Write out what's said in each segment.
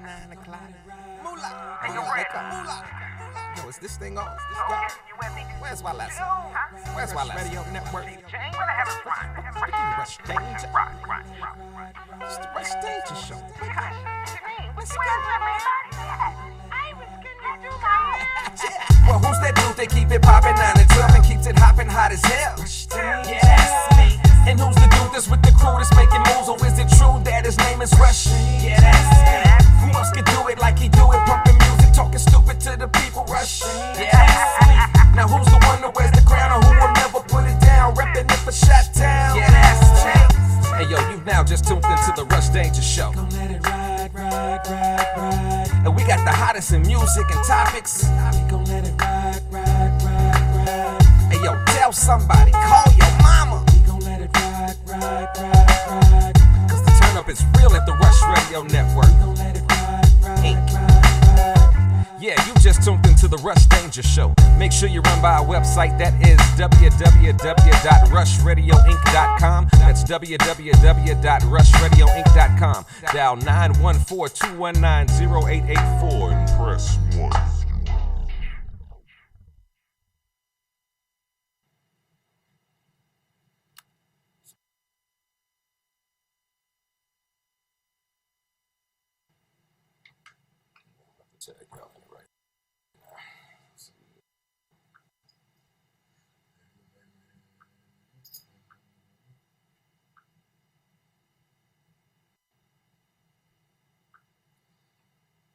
9 o'clock. Moolah. Hey, yo, wake up. Moolah. Yo, is this thing on? Where's my lesson? Where's my lesson? Radio Network. Rush Danger. It's the Rush Danger Show. Let's go. Well, who's that dude that keep it poppin' 9 to 12 and keeps it hoppin' hot as hell? Yeah, that's me. And who's the dude that's with the crew that's making moves? Or is it true that his name is Rush? Yeah, that's me. Who else could do it like he do it? Pumping music, talking stupid to the people. Rush. Yeah, that's me. Now who's the one that wears the crown or who will never put it down? Reppin' it for Shot-Town. Yeah, that's me. Hey yo, you've now just tuned into the Rush Danger Show. Gon' let it ride, ride, ride, ride. And we got the hottest in music and topics. We gon' let it ride, ride, ride, ride. Hey yo, tell somebody, call your mama. We gon' let it ride, ride, ride, ride. Cause the turn up is real at the Rush Radio Network. We gon' let it ride, ride, ride, ride. Yeah, you just tuned into the Rush Danger Show. Make sure you run by our website, that is www.rushradioinc.com. That's www.rushradioinc.com. Dial 914-219-0884 and press 1.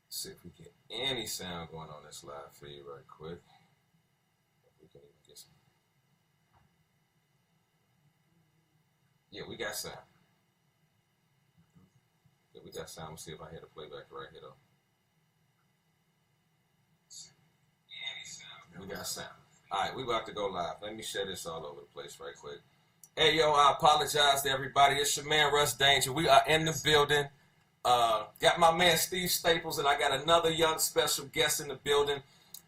See if we get any sound going on this live feed right quick. If we can even get some. Yeah, we got sound. Yeah, we got sound. Let's see if I hear the playback right here though. We got sound. Alright, we about to go live. Let me share this all over the place right quick. Hey yo, I apologize to everybody. It's your man Rush Danger. We are in the building. Got my man Steve Staples, and I got another young special guest in the building.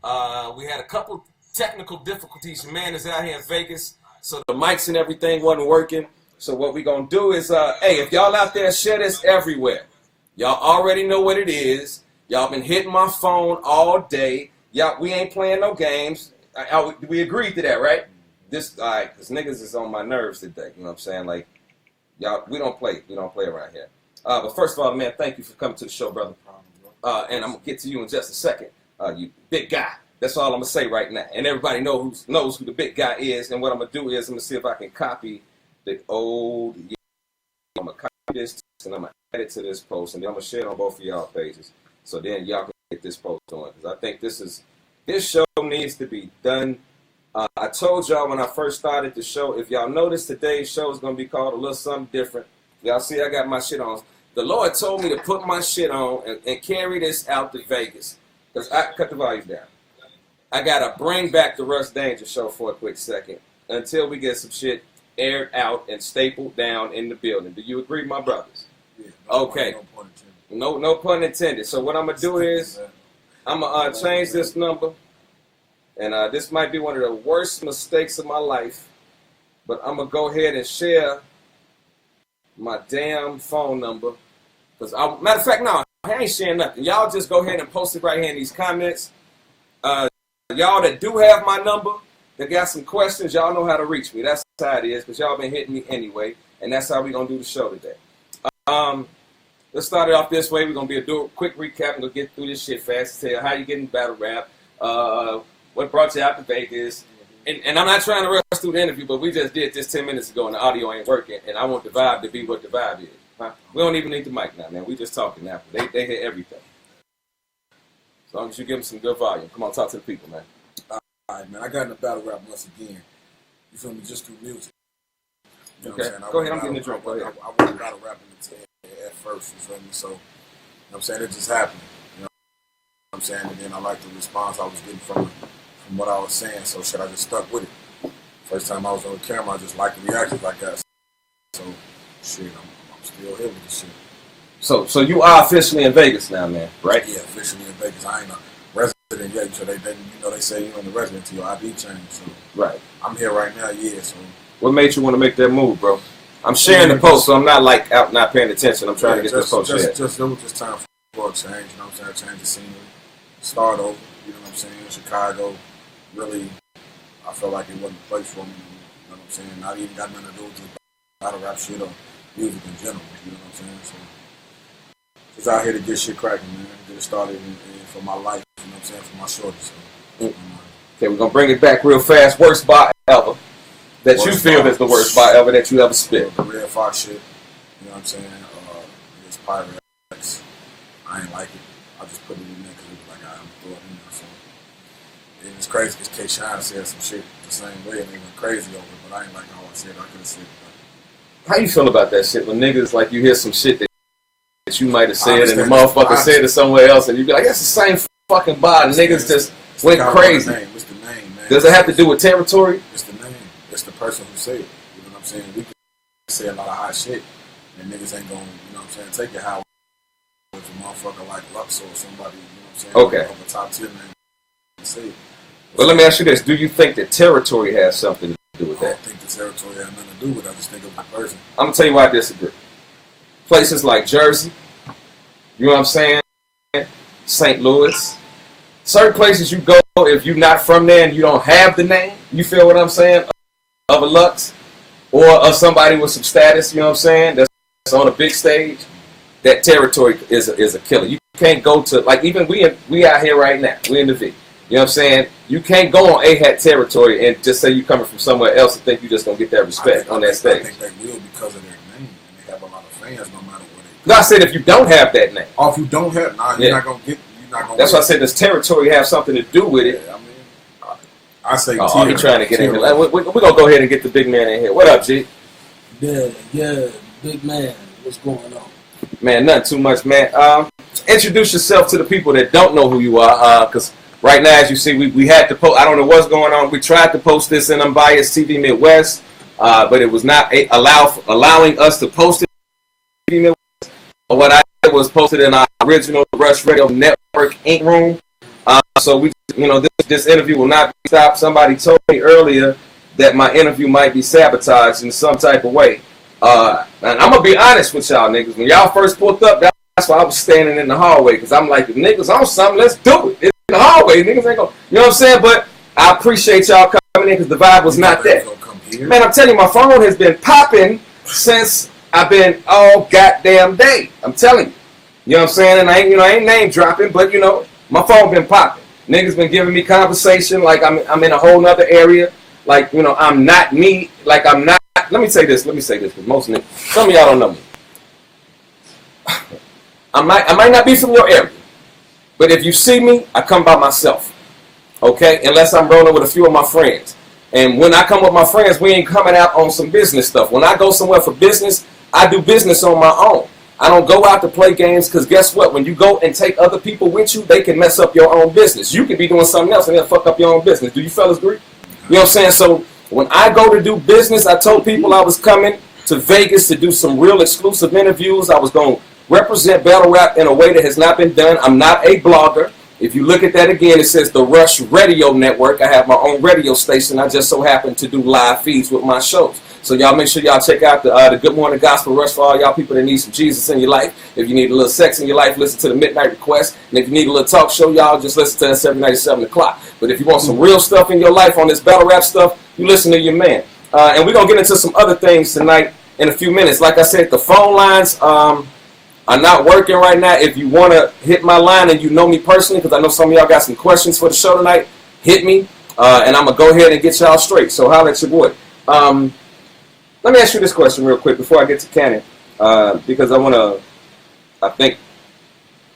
We had a couple technical difficulties. Your man is out here in Vegas, so the mics and everything wasn't working. So what we gonna do is, hey, if y'all out there, share this everywhere. Y'all already know what it is. Y'all been hitting my phone all day. Y'all, we ain't playing no games. We agreed to that, right? This, alright, cause niggas is on my nerves today. You know what I'm saying? Like, y'all, we don't play around here. But first of all, man, thank you for coming to the show, brother. And I'm going to get to you in just a second. You big guy. That's all I'm going to say right now. And everybody knows who the big guy is. And what I'm going to do is I'm going to see if I can copy the old. I'm going to copy this and I'm going to add it to this post. And then I'm going to share it on both of y'all pages. So then y'all can get this post on. Because I think this show needs to be done. I told y'all when I first started the show, if y'all notice today's show is going to be called a little something different. Y'all see I got my shit on. The Lord told me to put my shit on and carry this out to Vegas. Because I cut the volume down. I got to bring back the Rush Danger Show for a quick second until we get some shit aired out and stapled down in the building. Do you agree, my brothers? Yeah, okay. No pun intended. So what I'm going to do is I'm going to change this number. And this might be one of the worst mistakes of my life. But I'm going to go ahead and share my damn phone number. Because matter of fact, no, I ain't sharing nothing. Y'all just go ahead and post it right here in these comments. Y'all that do have my number, that got some questions, y'all know how to reach me. That's how it is, because y'all been hitting me anyway. And that's how we going to do the show today. Let's start it off this way. We're going to do a quick recap and we'll get through this shit fast. Tell you how you getting battle rap. What brought you out to Vegas. And I'm not trying to rush through the interview, but we just did this 10 minutes ago and the audio ain't working. And I want the vibe to be what the vibe is. Huh? We don't even need the mic now, man. We just talking now. They hear everything. As long as you give them some good volume. Come on, talk to the people, man. All right, man. I got in the battle rap once again. You feel me? Just through music. You know okay. Go ahead. I'm getting the drunk. I wasn't battle rapping at first. You feel me? So, you know what I'm saying? It just happened. You know what I'm saying? And then I like the response I was getting from what I was saying. So, shit, I just stuck with it. First time I was on the camera, I just liked the reactions I got. So, shit, I'm still here with the shit. So you are officially in Vegas now, man, right? Yeah, officially in Vegas. I ain't a resident yet, so they say you're on the resident till your ID change. So right. I'm here right now, yeah. So what made you want to make that move, bro? I'm sharing the post, so I'm not like out not paying attention. I'm trying to get this post shared. It was just time for a change, you know what I'm saying? Change the scenery, start over, you know what I'm saying? Chicago, really, I felt like it wasn't a place for me, you know what I'm saying? Not even got nothing to do with just battle rap shit or music in general, you know what I'm saying? So, just out here to get shit cracking, man. Get it started for my life, you know what I'm saying? For my shorty, so. Okay, we're gonna bring it back real fast. Worst bar ever that you feel is the worst bar ever that you ever spit. The Red Fox shit, you know what I'm saying? It's Pyrex. I ain't like it. I just put it in there because it was like I'm throwing it in there. So it was crazy because K. Shine said some shit the same way and they went crazy over it, but I ain't like how I said it. I could have said it. How you feel about that shit when niggas like you hear some shit that you might have said and the motherfucker said it somewhere else and you be like, that's the same fucking bar. Niggas just went crazy. What's the name, man? Does it have to do with territory? It's the name. It's the person who said it. You know what I'm saying? We can say a lot of hot shit and niggas ain't gonna, you know what I'm saying, take it how with a motherfucker like Lux or somebody, you know what I'm saying? Okay. Over top tier name and say it. Well, let me ask you this. Do you think that territory has something to do with I that? don't think the territory has nothing to do with it. I just think of the person. I'm gonna tell you why I disagree. Places like Jersey, you know what I'm saying? St. Louis. Certain places you go, if you're not from there and you don't have the name, you feel what I'm saying, of a Lux or of somebody with some status, you know what I'm saying, that's on a big stage, that territory is a killer. You can't go to, like even we out here right now, we in the V. You know what I'm saying? You can't go on A-Hat territory and just say you coming from somewhere else and think you're just going to get that respect on that stage. I think they will because of their name, and they have a lot of fans no matter what they do. No, I said if you don't have that name. Oh, if you don't have, you're not going to get. That's why I said, does territory have something to do with it? Yeah, I mean, I say. Oh, he's trying to get in here. We're gonna go ahead and get the big man in here. What up, G? Yeah, big man. What's going on? Man, nothing too much, man. Introduce yourself to the people that don't know who you are, because right now, as you see, we had to post. I don't know what's going on. We tried to post this in Unbiased TV Midwest, but it was not allowing us to post it in TV Midwest. What I did was posted in our original Rush Radio Network Inc. room. So we, this interview will not be stopped. Somebody told me earlier that my interview might be sabotaged in some type of way. And I'm gonna be honest with y'all niggas. When y'all first pulled up, that's why I was standing in the hallway, because I'm like, if niggas on something, let's do it. It's in the hallway, niggas ain't gonna, you know what I'm saying? But I appreciate y'all coming in because the vibe was not there. Man, I'm telling you, my phone has been popping since I've been all goddamn day. I'm telling you. You know what I'm saying? And I ain't name dropping, but my phone been popping. Niggas been giving me conversation like I'm in a whole nother area. Like, I'm not me. Like, I'm not. Let me say this, because most niggas, some of y'all don't know me. I might not be from your area, but if you see me, I come by myself. Okay? Unless I'm rolling with a few of my friends. And when I come with my friends, we ain't coming out on some business stuff. When I go somewhere for business, I do business on my own. I don't go out to play games, because guess what? When you go and take other people with you, they can mess up your own business. You could be doing something else and they'll fuck up your own business. Do you fellas agree? You know what I'm saying? So when I go to do business, I told people I was coming to Vegas to do some real exclusive interviews. I was going to represent battle rap in a way that has not been done. I'm not a blogger. If you look at that again, it says the Rush Radio Network. I have my own radio station. I just so happen to do live feeds with my shows. So y'all make sure y'all check out the Good Morning Gospel Rush for all y'all people that need some Jesus in your life. If you need a little sex in your life, listen to the Midnight Request. And if you need a little talk show, y'all just listen to us every night at 7 o'clock. But if you want some real stuff in your life on this battle rap stuff, you listen to your man. And we're going to get into some other things tonight in a few minutes. Like I said, the phone lines are not working right now. If you want to hit my line and you know me personally, because I know some of y'all got some questions for the show tonight, hit me. And I'm going to go ahead and get y'all straight. So holla at your boy. Let me ask you this question real quick before I get to Kannon, because I think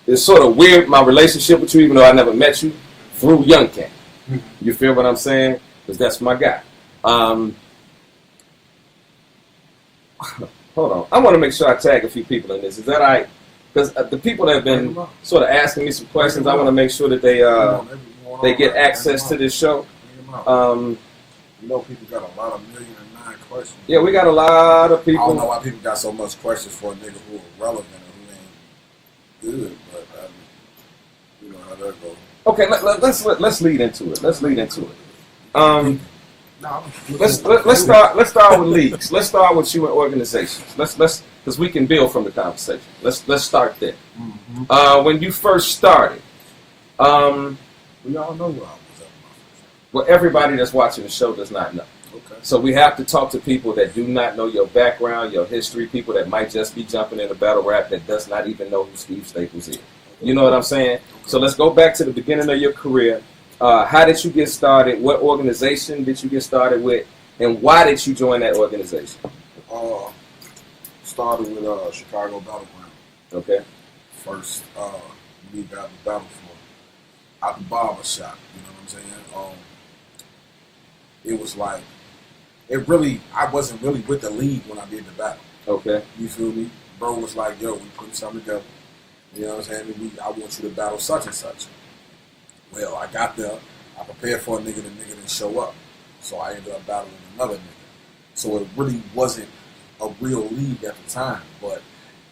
it's sort of weird, my relationship with you, even though I never met you, through Young King. You feel what I'm saying? Because that's my guy. Hold on. I want to make sure I tag a few people in this. Is that all right? Because the people that have been sort of asking me some questions, I want to make sure that they get access to this show. People got a lot of $1,000,009 questions. Yeah, we got a lot of people. I don't know why people got so much questions for a nigga who are relevant and who ain't good, but you know how that goes. Okay, let's lead into it. Let's start with leagues. Let's start with you and organizations. Let's because we can build from the conversation. Let's start there. Mm-hmm. When you first started, We all know where I was at. well, everybody that's watching the show does not know. Okay. So we have to talk to people that do not know your background, your history, people that might just be jumping into battle rap that does not even know who Steve Staples is. You know what I'm saying? Okay. So let's go back to the beginning of your career. How did you get started? What organization did you get started with? And why did you join that organization? Started with Chicago Battleground. Okay. First league out the battle for out the barber shop. You know what I'm saying? It was like I wasn't really with the league when I did the battle. Okay. You feel me? Bro was like, yo, we putting something together. You know what I'm saying? I want you to battle such and such. Well, I got there. I prepared for a nigga. The nigga didn't show up. So I ended up battling another nigga. So it really wasn't a real league at the time. But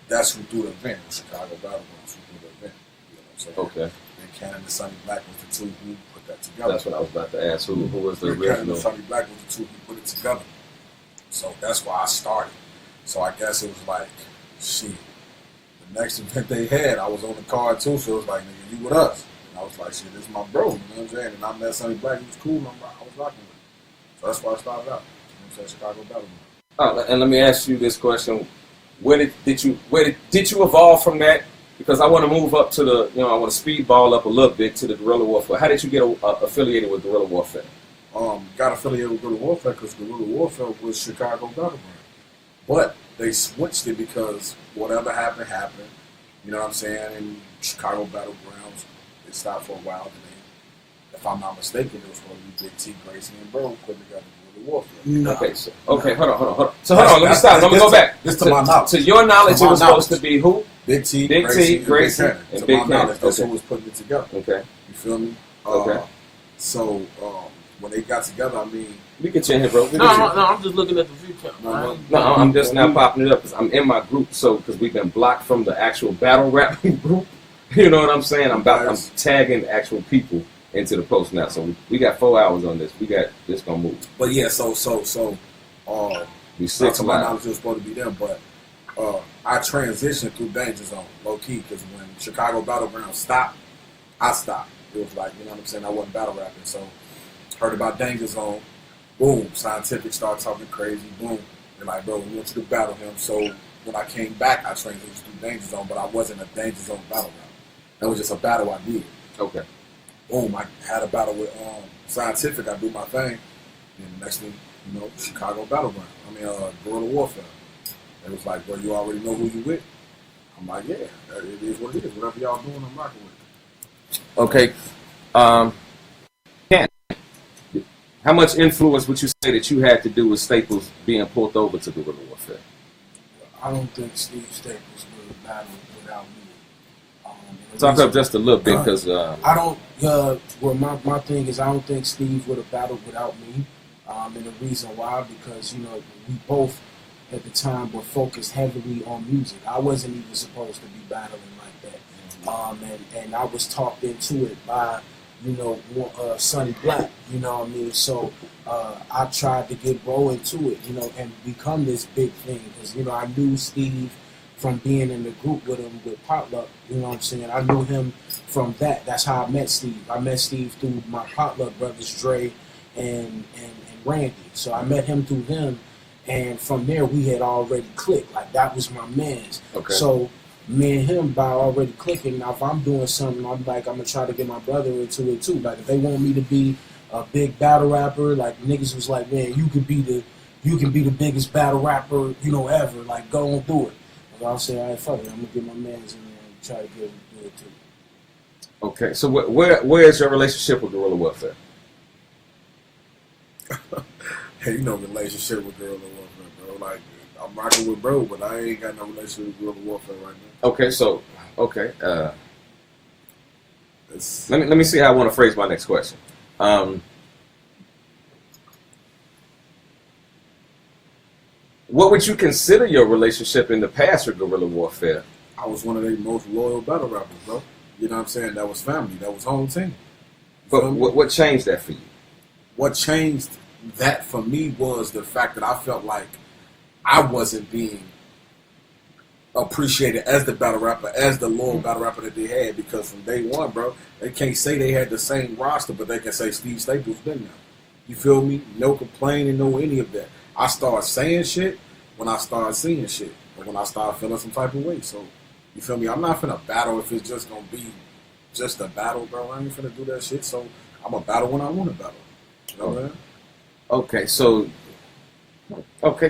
that's who threw the event. The Chicago Battlegrounds who threw the event. You know what I'm saying? Okay. And Kannon and Sonny Black was the two who put that together. That's what I was about to ask. Who was the Kannon and original? Sonny Black was the two who put it together. So that's why I started. So I guess it was like, shit. The next event they had, I was on the card too. So it was like, nigga, you with us. I was like, shit, this is my bro, you know what I'm saying? And I met Sonny Black, he was cool, and I was rocking with him. So that's why I started out. You know what I'm saying? Chicago Battleground. Oh, and let me ask you this question: where did you evolve from that? Because I want to move up to the, I want to speedball up a little bit to the guerrilla warfare. How did you get affiliated with guerrilla warfare? Got affiliated with guerrilla warfare because guerrilla warfare was Chicago Battleground, but they switched it because whatever happened. You know what I'm saying? And Chicago Battlegrounds. It stopped for a while, and then, if I'm not mistaken, it was going to be Big T, Gracie, and Bro putting together guerrilla warfare. No. Okay, hold on. So hold on, let me stop. Let me go back. This to my knowledge. To your knowledge, it was supposed to be who? Big T, Gracie, and Big Big Kannon. knowledge, that's Okay. who was putting it together. Okay. You feel me? Okay. So when they got together, I mean, We can change it, bro. No, I'm just looking at the view count. No, No, I'm just now popping it up because I'm in my group. So because we've been blocked from the actual battle rap group. You know what I'm saying? I'm tagging actual people into the post now. So we got 4 hours on this. We got this gonna move. but yeah, so We not 6 to my live. knowledge it was supposed to be them, but I transitioned through Danger Zone, low key, because when Chicago Battleground stopped, I stopped. It was like, you know what I'm saying, I wasn't battle rapping, so heard about Danger Zone, boom, Scientific started talking crazy, boom, they're like, bro, we want you to battle him. So when I came back, I transitioned through Danger Zone, but I wasn't a Danger Zone battle rapper. That was just a battle I did. Okay. Boom, I had a battle with Scientific, I do my thing, and the next thing, you know, Chicago Battleground. Guerrilla Warfare. It was like, bro, you already know who you with? I'm like, yeah, it is what it is. Whatever y'all doing, I'm rocking with it. Okay. Ken, how much influence would you say that you had to do with Staples being pulled over to guerrilla warfare? I don't think Steve Staples would have battled without me. Talk up just a little bit because I don't. Well, my thing is, I don't think Steve would have battled without me. And the reason why, because we both at the time were focused heavily on music. I wasn't even supposed to be battling like that. And I was talked into it by Sonny Black. You know what I mean? So I tried to get Bro into it, and become this big thing because I knew Steve from being in the group with him with Potluck. You know what I'm saying? I knew him from that. That's how I met Steve. I met Steve through my Potluck brothers, Dre and Randy. So I met him through them, and from there we had already clicked. Like that was my man's. Okay. So me and him by already clicking. Now if I'm doing something, I'm gonna try to get my brother into it too. Like if they want me to be a big battle rapper, like niggas was like, man, you can be the biggest battle rapper ever. Like go and do it. And I'll say, all right, fuck it, I'm gonna get my man's in there and try to get him to do it too. okay. So where is your relationship with guerrilla warfare? Hey, relationship with guerrilla warfare, bro. Like, I'm rocking with Bro, but I ain't got no relationship with guerrilla warfare right now. Okay, so let me see how I want to phrase my next question. What would you consider your relationship in the past with guerrilla warfare? I was one of their most loyal battle rappers, bro. You know what I'm saying? That was family. That was home team. But what changed that for you? What changed that for me was the fact that I felt like I wasn't being appreciated as the battle rapper, as the loyal battle rapper that they had, because from day one, bro, they can't say they had the same roster, but they can say Steve Staples been there. You feel me? No complaining, no any of that. I start saying shit when I start seeing shit, or when I start feeling some type of way. So, you feel me? I'm not finna battle if it's just gonna be just a battle, bro. I ain't finna do that shit. So, I'm a battle when I want to battle. You know what I mean? Okay, so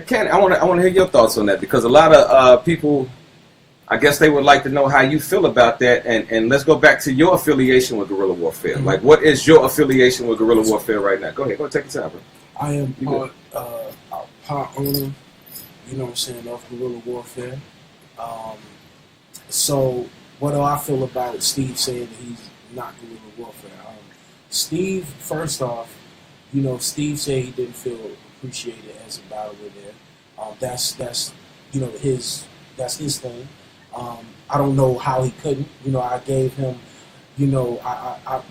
Ken, I want to hear your thoughts on that, because a lot of people, I guess they would like to know how you feel about that, and let's go back to your affiliation with Guerrilla Warfare. Mm-hmm. Like, what is your affiliation with Guerrilla Warfare right now? Go ahead, take your time, bro. I am part owner, you know what I'm saying, of Guerrilla Warfare. So what do I feel about Steve saying that he's not Guerrilla Warfare? Steve, first off, you know, Steve said he didn't feel appreciated as a battler there. That's you know, that's his thing. I don't know how he couldn't. You know, I gave him, you know,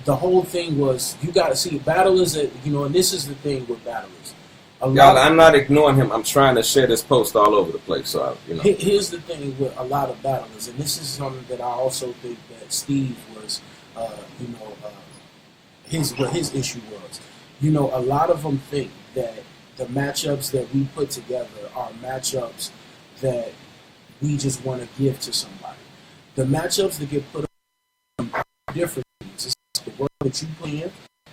the whole thing was, you got to see battlers, you know, and this is the thing with battlers. Y'all, I'm not ignoring him. I'm trying to share this post all over the place. So, you know. Here's the thing with a lot of battlers, and this is something that I also think that Steve was, you know, what his issue was. You know, a lot of them think that the matchups that we put together are matchups that we just want to give to somebody. The matchups that get put on are different things. It's the work that you put in.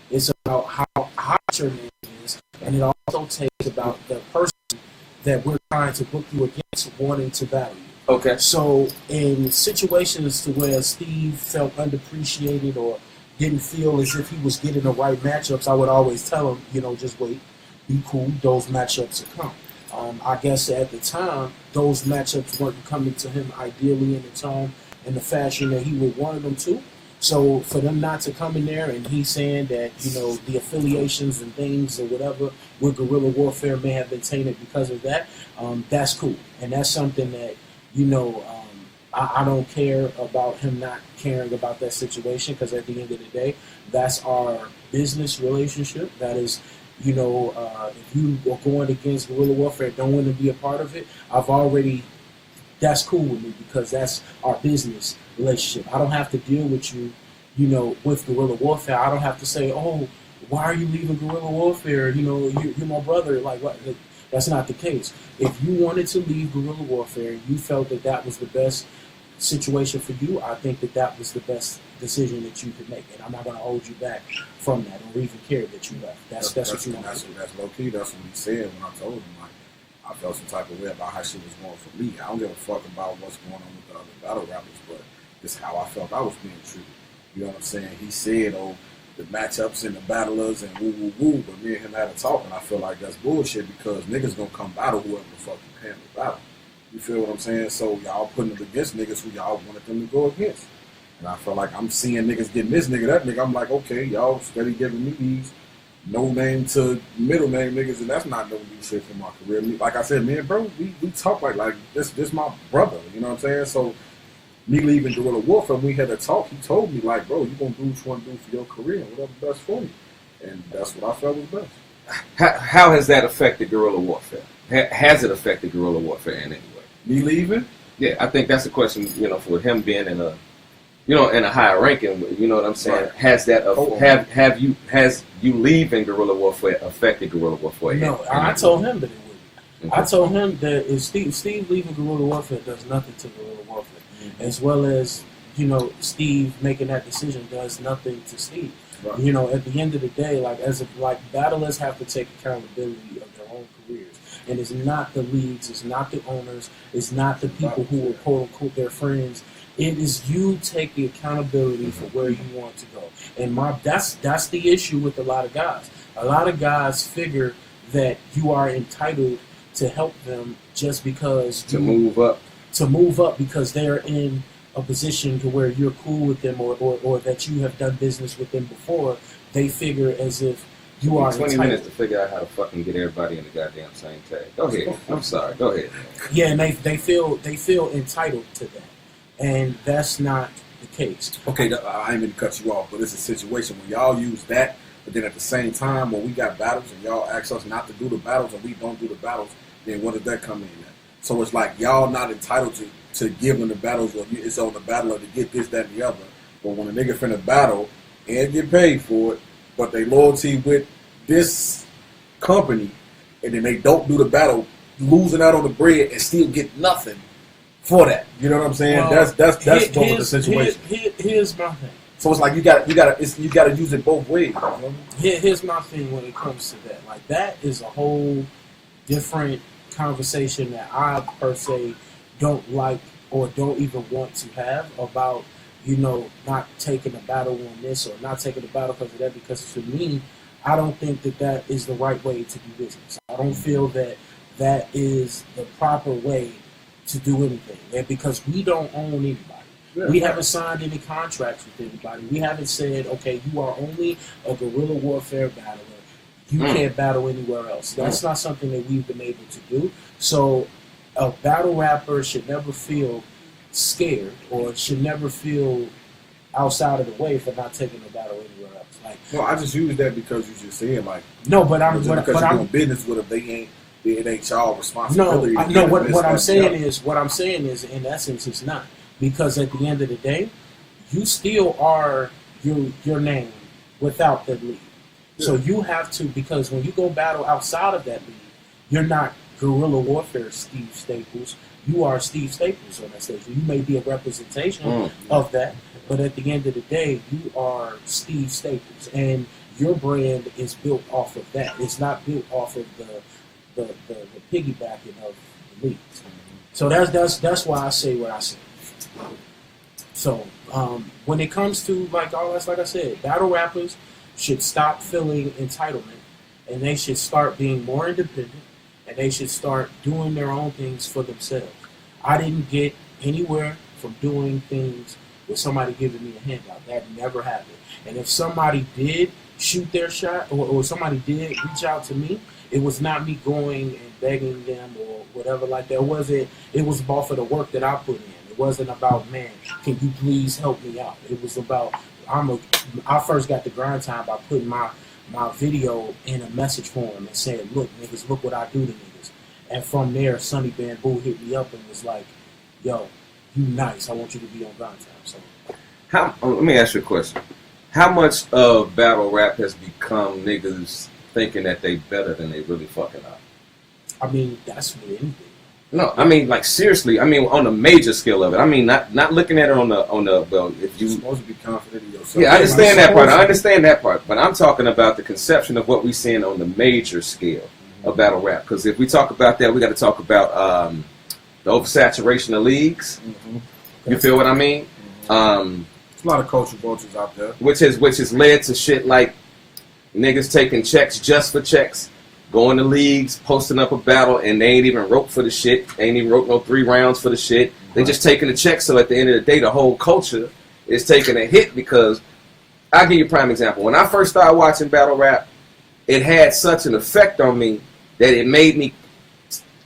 It's about how hot your name is, and it also takes about the person that we're trying to book you against wanting to battle you. Okay. So in situations to where Steve felt underappreciated or didn't feel as if he was getting the right matchups, I would always tell him, you know, just wait, be cool, those matchups will come. I guess at the time, those matchups weren't coming to him ideally in the time and the fashion that he would want them to. So for them not to come in there, and he's saying that, you know, the affiliations and things or whatever with Guerrilla Warfare may have been tainted because of that, that's cool. And that's something that, you know, I don't care about him not caring about that situation, because at the end of the day, that's our business relationship. That is, you know, if you are going against Guerrilla Warfare, don't want to be a part of it, that's cool with me, because that's our business relationship. I don't have to deal with you, you know, with Guerrilla Warfare. I don't have to say, oh, why are you leaving Guerrilla Warfare? You know, you're my brother. Like, what? That's not the case. If you wanted to leave Guerrilla Warfare, you felt that that was the best situation for you, I think that that was the best decision that you could make, and I'm not going to hold you back from that or even care that you left. That's what you want to do. That's low key. That's what he said when I told him, like, I felt some type of way about how shit was going for me. I don't give a fuck about what's going on with the other battle rappers, but it's how I felt I was being treated. You know what I'm saying? He said, oh, the matchups and the battlers and woo, but me and him had a talk, and I feel like that's bullshit, because niggas gonna come battle whoever the fuck you can to battle. You feel what I'm saying? So y'all putting them against niggas who y'all wanted them to go against. And I feel like I'm seeing niggas getting this nigga, that nigga. I'm like, okay, y'all steady giving me these no name to middle name niggas, and that's not no new shit for my career. Like I said, man, bro, we talk like this my brother. You know what I'm saying? So me leaving Guerrilla Warfare, when we had a talk, he told me, like, bro, you gonna do what you want to do for your career and whatever's best for you. And that's what I felt was best. How has that affected Guerrilla Warfare? Has it affected Guerrilla Warfare in any way? Me leaving? Yeah, I think that's a question, you know, for him being in a, you know, in a higher ranking, you know what I'm saying? Right. Has that, has you leaving Guerrilla Warfare affected Guerrilla Warfare? No, I told him that it wouldn't. Okay. I told him that if Steve leaving Guerrilla Warfare does nothing to Guerrilla Warfare, as well as, you know, Steve making that decision does nothing to Steve. Right. You know, at the end of the day, battlers have to take accountability of their own careers. And it's not the leagues, it's not the owners, it's not the people who are quote unquote their friends. It is you take the accountability for where you want to go. And that's the issue with a lot of guys. A lot of guys figure that you are entitled to help them just because to move up because they're in a position to where you're cool with them or that you have done business with them before. They figure as if you are 20 entitled. minutes to figure out how to fucking get everybody in the goddamn same tag. Go ahead. I'm sorry. Go ahead. Yeah, and they feel entitled to that, and that's not the case. Okay, I ain't mean to cut you off, but it's a situation when y'all use that But then at the same time, when we got battles and y'all ask us not to do the battles and we don't do the battles, then what does that come in at? So it's like y'all not entitled to give them the battles, or it's on the battler to get this, that, and the other. But when a nigga finna battle and get paid for it, but they loyalty with this company, and then they don't do the battle, losing out on the bread and still get nothing for that. You know what I'm saying? Well, that's one of the situation. Here's my thing. So it's like you got to use it both ways. You know? Here's my thing when it comes to that. Like, that is a whole different conversation that I per se don't like or don't even want to have about, you know, not taking a battle on this or not taking a battle because of that. Because for me, I don't think that is the right way to do business. I don't feel that is the proper way to do anything. And because we don't own anybody. Yeah, we haven't signed any contracts with anybody. We haven't said, okay, you are only a guerrilla warfare battler. You can't battle anywhere else. That's not something that we've been able to do. So a battle rapper should never feel scared or should never feel outside of the way for not taking a battle anywhere else. Like, no, I just use that because you just said like no, but I'm because you're doing business with them, it ain't y'all responsibility. No, what I'm saying is in essence it's not, because at the end of the day, you still are your name without the league. Yeah. So you have to, because when you go battle outside of that league, you're not guerrilla warfare Steve Staples. You are Steve Staples on that stage. You may be a representation of that, but at the end of the day, you are Steve Staples, and your brand is built off of that. It's not built off of the piggybacking of the leagues. So that's why I say what I say. So when it comes to like all that, like I said, battle rappers should stop feeling entitlement, and they should start being more independent, and they should start doing their own things for themselves. I didn't get anywhere from doing things with somebody giving me a handout. That never happened. And if somebody did shoot their shot, or somebody did reach out to me, it was not me going and begging them or whatever like that. It was about for the work that I put in. It wasn't about, man, can you please help me out? It was about, I first got the grind time by putting my video in a message form and saying, look, niggas, look what I do to niggas. And from there, Sonny Bamboo hit me up and was like, yo, you nice. I want you to be on grind time. So, let me ask you a question. How much of battle rap has become niggas thinking that they better than they really fucking are? I mean, that's with anything. No, I mean, like, seriously, I mean, on a major scale of it. I mean, not looking at it on the well, if you... You're supposed to be confident in yourself. Yeah, I understand that part. I understand that part. But I'm talking about the conception of what we're seeing on the major scale of battle rap. Because if we talk about that, we got to talk about the oversaturation of leagues. You feel what I mean? There's a lot of culture vultures out there. Which has led to shit like niggas taking checks just for checks. Going to leagues, posting up a battle, and they ain't even wrote for the shit. They ain't even wrote no 3 rounds for the shit. They just taking the check. So at the end of the day, the whole culture is taking a hit because I'll give you a prime example. When I first started watching battle rap, it had such an effect on me that it made me,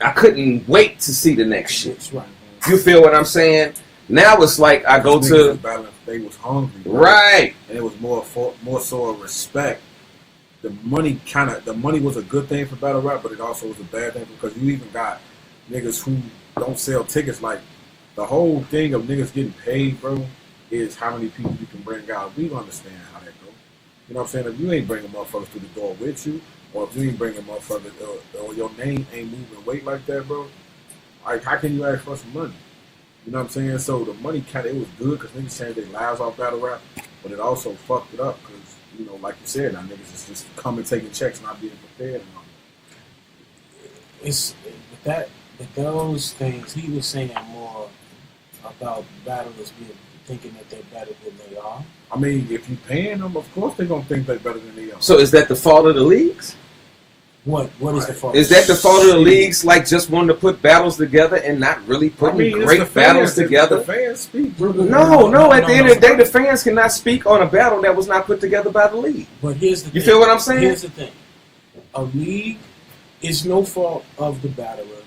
I couldn't wait to see the next shit. Right. You feel what I'm saying? Now it's like I go to... They was hungry. Right. And it was more so a respect. The money was a good thing for battle rap, but it also was a bad thing because you even got niggas who don't sell tickets. Like, the whole thing of niggas getting paid, bro, is how many people you can bring out. We understand how that goes. You know what I'm saying? If you ain't bringing motherfuckers through the door with you, or if you ain't bringing motherfuckers, or your name ain't moving weight like that, bro, like, how can you ask for some money? You know what I'm saying? So the money it was good because niggas changed their lives off battle rap, but it also fucked it up because, you know, like you said, now niggas is just coming taking checks, not being prepared and all. It's with those things. He was saying more about battlers thinking that they're better than they are. I mean, if you paying them, of course they're gonna think they're better than they are. So is that the fault of the leagues? What is the fault? Is that the fault of the leagues, like just wanting to put battles together and not really putting great battles together? The fans speak. No. At the end of the day, the fans cannot speak on a battle that was not put together by the league. But here's the thing. You feel what I'm saying? Here's the thing. A league is no fault of the battler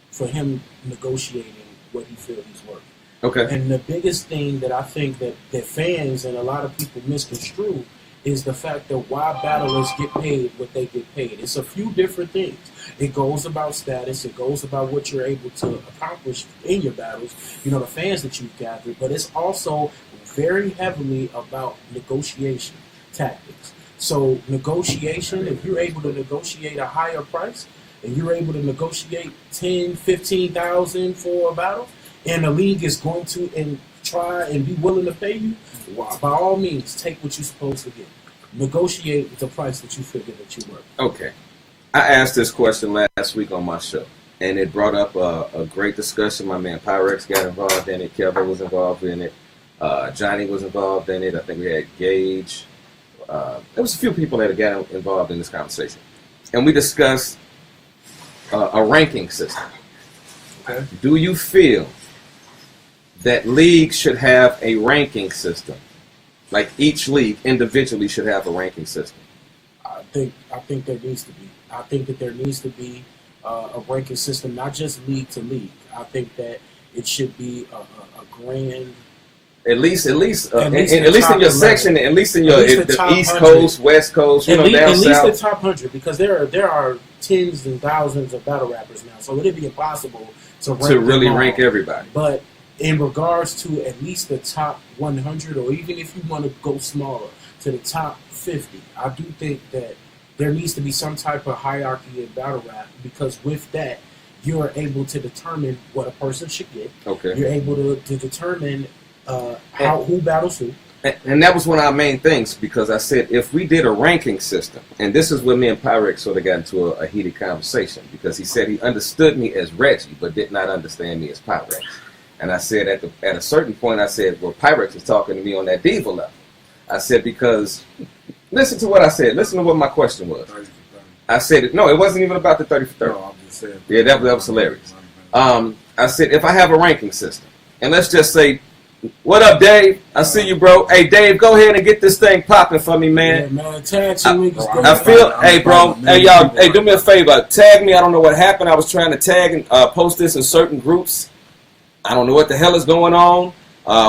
for him negotiating what he feels he's worth. Okay. And the biggest thing that I think that fans and a lot of people misconstrue is the fact that why battlers get paid what they get paid. It's a few different things. It goes about status. It goes about what you're able to accomplish in your battles, the fans that you've gathered, but it's also very heavily about negotiation tactics. So negotiation, if you're able to negotiate a higher price and you're able to negotiate 10, 15,000 for a battle, and the league is going to try and be willing to pay you, by all means, take what you're supposed to get. Negotiate the price that you figure that you're worth. Okay. I asked this question last week on my show, and it brought up a great discussion. My man Pyrex got involved in it. Kevin was involved in it. Johnny was involved in it. I think we had Gage. There was a few people that got involved in this conversation. And we discussed a ranking system. Okay. Do you feel that leagues should have a ranking system? Like each league individually should have a ranking system? I think there needs to be. I think that there needs to be a ranking system, not just league to league. I think that it should be a grand. At least in your section, at least in the East Coast, West Coast, down south. At least the top 100, because there are tens and thousands of battle rappers now, so it'd be impossible to really rank everybody. But in regards to at least the top 100, or even if you want to go smaller, to the top 50, I do think that there needs to be some type of hierarchy in battle rap, because with that, you're able to determine what a person should get. Okay. You're able to determine who battles who. And that was one of our main things, because I said if we did a ranking system, and this is where me and Pyrex sort of got into a heated conversation, because he said he understood me as Reggie, but did not understand me as Pyrex. And I said at a certain point, I said, well, Pyrex was talking to me on that diva level. I said, because, listen to what I said. Listen to what my question was. I said, no, it wasn't even about the 30 for 30. No, I'm just saying. Yeah, that was hilarious. I said, if I have a ranking system, and let's just say, what up, Dave? I see you, bro. Hey, Dave, go ahead and get this thing popping for me, man. Yeah, man, tag hey, bro. Hey, y'all, hey, do me a favor. Tag me. I don't know what happened. I was trying to tag and post this in certain groups. I don't know what the hell is going on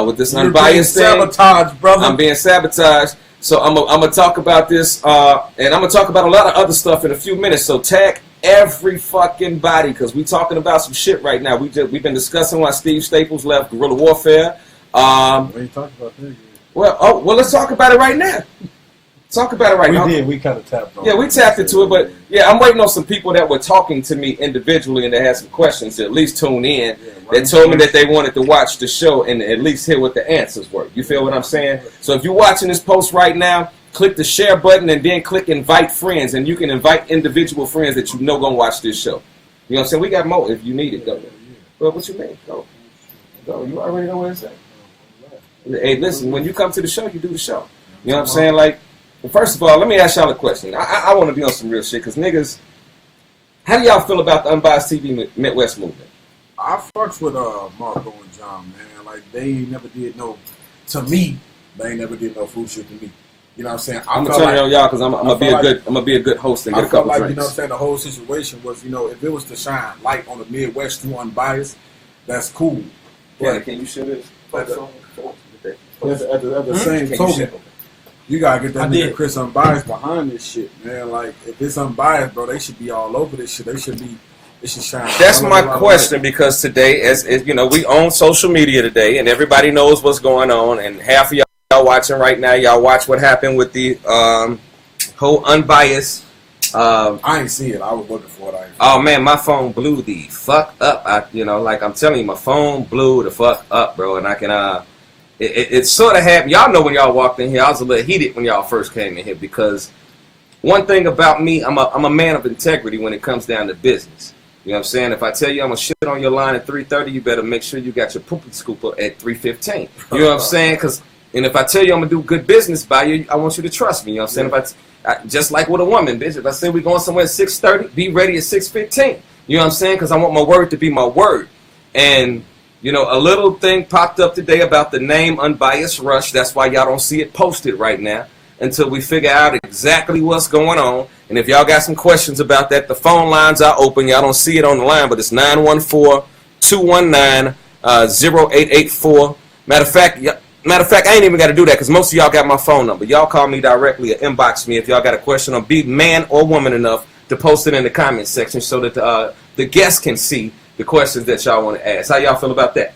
with this unbiased thing. Sabotage, brother. I'm being sabotaged. So I'm gonna talk about this, and I'm gonna talk about a lot of other stuff in a few minutes. So tag every fucking body, because we talking about some shit right now. We've been discussing why Steve Staples left Guerrilla Warfare. We ain't talking about that yet. Well, let's talk about it right now. Talk about it right now. We kind of tapped on it. Yeah, we tapped into it, but yeah, I'm waiting on some people that were talking to me individually and that had some questions to at least tune in. That told me that they wanted to watch the show and at least hear what the answers were. You feel what I'm saying? So if you're watching this post right now, click the share button and then click invite friends, and you can invite individual friends that you know gonna watch this show. You know what I'm saying? We got more if you need it. Go. Well, what you mean? Go. You already know what it's at. Hey, listen, when you come to the show, you do the show. You know what I'm saying? Like, well, first of all, let me ask y'all a question. I want to be on some real shit, because niggas, how do y'all feel about the Unbiased TV Midwest movement? I fucks with Marco and John, man. Like, they never did no, to me, they ain't never did no food shit to me. You know what I'm saying? I'm gonna turn it on y'all, because I'm gonna be a good host and get a couple drinks. You know what I'm saying? The whole situation was, if it was to shine light on the Midwest through Unbiased, that's cool. Yeah, can you share this? At the same token, you gotta get that nigga Chris Unbiased behind this shit, man. Like, if it's unbiased, bro, they should be all over this shit. It should shine. That's my question, because today, as you know, we own social media today, and everybody knows what's going on. And half of y'all watching right now, y'all watch what happened with the whole Unbiased. I ain't see it. I was looking for it. Oh man, my phone blew the fuck up. Like I'm telling you, my phone blew the fuck up, bro. And I can It sort of happened. Y'all know when y'all walked in here, I was a little heated when y'all first came in here, because one thing about me, I'm a man of integrity when it comes down to business. You know what I'm saying? If I tell you I'm going to shit on your line at 3:30, you better make sure you got your poopy scooper at 3:15. You know what I'm saying? And if I tell you I'm going to do good business by you, I want you to trust me. You know what I'm saying? If just like with a woman, bitch, if I say we're going somewhere at 6:30, be ready at 6:15. You know what I'm saying? Because I want my word to be my word. And a little thing popped up today about the name Unbiased Rush. That's why y'all don't see it posted right now until we figure out exactly what's going on. And if y'all got some questions about that, the phone lines are open. Y'all don't see it on the line, but it's 914-219-0884. Matter of fact, Matter of fact, I ain't even got to do that because most of y'all got my phone number. Y'all call me directly or inbox me if y'all got a question, or be man or woman enough to post it in the comment section so that the guests can see the questions that y'all want to ask. How y'all feel about that?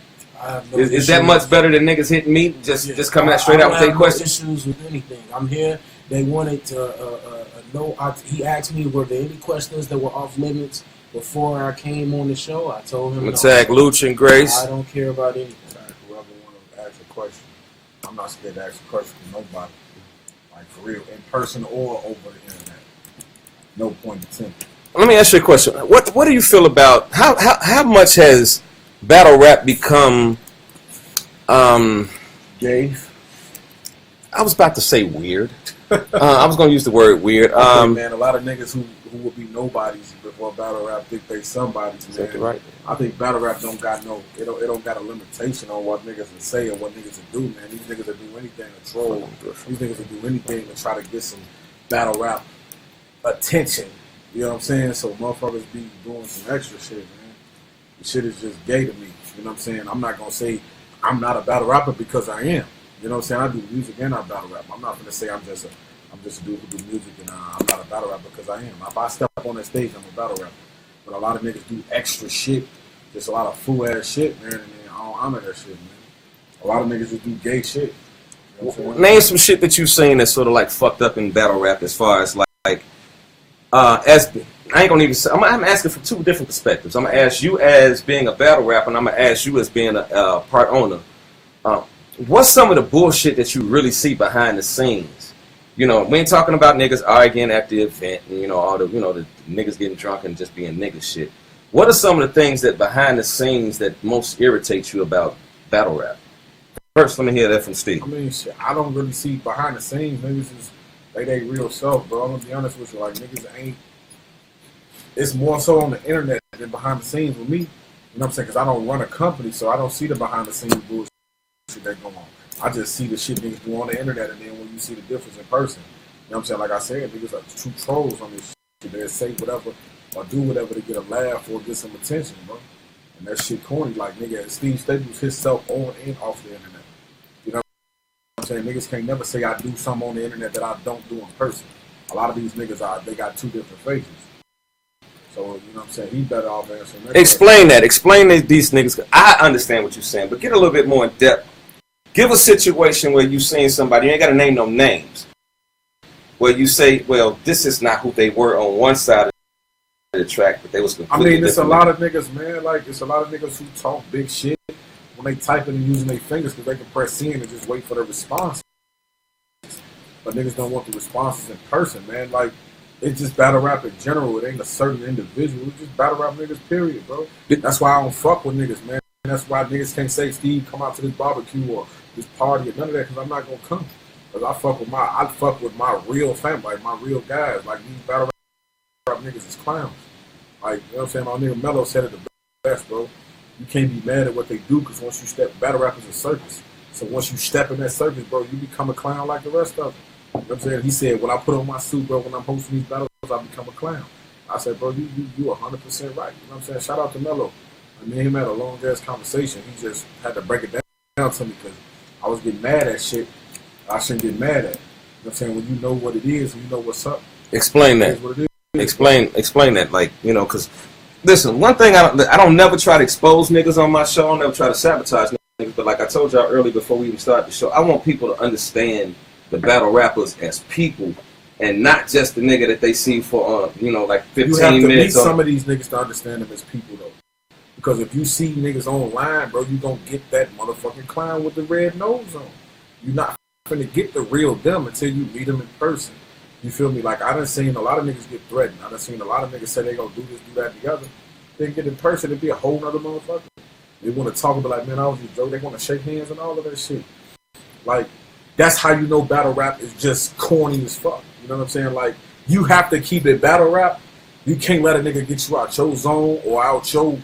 Is that much better than niggas hitting me? Just coming out straight out with their questions? I don't have issues with anything. I'm here. They wanted to know. He asked me, were there any questions that were off limits before I came on the show? I told him no. Attack Luch and Grace. I don't care about anything. Whoever want to ask a question, I'm not scared to ask a question to nobody. Like, for real, in person or over the internet. No point attempted. Let me ask you a question. What do you feel about how much has battle rap become gay? I was about to say weird. I was going to use the word weird. Man, a lot of niggas who would be nobodies before battle rap think they somebodies, man. Exactly right. I think battle rap don't got it don't got a limitation on what niggas will say or what niggas will do, man. These niggas will do anything to troll. These niggas will do anything to try to get some battle rap attention. You know what I'm saying? So motherfuckers be doing some extra shit, man. The shit is just gay to me. You know what I'm saying? I'm not gonna say I'm not a battle rapper because I am. You know what I'm saying? I do music and I battle rap. I'm not gonna say I'm just a dude who do music and I'm not a battle rapper because I am. If I step up on that stage, I'm a battle rapper. But a lot of niggas do extra shit, just a lot of fool ass shit, man. And I don't honor that shit, man. A lot of niggas just do gay shit. You know Name some shit that you've seen that's sort of like fucked up in battle rap as far as as I ain't gonna even say, I'm asking from two different perspectives. I'm gonna ask you as being a battle rapper, and I'm gonna ask you as being a part owner. What's some of the bullshit that you really see behind the scenes? You know, we ain't talking about niggas arguing at the event, and all the the niggas getting drunk and just being nigga shit. What are some of the things that behind the scenes that most irritate you about battle rap? First, let me hear that from Steve. I mean, shit, I don't really see behind the scenes. Niggas is they real self, bro. I'm gonna be honest with you. Like, niggas ain't. It's more so on the internet than behind the scenes with me. You know what I'm saying? Because I don't run a company, so I don't see the behind the scenes bullshit that go on. I just see the shit niggas do on the internet, and then when you see the difference in person, you know what I'm saying? Like I said, niggas are true trolls on this shit. They say whatever or do whatever to get a laugh or get some attention, bro. And that shit corny. Like, nigga, Steve Staples himself on and off the internet. You know what I'm saying? Niggas can't never say I do something on the internet that I don't do in person. A lot of these niggas they got two different faces. So, you know what I'm saying? He better off answering that. Explain that. Explain these niggas. I understand what you're saying, but get a little bit more in depth. Give a situation where you seen somebody, you ain't got to name no names, where you say, well, this is not who they were on one side of the track, but they was completely different. It's a lot of niggas, man. Like, it's a lot of niggas who talk big shit when they type it and using their fingers because they can press send and just wait for the response. But niggas don't want the responses in person, man. Like, it's just battle rap in general. It ain't a certain individual. It's just battle rap niggas, period, bro. That's why I don't fuck with niggas, man. That's why niggas can't say, Steve, come out to this barbecue or this party or none of that, because I'm not going to come. Because I fuck with my real family, like my real guys. Like, these battle rap niggas is clowns. Like, you know what I'm saying? My nigga Mello said it the best, bro. You can't be mad at what they do, because once you step, battle rap is a circus. So once you step in that circus, bro, you become a clown like the rest of them. You know what I'm saying? He said, when I put on my suit, bro, when I'm hosting these battles, I become a clown. I said, bro, you 100% right. You know what I'm saying? Shout out to Mello. Me and him had a long-ass conversation. He just had to break it down to me because I was getting mad at shit I shouldn't get mad at. You know what I'm saying? When you know what it is, when you know what's up. Explain that. What it is. Explain that. Like, because, listen, one thing, I don't never try to expose niggas on my show. I don't never try to sabotage niggas. But like I told y'all earlier before we even started the show, I want people to understand the battle rappers as people and not just the nigga that they see for, like 15 minutes. You have to meet some of these niggas to understand them as people, though. Because if you see niggas online, bro, you gonna get that motherfucking clown with the red nose on. You're not gonna get the real them until you meet them in person. You feel me? Like, I done seen a lot of niggas get threatened. I done seen a lot of niggas say they gonna do this, do that, the other. Then get in person, it'd be a whole nother motherfucker. They want to talk about, like, man, I was just joke. They want to shake hands and all of that shit. Like, that's how you know battle rap is just corny as fuck. You know what I'm saying? Like, you have to keep it battle rap. You can't let a nigga get you out your zone or out your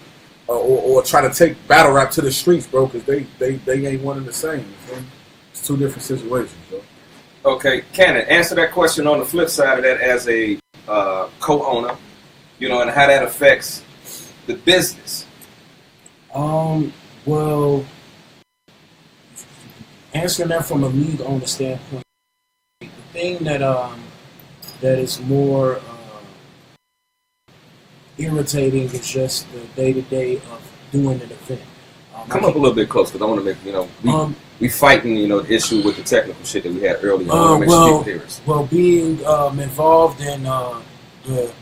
or try to take battle rap to the streets, bro, because they ain't one and the same. You know? It's two different situations, bro. Okay, Kannon, answer that question on the flip side of that as a co-owner, and how that affects the business. Well, answering that from a league owner standpoint, the thing that is more irritating is just the day to day of doing an event. Come up a little bit close because I want to make we fighting the issue with the technical shit that we had earlier. Well, being involved in the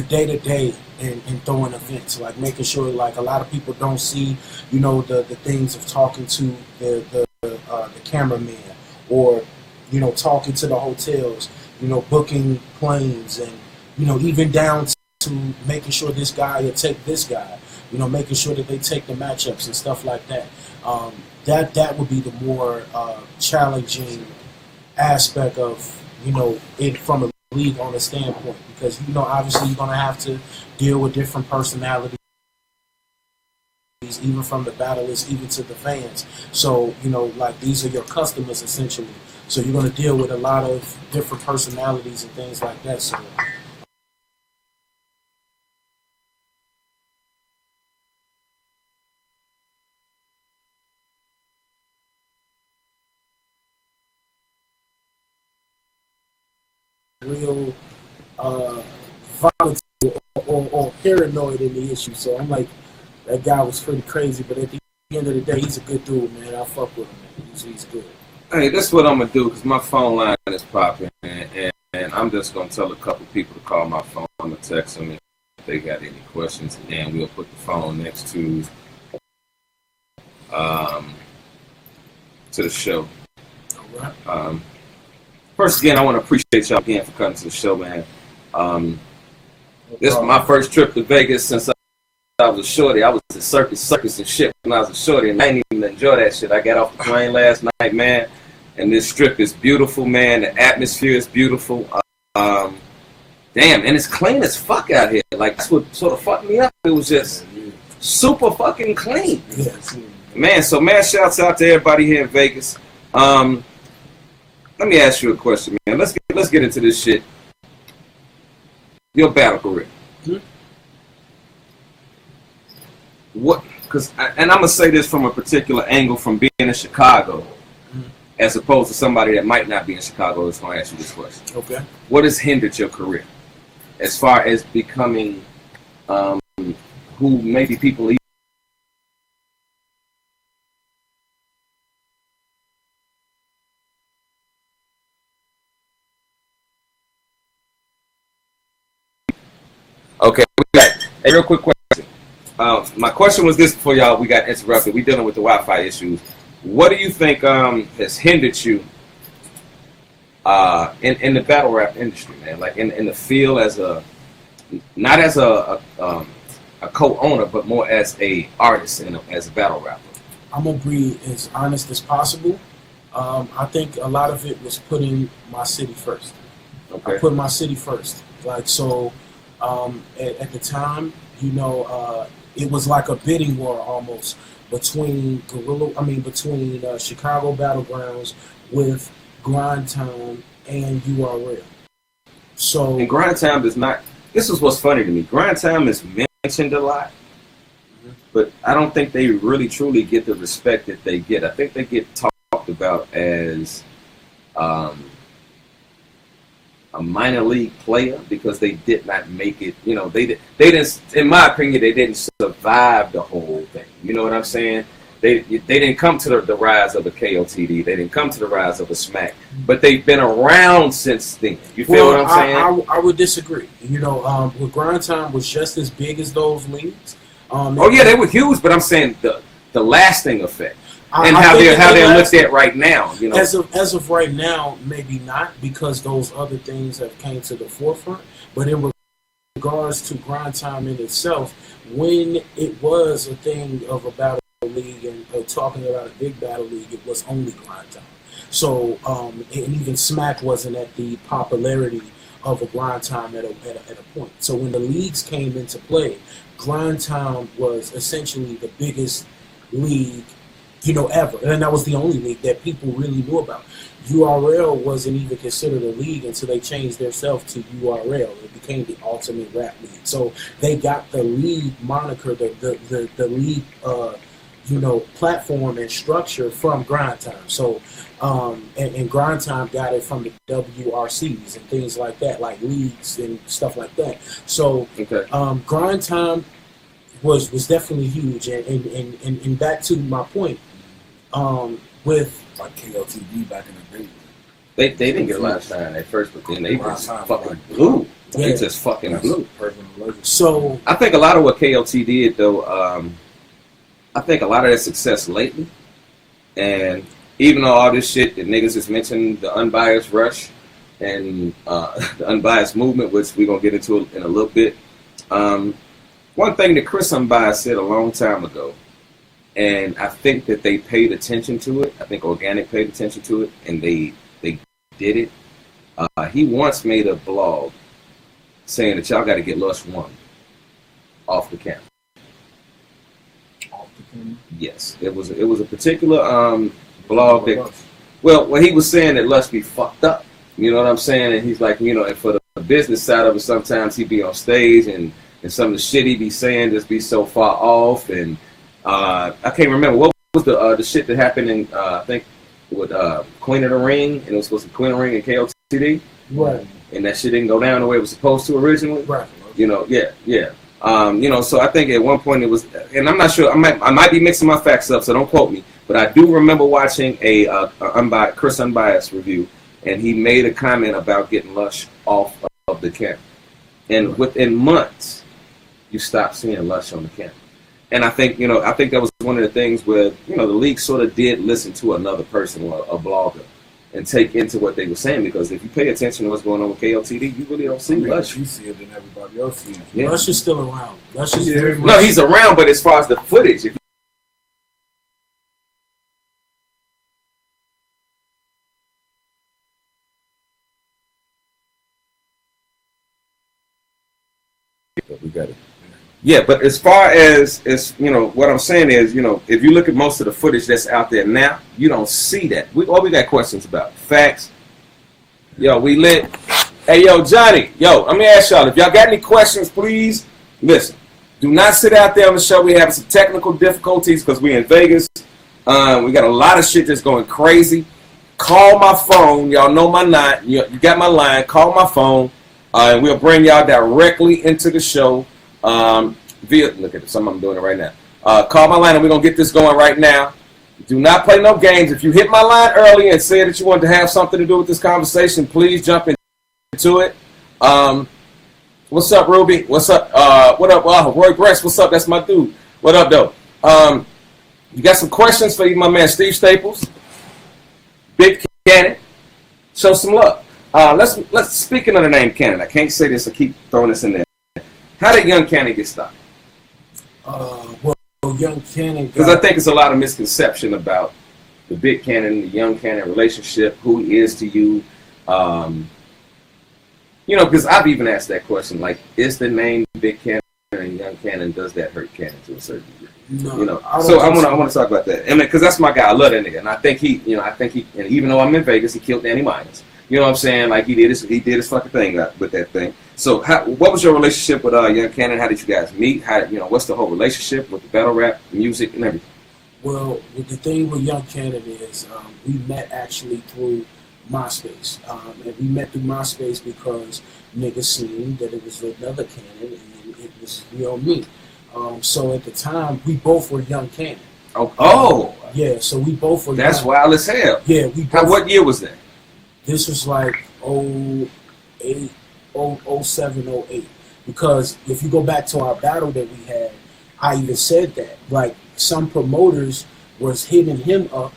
day to day and throwing events, like making sure like a lot of people don't see the things of talking to the cameraman or talking to the hotels, booking planes and even down to making sure this guy will take this guy, making sure that they take the matchups and stuff like that. That would be the more challenging aspect of it from a league owner standpoint, because obviously you're gonna have to deal with different personalities, even from the battlers, even to the fans. So like these are your customers essentially. So you're gonna deal with a lot of different personalities and things like that. So. Real volatile or paranoid in the issue. So I'm like, that guy was pretty crazy, but at the end of the day, he's a good dude, man. I fuck with him, man. He's good. Hey, this is what I'm going to do because my phone line is popping, and I'm just going to tell a couple people to call my phone or text them if they got any questions, and we'll put the phone next to the show. All right. First, again, I want to appreciate y'all again for coming to the show, man. This is my first trip to Vegas since I was a shorty. I was at circus and shit when I was a shorty, and I didn't even enjoy that shit. I got off the plane last night, man, and this strip is beautiful, man. The atmosphere is beautiful. Damn, and it's clean as fuck out here. Like, that's what sort of fucked me up. It was just super fucking clean. Yes. Man, so man, shouts out to everybody here in Vegas. Let me ask you a question, man. Let's get into this shit. Your battle career. Mm-hmm. What? And I'm gonna say this from a particular angle, from being in Chicago, as opposed to somebody that might not be in Chicago that's gonna ask you this question. Okay. What has hindered your career, as far as becoming who maybe people? Okay, we got a real quick question. My question was this before we got interrupted. We're dealing with the Wi-Fi issues. What do you think has hindered you in the battle rap industry, man? Like in the field not as a co-owner, but more as a artist and as a battle rapper. I'm gonna be as honest as possible. I think a lot of it was putting my city first. Okay. I put my city first. Like so. At the time, it was like a bidding war almost between Chicago Battlegrounds with Grind Time and URL. So and Grind Time does not. This is what's funny to me. Grind Time is mentioned a lot, but I don't think they really truly get the respect that they get. I think they get talked about as a minor league player because they did not make it. They didn't. In my opinion, they didn't survive the whole thing. You know what I'm saying? They didn't come to the rise of a KOTD. They didn't come to the rise of a Smack. But they've been around since then. You feel what I'm saying? I would disagree. With Grind Time was just as big as those leagues. They were huge. But I'm saying the lasting effect. And how they're looked at right now, As of right now, maybe not, because those other things have came to the forefront. But in regards to Grind Time in itself, when it was a thing of a battle league and talking about a big battle league, it was only Grind Time. So and even Smack wasn't at the popularity of a Grind Time at a point. So when the leagues came into play, Grind Time was essentially the biggest league ever. And that was the only league that people really knew about. URL wasn't even considered a league until they changed themselves to URL. It became the Ultimate Rap League. So they got the league moniker, the league platform and structure from Grind Time. So, and Grind Time got it from the WRCs and things like that, like leagues and stuff like that. So, Grind Time was definitely huge. And back to my point, with like KLTV back in the day. They didn't get a lot of shine at first, but then they just fucking blew. Yeah. They just fucking blew. So I think a lot of what KLT did, though, I think a lot of that success lately, and even though all this shit that niggas just mentioned, the unbiased rush and the unbiased movement, which we're going to get into in a little bit, one thing that Chris Unbiased said a long time ago, and I think that they paid attention to it, I think Organic paid attention to it, and they did it. He once made a blog saying that y'all got to get Lush 1 off the camera. Off the camera? Yes, it was a particular blog that, well, he was saying that Lush be fucked up. You know what I'm saying? And he's like, and for the business side of it, sometimes he be on stage and some of the shit he be saying just be so far off. And I can't remember what was the shit that happened in I think with Queen of the Ring, and it was supposed to be Queen of the Ring and KLTD. Right. And that shit didn't go down the way it was supposed to originally. Right. So I think at one point it was, and I'm not sure, I might be mixing my facts up, so don't quote me, but I do remember watching a Chris Unbiased review, and he made a comment about getting Lush off of the camera. And within months, you stop seeing Lush on the camera. And I think that was one of the things where, the league sort of did listen to another person or a blogger and take into what they were saying, because if you pay attention to what's going on with KLTD, you really don't see Lush. You see it and everybody else sees it. Yeah. Lush is still around. Lush is very much. No, he's around, but as far as the footage, if we got it. Yeah, but as far as what I'm saying is, if you look at most of the footage that's out there now, you don't see that. We got questions about facts. Yo, we lit. Hey, yo, Johnny. Yo, let me ask y'all, if y'all got any questions, please listen. Do not sit out there on the show. We having some technical difficulties because we're in Vegas. We got a lot of shit that's going crazy. Call my phone. Y'all know my line. You got my line. Call my phone, and we'll bring y'all directly into the show. Look at it, some of them doing it right now. Call my line and we're going to get this going right now. Do not play no games. If you hit my line early and said that you wanted to have something to do with this conversation, please jump into it. What's up, Ruby? What's up? What up, Roy Bress? What's up? That's my dude. What up, though? You got some questions for my man Steve Staples, Big Kannon. Show some love. Let's speaking of the name Kannon. I can't say this. I keep throwing this in there. How did Young Kannon get started? Young Kannon. Because I think it's a lot of misconception about the Big Kannon, the Young Kannon relationship, who he is to you. Because I've even asked that question, like, is the name Big Kannon and Young Kannon, does that hurt Kannon to a certain degree? No. So I want to talk about that. I mean, because that's my guy. I love that nigga, and I think he, and even though I'm in Vegas, he killed Danny Myers. You know what I'm saying? Like he did his fucking thing with that thing. So what was your relationship with Young Kannon? How did you guys meet? What's the whole relationship with the battle rap, music, and everything? Well, the thing with Young Kannon is we met actually through MySpace. And we met through MySpace because niggas seen that it was another Kannon and it was, me. So at the time, we both were Young Kannon. Oh. Yeah, so we both were That's young. wild as hell. Yeah, we both. What year was that? This was like 08, 07, 08. Because if you go back to our battle that we had, I even said that. Like, some promoters was hitting him up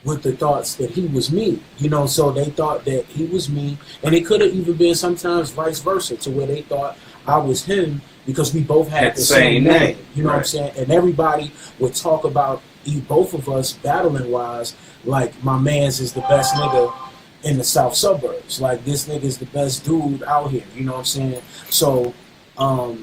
with the thoughts that he was me. So they thought that he was me. And it could have even been sometimes vice versa, to where they thought I was him because we both had the same name. You know what I'm saying? And everybody would talk about both of us battling wise, like my man's is the best nigga in the south suburbs. Like, this nigga is the best dude out here. You know what I'm saying? So, I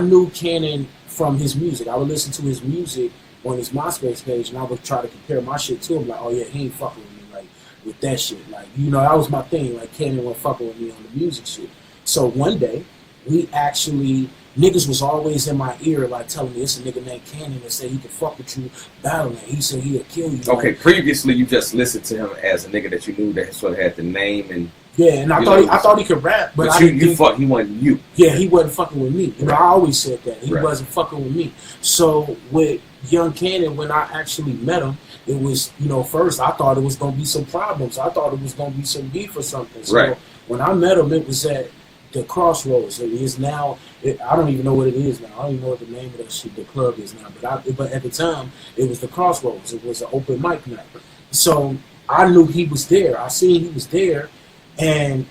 knew Kannon from his music. I would listen to his music on his MySpace page, and I would try to compare my shit to him. Like, oh yeah, he ain't fucking with me, like, with that shit. Like, that was my thing. Like, Kannon wasn't fucking with me on the music shit. So one day, we actually niggas was always in my ear, like telling me it's a nigga named Kannon that said he could fuck with you battling. He said he'll kill you. Okay, like, previously you just listened to him as a nigga that you knew that sort of had the name and. Yeah, and I thought he could rap, but I didn't think, he wasn't you. Yeah, he wasn't fucking with me. You know, I always said that he Right. wasn't fucking with me. So with Young Kannon, when I actually met him, it was, you know, first I thought it was gonna be some problems. I thought it was gonna be some beef or something. So Right. when I met him, it was at the Crossroads. It is now. I don't even know what it is now. I don't even know what the name of that shit, the club is now. But at the time, it was the Crossroads. It was an open mic night. So I knew he was there. I seen he was there. And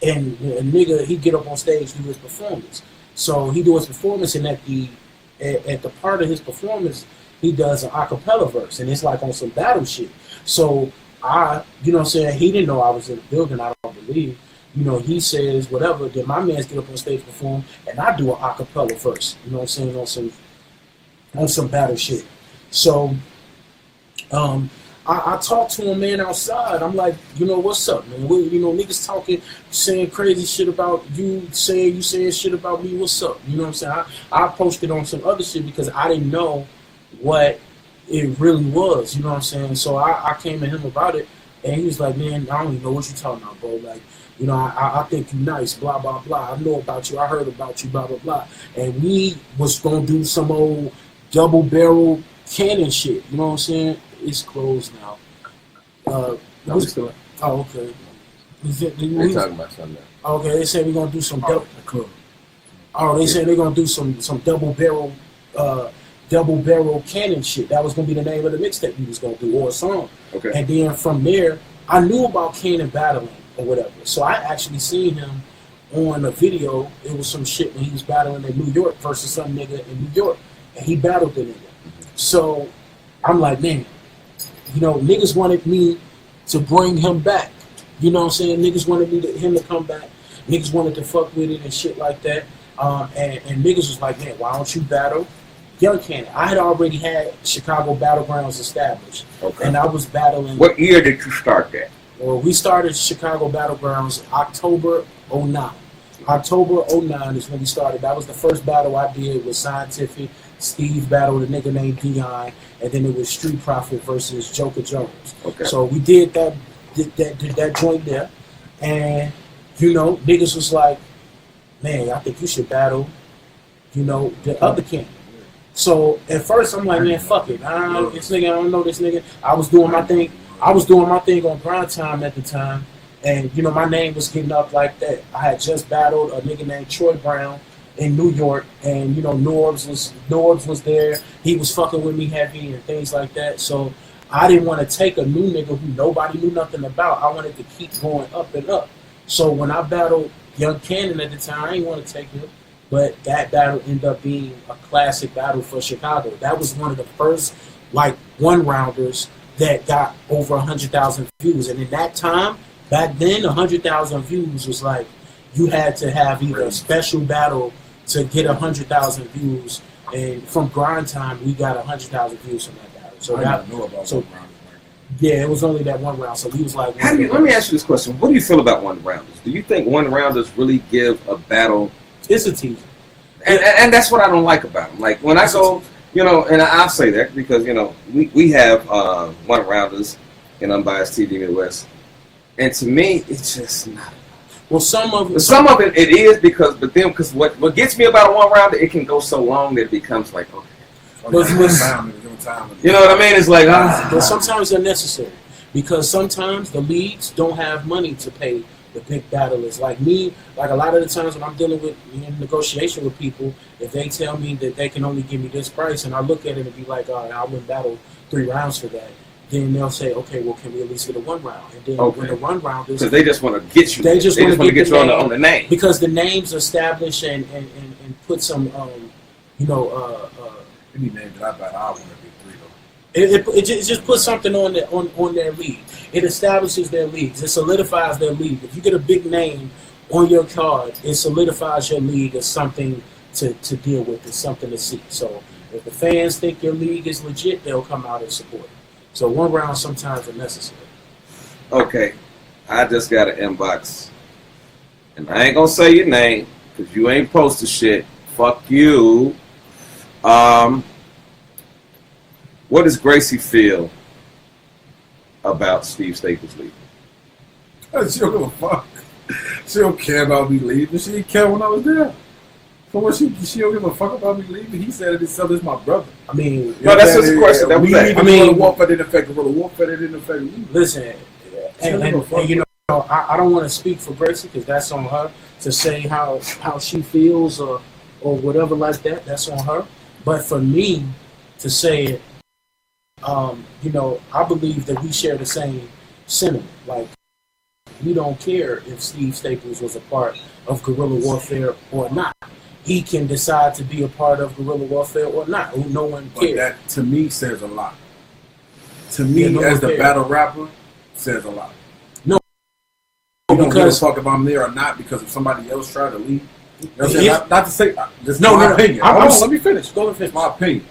a nigga, he get up on stage, do his performance. So he do his performance, and at the part of his performance, he does an acapella verse, and it's like on some battle shit. So you know what I'm saying, he didn't know I was in the building, I don't believe. You know, he says whatever, then my mans get up on stage, perform, and I do an acapella verse, you know what I'm saying, on some battle shit. So, I talked to him, man, outside. I'm like, you know, what's up, man? You know, niggas talking, saying crazy shit about you, saying shit about me. What's up? You know what I'm saying? I posted on some other shit because I didn't know what it really was. You know what I'm saying? So I came to him about it, and he was like, man, I don't even know what you're talking about, bro. Like, you know, I think you nice, blah, blah, blah. I know about you. I heard about you, blah, blah, blah. And we was going to do some old double-barrel Kannon shit. You know what I'm saying? It's closed now. No, we still. Oh, okay. We're talking about something. Okay, they say we're gonna do some double. Oh, they say they're gonna do some double barrel Kannon shit. That was gonna be the name of the mixtape we was gonna do, or a song. Okay. And then from there, I knew about Kannon battling or whatever. So I actually seen him on a video. It was some shit when he was battling in New York versus some nigga in New York, and he battled the nigga. So I'm like, man. You know, niggas wanted me to bring him back. You know what I'm saying? Niggas wanted him to come back. Niggas wanted to fuck with it and shit like that. And niggas was like, man, why don't you battle Young Kannon? I had already had Chicago Battlegrounds established. Okay. And I was battling. What year did you start that? Well, we started Chicago Battlegrounds October 09. October 09 is when we started. That was the first battle I did with Scientific. Steve battled a nigga named Dion, and then it was Street Profit versus Joker Jones. Okay. So we did that joint there, and you know, niggas was like, man, I think you should battle, you know, the other king. So at first I'm like, man, fuck it. This nigga, I don't know this nigga. I was doing my thing on Grind Time at the time, and you know, my name was getting up like that. I had just battled a nigga named Troy Brown in New York, and you know, Norbs was there. He was fucking with me heavy and things like that. So I didn't want to take a new nigga who nobody knew nothing about. I wanted to keep going up and up. So when I battled Young Kannon at the time, I didn't want to take him, but that battle ended up being a classic battle for Chicago. That was one of the first like one-rounders that got over 100,000 views, and in that time, back then, 100,000 views was like you had to have either a special battle to get 100,000 views, and from Grind Time we got 100,000 views from that battle. So I didn't know about one round. Yeah, it was only that one round. So he was like, let me ask you this question: what do you feel about one rounders? Do you think one rounders really give a battle? It's a teaser, and that's what I don't like about them. Like when I go, you know, and I'll say that because you know we have one rounders in Unbiased TV Midwest, and to me it's just not. Well, some of it is because what gets me about a one rounder, it can go so long that it becomes like okay. You know what I mean? It's like but sometimes they're necessary because sometimes the leagues don't have money to pay the big battlers. Like me, like a lot of the times when I'm dealing with in negotiation with people, if they tell me that they can only give me this price, and I look at it and be like, all right, I wouldn't battle 3 rounds for that. Then they'll say, okay, well, can we at least get a 1 round? And then when the 1 rounders, because they just want to get you. They just want to get you on the name because the name's established and put some Any name that I bet I want to be 3 though. It just puts something on their league. It establishes their leagues. It solidifies their league. If you get a big name on your card, it solidifies your league as something to deal with, as something to see. So if the fans think your league is legit, they'll come out and support it. So 1 round sometimes are necessary. Okay, I just got an inbox, and I ain't gonna say your name because you ain't posted shit Fuck you. What does Gracie feel about Steve Staples leaving? She don't give a fuck. She don't care about me leaving. She didn't care when I was there. So what she don't give a fuck about me leaving. He said it himself. It's my brother. I mean, no, that's just a question. That was that. I mean, warfare didn't affect guerrilla warfare. That didn't affect me. Listen, and you know, I don't want to speak for Gracie because that's on her to say how she feels or whatever like that. That's on her. But for me to say it, you know, I believe that we share the same sentiment. Like, we don't care if Steve Staples was a part of guerrilla warfare or not. He can decide to be a part of guerrilla warfare or not. No one cares. But that, to me, says a lot. To me, as the battle rapper, says a lot. No. You don't give a fuck if I'm there or not because if somebody else tried to leave. You know what I'm saying? Not to say, just my opinion. Let me finish. Go and finish. My opinion.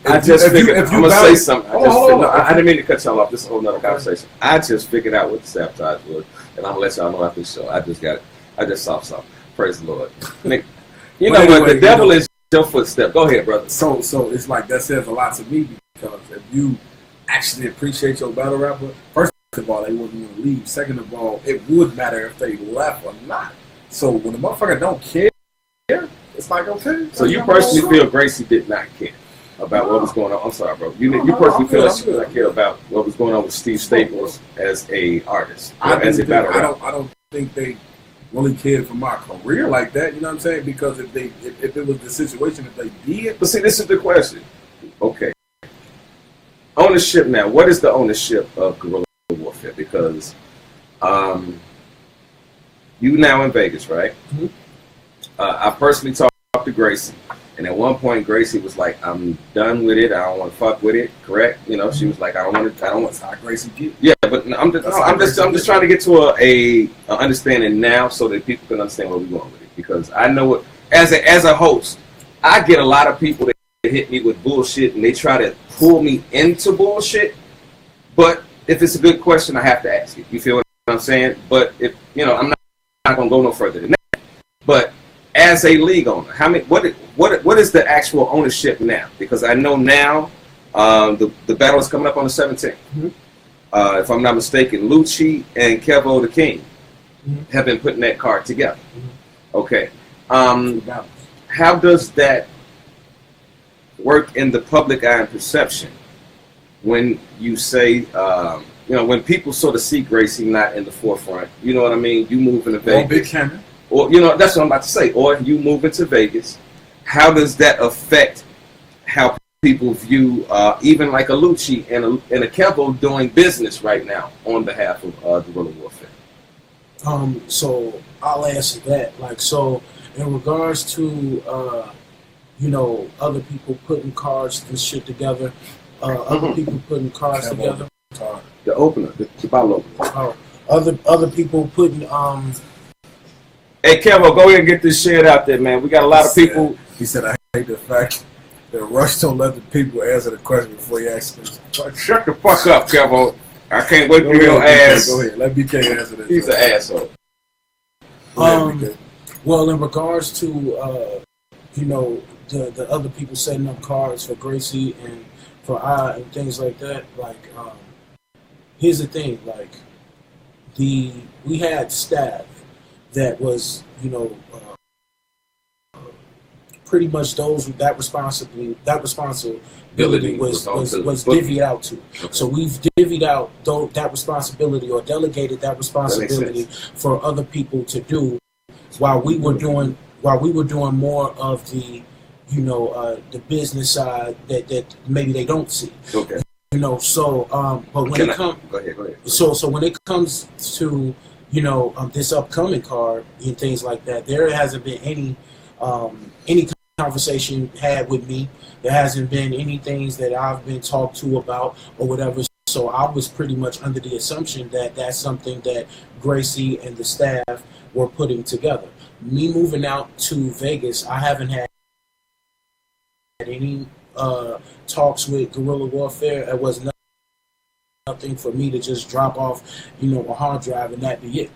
I just figured, I'm going to say something. I didn't mean to cut y'all off. This is a whole nother conversation. I just figured out what the sabotage was, and I'm going to let y'all know after the show. I just got it. I just saw something. Praise the Lord. You know what? The devil is your footstep. Go ahead, brother. So it's like that says a lot to me because if you actually appreciate your battle rapper, first of all, they wouldn't want to leave. Second of all, it would matter if they left or not. So when the motherfucker don't care, it's like, okay. So you personally feel Gracie did not care about what was going on? I'm sorry, bro. You personally feel that she did not care about what was going on with Steve Staples as a artist, as a battle rapper? I don't think they really cared for my career like that. You know what I'm saying? Because if it was the situation that they did. But see, this is the question. Okay. Ownership now. What is the ownership of guerrilla warfare? Because you now in Vegas, right? Mm-hmm. I personally talked to Gracie, and at one point Gracie was like, "I'm done with it. I don't want to fuck with it." Correct? You know, she was like, "I don't want." That's how Gracie get. Yeah, but I'm just trying to get to a understanding now so that people can understand where we're going with it. Because I know it, as a host, I get a lot of people that hit me with bullshit and they try to pull me into bullshit. But if it's a good question, I have to ask it. You feel what I'm saying? But if I'm not gonna go no further than that. But as a league owner, what is the actual ownership now? Because I know now the battle is coming up on the 17th. Mm-hmm. If I'm not mistaken, Lucci and Kevo the King have been putting that card together. Mm-hmm. Okay. How does that work in the public eye and perception when you say, when people sort of see Gracie not in the forefront? You know what I mean? You move into Vegas. Big Kannon. Or, that's what I'm about to say. Or you move into Vegas. How does that affect how people view even like a Lucci and a Kevo doing business right now on behalf of guerrilla warfare? So I'll answer that. Like, so in regards to, other people putting cards and shit together, other people putting cards together. The opener, the bottle opener. Other people putting, Hey, Kevo, go ahead and get this shit out there, man. We got a lot of people. He said, I hate the fact that Rush don't let the people answer the question before he asks them. Shut the fuck up, Kevo. I can't wait to hear your ass. Go ahead. Let BK answer this. He's an asshole. Well, in regards to, the other people setting up cards for Gracie and for I and things like that, like, here's the thing, like, we had staff that was, pretty much those that responsibility was divvied out to. Okay. So we've divvied out that responsibility or delegated that responsibility for other people to do, while we were doing more of the, the business side that maybe they don't see. Okay. But when go ahead. So when it comes to this upcoming card and things like that, there hasn't been any conversation had with me. There hasn't been any things that I've been talked to about or whatever. So I was pretty much under the assumption that that's something that Gracie and the staff were putting together. Me moving out to Vegas, I haven't had any talks with guerrilla warfare. It was nothing for me to just drop off, a hard drive and that be it.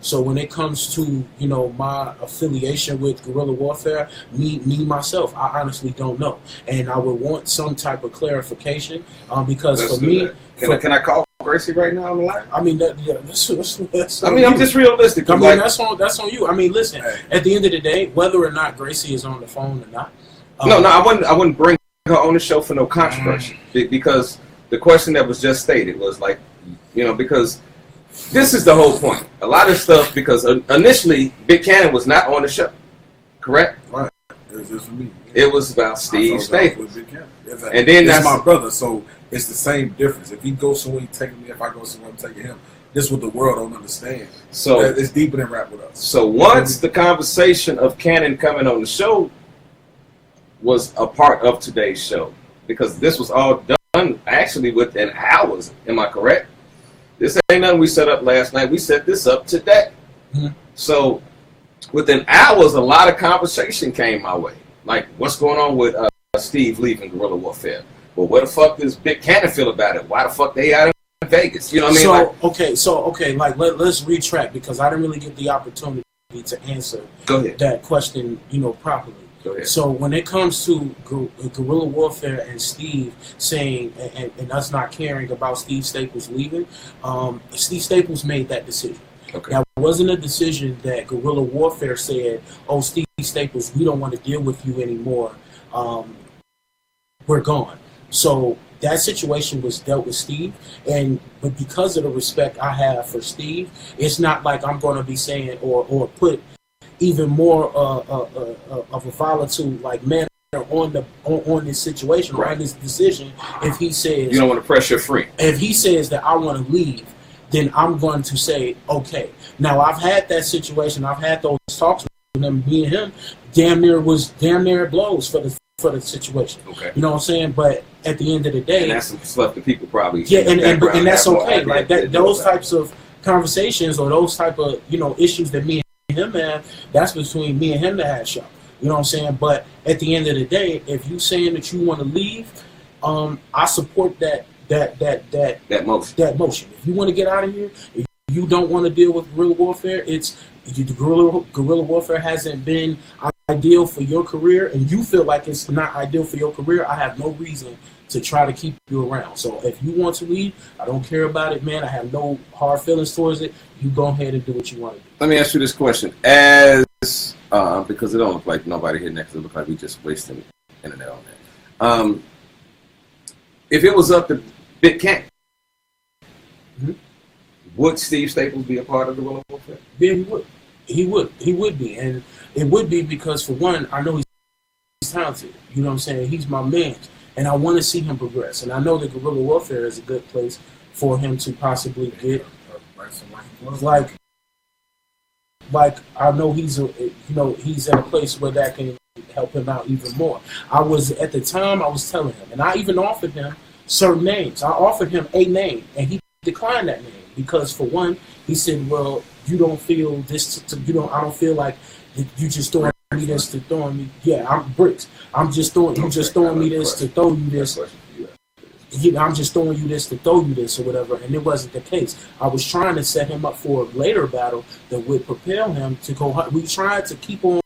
So when it comes to, you know, my affiliation with guerrilla warfare, me myself, I honestly don't know, and I would want some type of clarification because Let's for do me, that. Can I call Gracie right now on the line? I mean, that's I mean, I'm just realistic. I mean, like, that's on you. I mean, listen. At the end of the day, whether or not Gracie is on the phone or not. No, I wouldn't bring her on the show for no controversy because the question that was just stated was like, you know, because this is the whole point. A lot of stuff because initially Big Kannon was not on the show, correct? Right. It was just for me. It was about Steve Staples. And then that's my brother, so it's the same difference. If he goes somewhere, he's taking me. If I go somewhere, I'm taking him. This is what the world don't understand. So it's deeper than rap with us. So once the conversation of Kannon coming on the show was a part of today's show, because this was all done actually within hours. Am I correct? This ain't nothing we set up last night. We set this up today. Mm-hmm. So within hours, a lot of conversation came my way. Like, what's going on with Steve leaving guerrilla warfare? Well, what the fuck does Big Kannon feel about it? Why the fuck they out in Vegas? You know what I mean? So like let's retract because I didn't really get the opportunity to answer that question, you know, properly. Go ahead. So when it comes to guerrilla warfare and Steve saying and us not caring about Steve Staples leaving, Steve Staples made that decision. Okay. Now, it wasn't a decision that guerrilla warfare said, "Oh, Steve Staples, we don't want to deal with you anymore. We're gone." So that situation was dealt with Steve, but because of the respect I have for Steve, it's not like I'm going to be saying or put even more of a volatile like manner on this situation or on this decision. If he says you don't want to pressure free, if he says that I want to leave, then I'm going to say okay. Now I've had that situation. I've had those talks with him. Me and him damn near blows for the situation. Okay. You know what I'm saying? But at the end of the day, and that's some stuff that people probably and that's okay. Like that, those types of conversations or those type of, you know, issues that me and him have, that's between me and him to hash out. You know what I'm saying? But at the end of the day, if you saying that you want to leave, I support that motion. If you want to get out of here, if you don't want to deal with guerrilla warfare, guerrilla warfare hasn't been ideal for your career, and you feel like it's not ideal for your career, I have no reason to try to keep you around. So if you want to leave, I don't care about it, man. I have no hard feelings towards it. You go ahead and do what you want to do. Let me ask you this question. As because it don't look like nobody here next to it, look like we just wasting internet on that. If it was up to Big Kannon, would Steve Staples be a part of the guerrilla warfare? Yeah, he would. He would be. And it would be because, for one, I know he's talented. You know what I'm saying? He's my man. And I want to see him progress. And I know that guerrilla warfare is a good place for him to possibly get. Like I know he's in a place where that can help him out even more. At the time I was telling him, and I even offered him certain names. I offered him a name, and he declined that name because, for one, he said, "Well, you don't feel this. I don't feel like you just throwing me this to throwing me. Yeah, I'm bricks. I'm just throwing. You just throwing me this to throw you this. I'm just throwing you this to throw you this or whatever." And it wasn't the case. I was trying to set him up for a later battle that would propel him to go. We tried to keep on,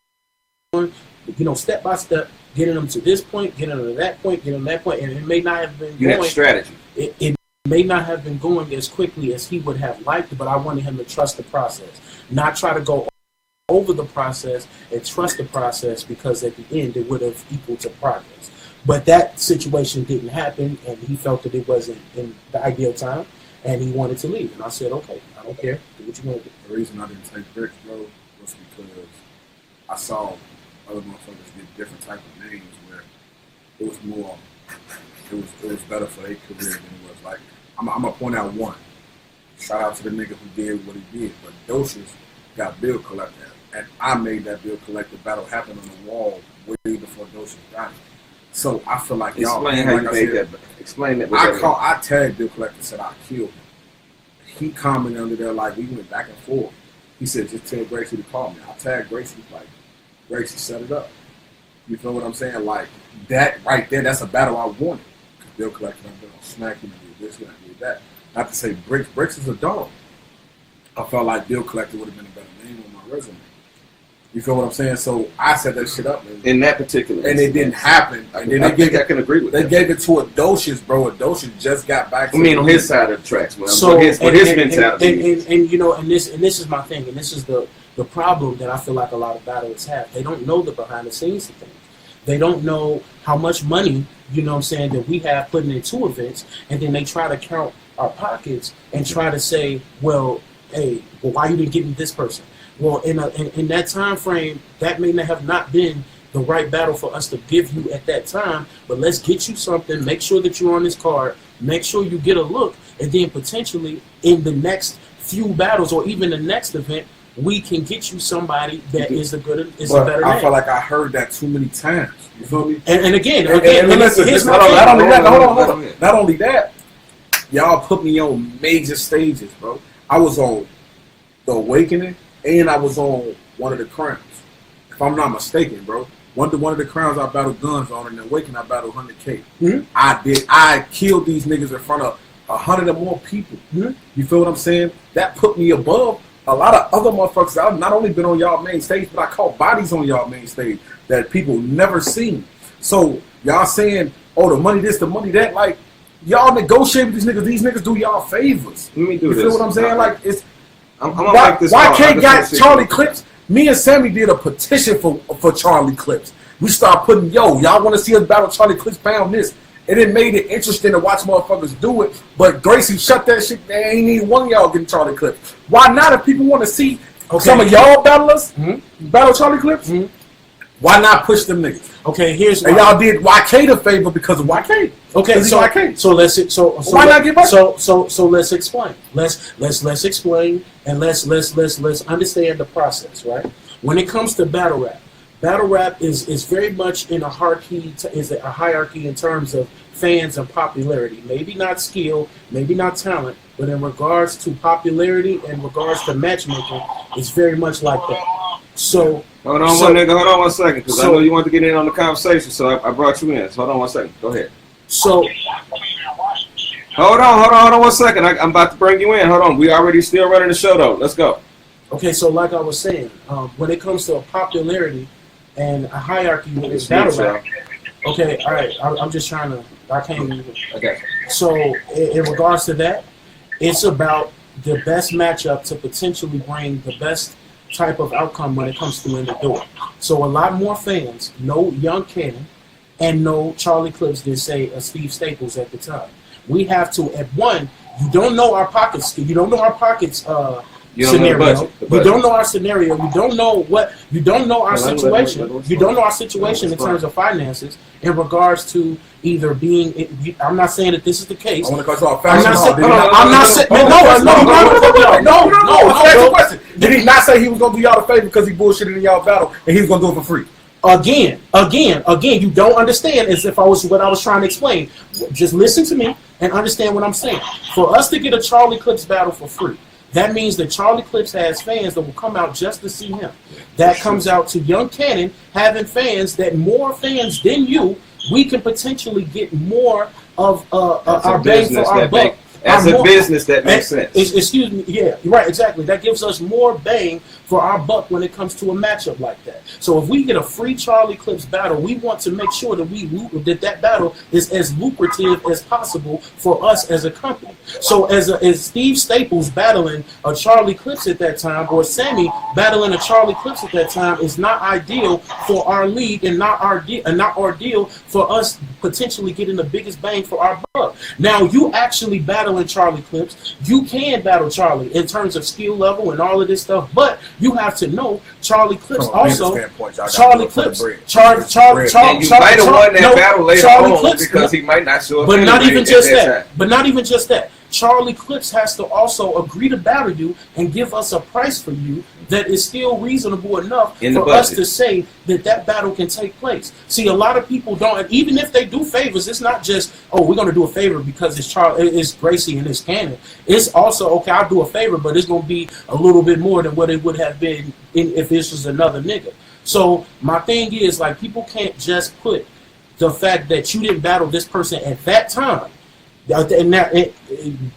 step by step, getting him to this point, getting him to that point, getting him to that point, and it may not have been. You had a strategy. It may not have been going as quickly as he would have liked, but I wanted him to trust the process, not try to go over the process and trust the process, because at the end it would have equaled to progress. But that situation didn't happen, and he felt that it wasn't in the ideal time, and he wanted to leave. And I said, okay, I don't care. Do what you want to do. The reason I didn't take bricks, bro, was because I saw other motherfuckers get different type of names where it was more, it was better for their career than it was. Like, I'm going to point out one. Shout out to the nigga who did what he did. But Docious got bill collector. And I made that bill collector battle happen on the wall way before Docious got it. So I feel like y'all. Explain how you made that. Explain that. I tagged Bill Collector and said I killed him. He commented under there like we went back and forth. He said, just tell Gracie to call me. I tagged Gracie like, Gracie set it up. You feel what I'm saying? Like that right there, that's a battle I wanted. Because Bill Collector, I'm gonna smack him and do this and do that. Not to say Bricks is a dog. I felt like Bill Collector would have been a better name on my resume. You feel what I'm saying? So I set that shit up, man. In that particular, and it didn't happen. And then I can agree with that. They gave it to Adocious, bro. Adocious just got back. I mean, on his side of the tracks, man. So his mentality. And you know, and this is my thing, and this is the problem that I feel like a lot of battlers have. They don't know the behind the scenes of things. They don't know how much money, you know what I'm saying, that we have putting into events, and then they try to count our pockets and try to say, well, hey, well, why you didn't give me this person? Well, in that time frame, that may have not been the right battle for us to give you at that time, but let's get you something, make sure that you're on this card, make sure you get a look, and then potentially in the next few battles or even the next event, we can get you somebody that is a better name. I feel like I heard that too many times. You feel me? And again, listen, not only that, y'all put me on major stages, bro. I was on The Awakening, and I was on One of the Crowns. If I'm not mistaken, bro. One of the crowns I battled guns on, and The Awakening I battled 100K. Mm-hmm. I killed these niggas in front of 100 or more people. Mm-hmm. You feel what I'm saying? That put me above a lot of other motherfuckers. I've not only been on y'all main stage, but I caught bodies on y'all main stage that people never seen. So y'all saying, oh, the money this, the money that, like, y'all negotiate with these niggas. These niggas do y'all favors. Let me do you this. You feel what I'm saying? Like, it's why can't got Charlie Clips? Me and Sammy did a petition for Charlie Clips. We start putting, y'all want to see us battle Charlie Clips, pound this. And it made it interesting to watch motherfuckers do it. But Gracie shut that shit. There ain't even one of y'all getting Charlie Clips. Why not? If people want to see some of y'all battlers battle Charlie Clips, why not push them niggas? Okay, here's and y'all did YK the favor because of YK. Okay, so YK. So why not give up? So let's explain. Let's explain and let's understand the process, right? When it comes to battle rap is very much in a hierarchy. Is a hierarchy in terms of fans and popularity. Maybe not skill, maybe not talent, but in regards to popularity and regards to matchmaking, it's very much like that. So hold on one second, because I know you want to get in on the conversation, so I brought you in. So hold on one second. Go ahead. So hold on one second. I'm about to bring you in. Hold on. We already still running the show though. Let's go. Okay, so like I was saying, when it comes to popularity and a hierarchy with this battle rap. Okay, all right. I'm just trying to. I can't even. Okay. So in regards to that, it's about the best matchup to potentially bring the best type of outcome when it comes to in the door. So a lot more fans know Young Kannon and know Charlie Clips than say Steve Staples at the time. We have to at one. You don't know our pockets. You don't know our pockets. Scenario. You don't know our scenario. You don't know what. You don't know our situation. You don't know our situation in terms of finances in regards to either being. I'm not saying that this is the case. I want to cut you off. I'm not saying. No. Did he not say he was gonna do y'all a favor because he bullshitted in y'all battle and he was gonna do it for free? Again, you don't understand as if I was what I was trying to explain. Just listen to me and understand what I'm saying. For us to get a Charlie Clips battle for free, that means that Charlie Clips has fans that will come out just to see him. That comes out to Young Kannon having fans that more fans than you, we can potentially get more of our bang for our buck. As a business, that makes sense. Excuse me. Yeah, you're right. Exactly. That gives us more bang for our buck when it comes to a matchup like that. So if we get a free Charlie Clips battle, we want to make sure that that battle is as lucrative as possible for us as a company. So as Steve Staples battling a Charlie Clips at that time, or Sammy battling a Charlie Clips at that time, is not ideal for our league and not ideal for us potentially getting the biggest bang for our buck. Now you actually battling Charlie Clips, you can battle Charlie in terms of skill level and all of this stuff, but you have to know Charlie Clips also. Charlie Clips, Charlie Clips, because he might not show up. But not even just that. But not even just that. Charlie Clips has to also agree to battle you and give us a price for you that is still reasonable enough for us to say that that battle can take place. See, a lot of people don't, even if they do favors, it's not just, oh, we're going to do a favor because it's Gracie and it's Kannon. It's also, okay, I'll do a favor, but it's going to be a little bit more than what it would have been if this was another nigga. So my thing is, like, people can't just put the fact that you didn't battle this person at that time, and that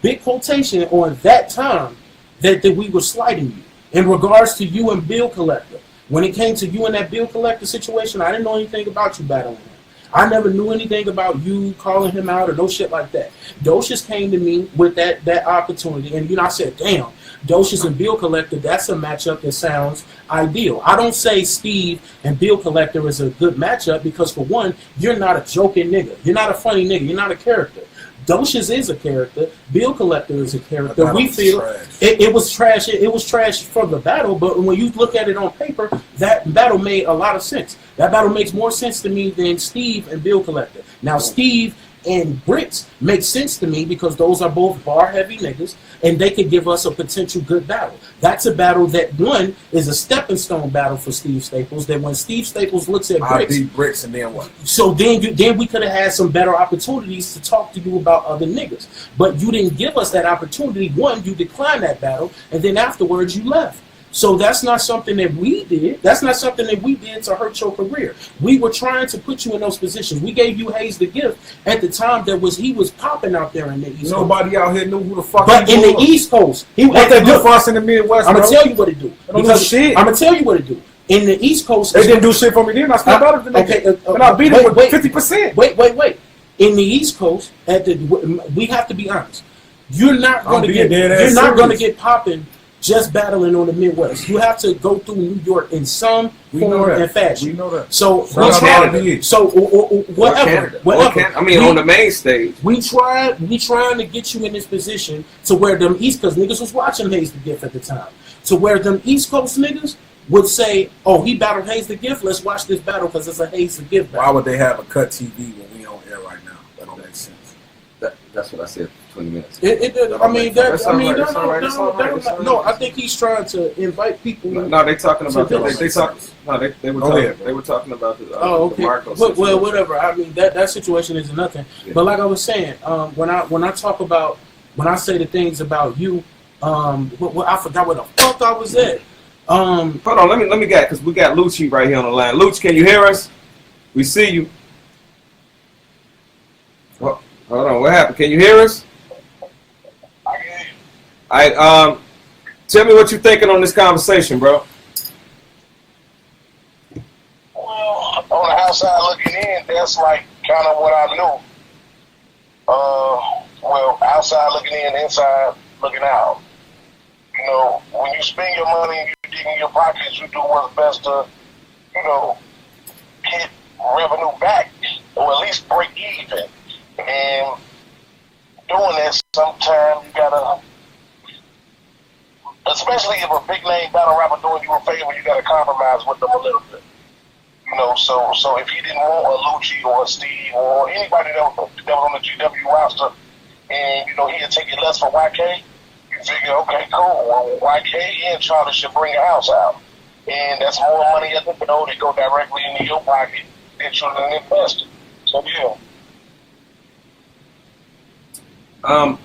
big quotation on that time, that we were slighting you. In regards to you and Bill Collector, when it came to you and that Bill Collector situation, I didn't know anything about you battling him. I never knew anything about you calling him out or no shit like that. Docious came to me with that opportunity, and I said, damn, Docious and Bill Collector, that's a matchup that sounds ideal. I don't say Steve and Bill Collector is a good matchup because, for one, you're not a joking nigga. You're not a funny nigga. You're not a character. Docious is a character. Bill Collector is a character. We feel it was trash. It was trash for the battle, but when you look at it on paper, that battle made a lot of sense. That battle makes more sense to me than Steve and Bill Collector. Now, Steve and Bricks make sense to me because those are both bar-heavy niggas, and they could give us a potential good battle. That's a battle that, one, is a stepping stone battle for Steve Staples, that when Steve Staples looks at Bricks... I beat Bricks, and then what? So then we could have had some better opportunities to talk to you about other niggas. But you didn't give us that opportunity. One, you declined that battle, and then afterwards you left. So that's not something that we did. That's not something that we did to hurt your career. We were trying to put you in those positions. We gave you Hayes the gift at the time he was popping out there in the East Coast. Nobody out here knew who the fuck but he in was. The East Coast, what they do for us in the Midwest, I'm going to tell you what it do. I'm going to tell you what it do. In the East Coast... They didn't do shit for me then. I still better than they did. And I beat them with 50%. Wait. In the East Coast, we have to be honest. You're not going to get popping just battling on the Midwest. You have to go through New York in some form and fashion. We know that. So whatever. I mean, on the main stage, we trying to get you in this position to where them East Coast niggas was watching Hayes the Gift at the time, to where them East Coast niggas would say, "Oh, he battled Hayes the Gift. Let's watch this battle because it's a Hayes the Gift battle." Why would they have a cut TV when we on air right now? That don't make sense. That's what I said. 20 minutes. No, I think he's trying to invite people. No, they talking about they were talking about the Marcos. Well, whatever. I mean that situation is nothing. Yeah. But like I was saying, when I say the things about you, I forgot where the fuck I was at. Hold on, let me get because we got Lucci right here on the line. Lucci, can you hear us? We see you. Well, hold on, what happened? Can you hear us? I can hear you. Tell me what you're thinking on this conversation, bro. Well, on the outside looking in, that's like kind of what I knew. Well, outside looking in, inside looking out. You know, when you spend your money and you dig in your pockets, you do what's best to, get revenue back or at least break even. And doing that, sometimes you gotta, especially if a big name battle rapper doing you a favor, you gotta compromise with them a little bit. So if he didn't want a Lucci or a Steve or anybody that was on the GW roster, and he'd take it less for YK, you figure, okay, cool. Well, YK and Charlie should bring a house out, and that's more money at the door that go directly into your pocket than should have invested. So yeah.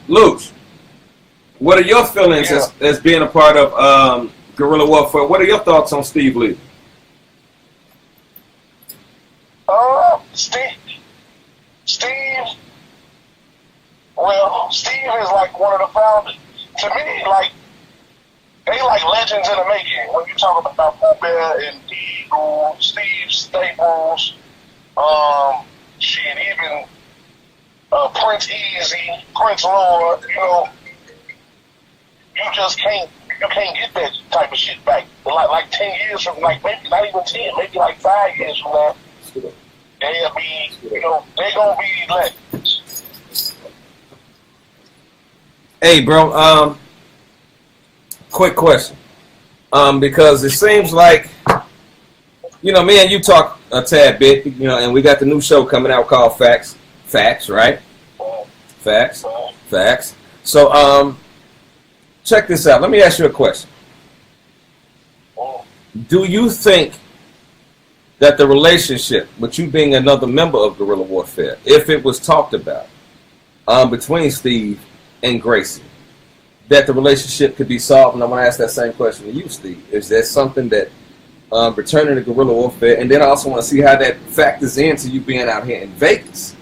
Luke, what are your feelings as being a part of Guerrilla Warfare? What are your thoughts on Steve Lee? Steve is like one of the founders. To me, like, they like legends in the making. When you talk about Pooh Bear and Eagle, Steve Staples, even Prince Easy, Prince Lord, you just can't get that type of shit back. Like 10 years from, like, maybe not even 10, maybe like 5 years from now, they'll be, they're gonna be legends. Hey, bro, quick question. Because it seems like, me and you talk a tad bit, and we got the new show coming out called Facts. Facts, right? Facts. So, check this out. Let me ask you a question. Do you think that the relationship, with you being another member of Guerrilla Warfare, if it was talked about between Steve and Gracie, that the relationship could be solved? And I want to ask that same question to you, Steve. Is that something that returning to Guerrilla Warfare, and then I also want to see how that factors into you being out here in Vegas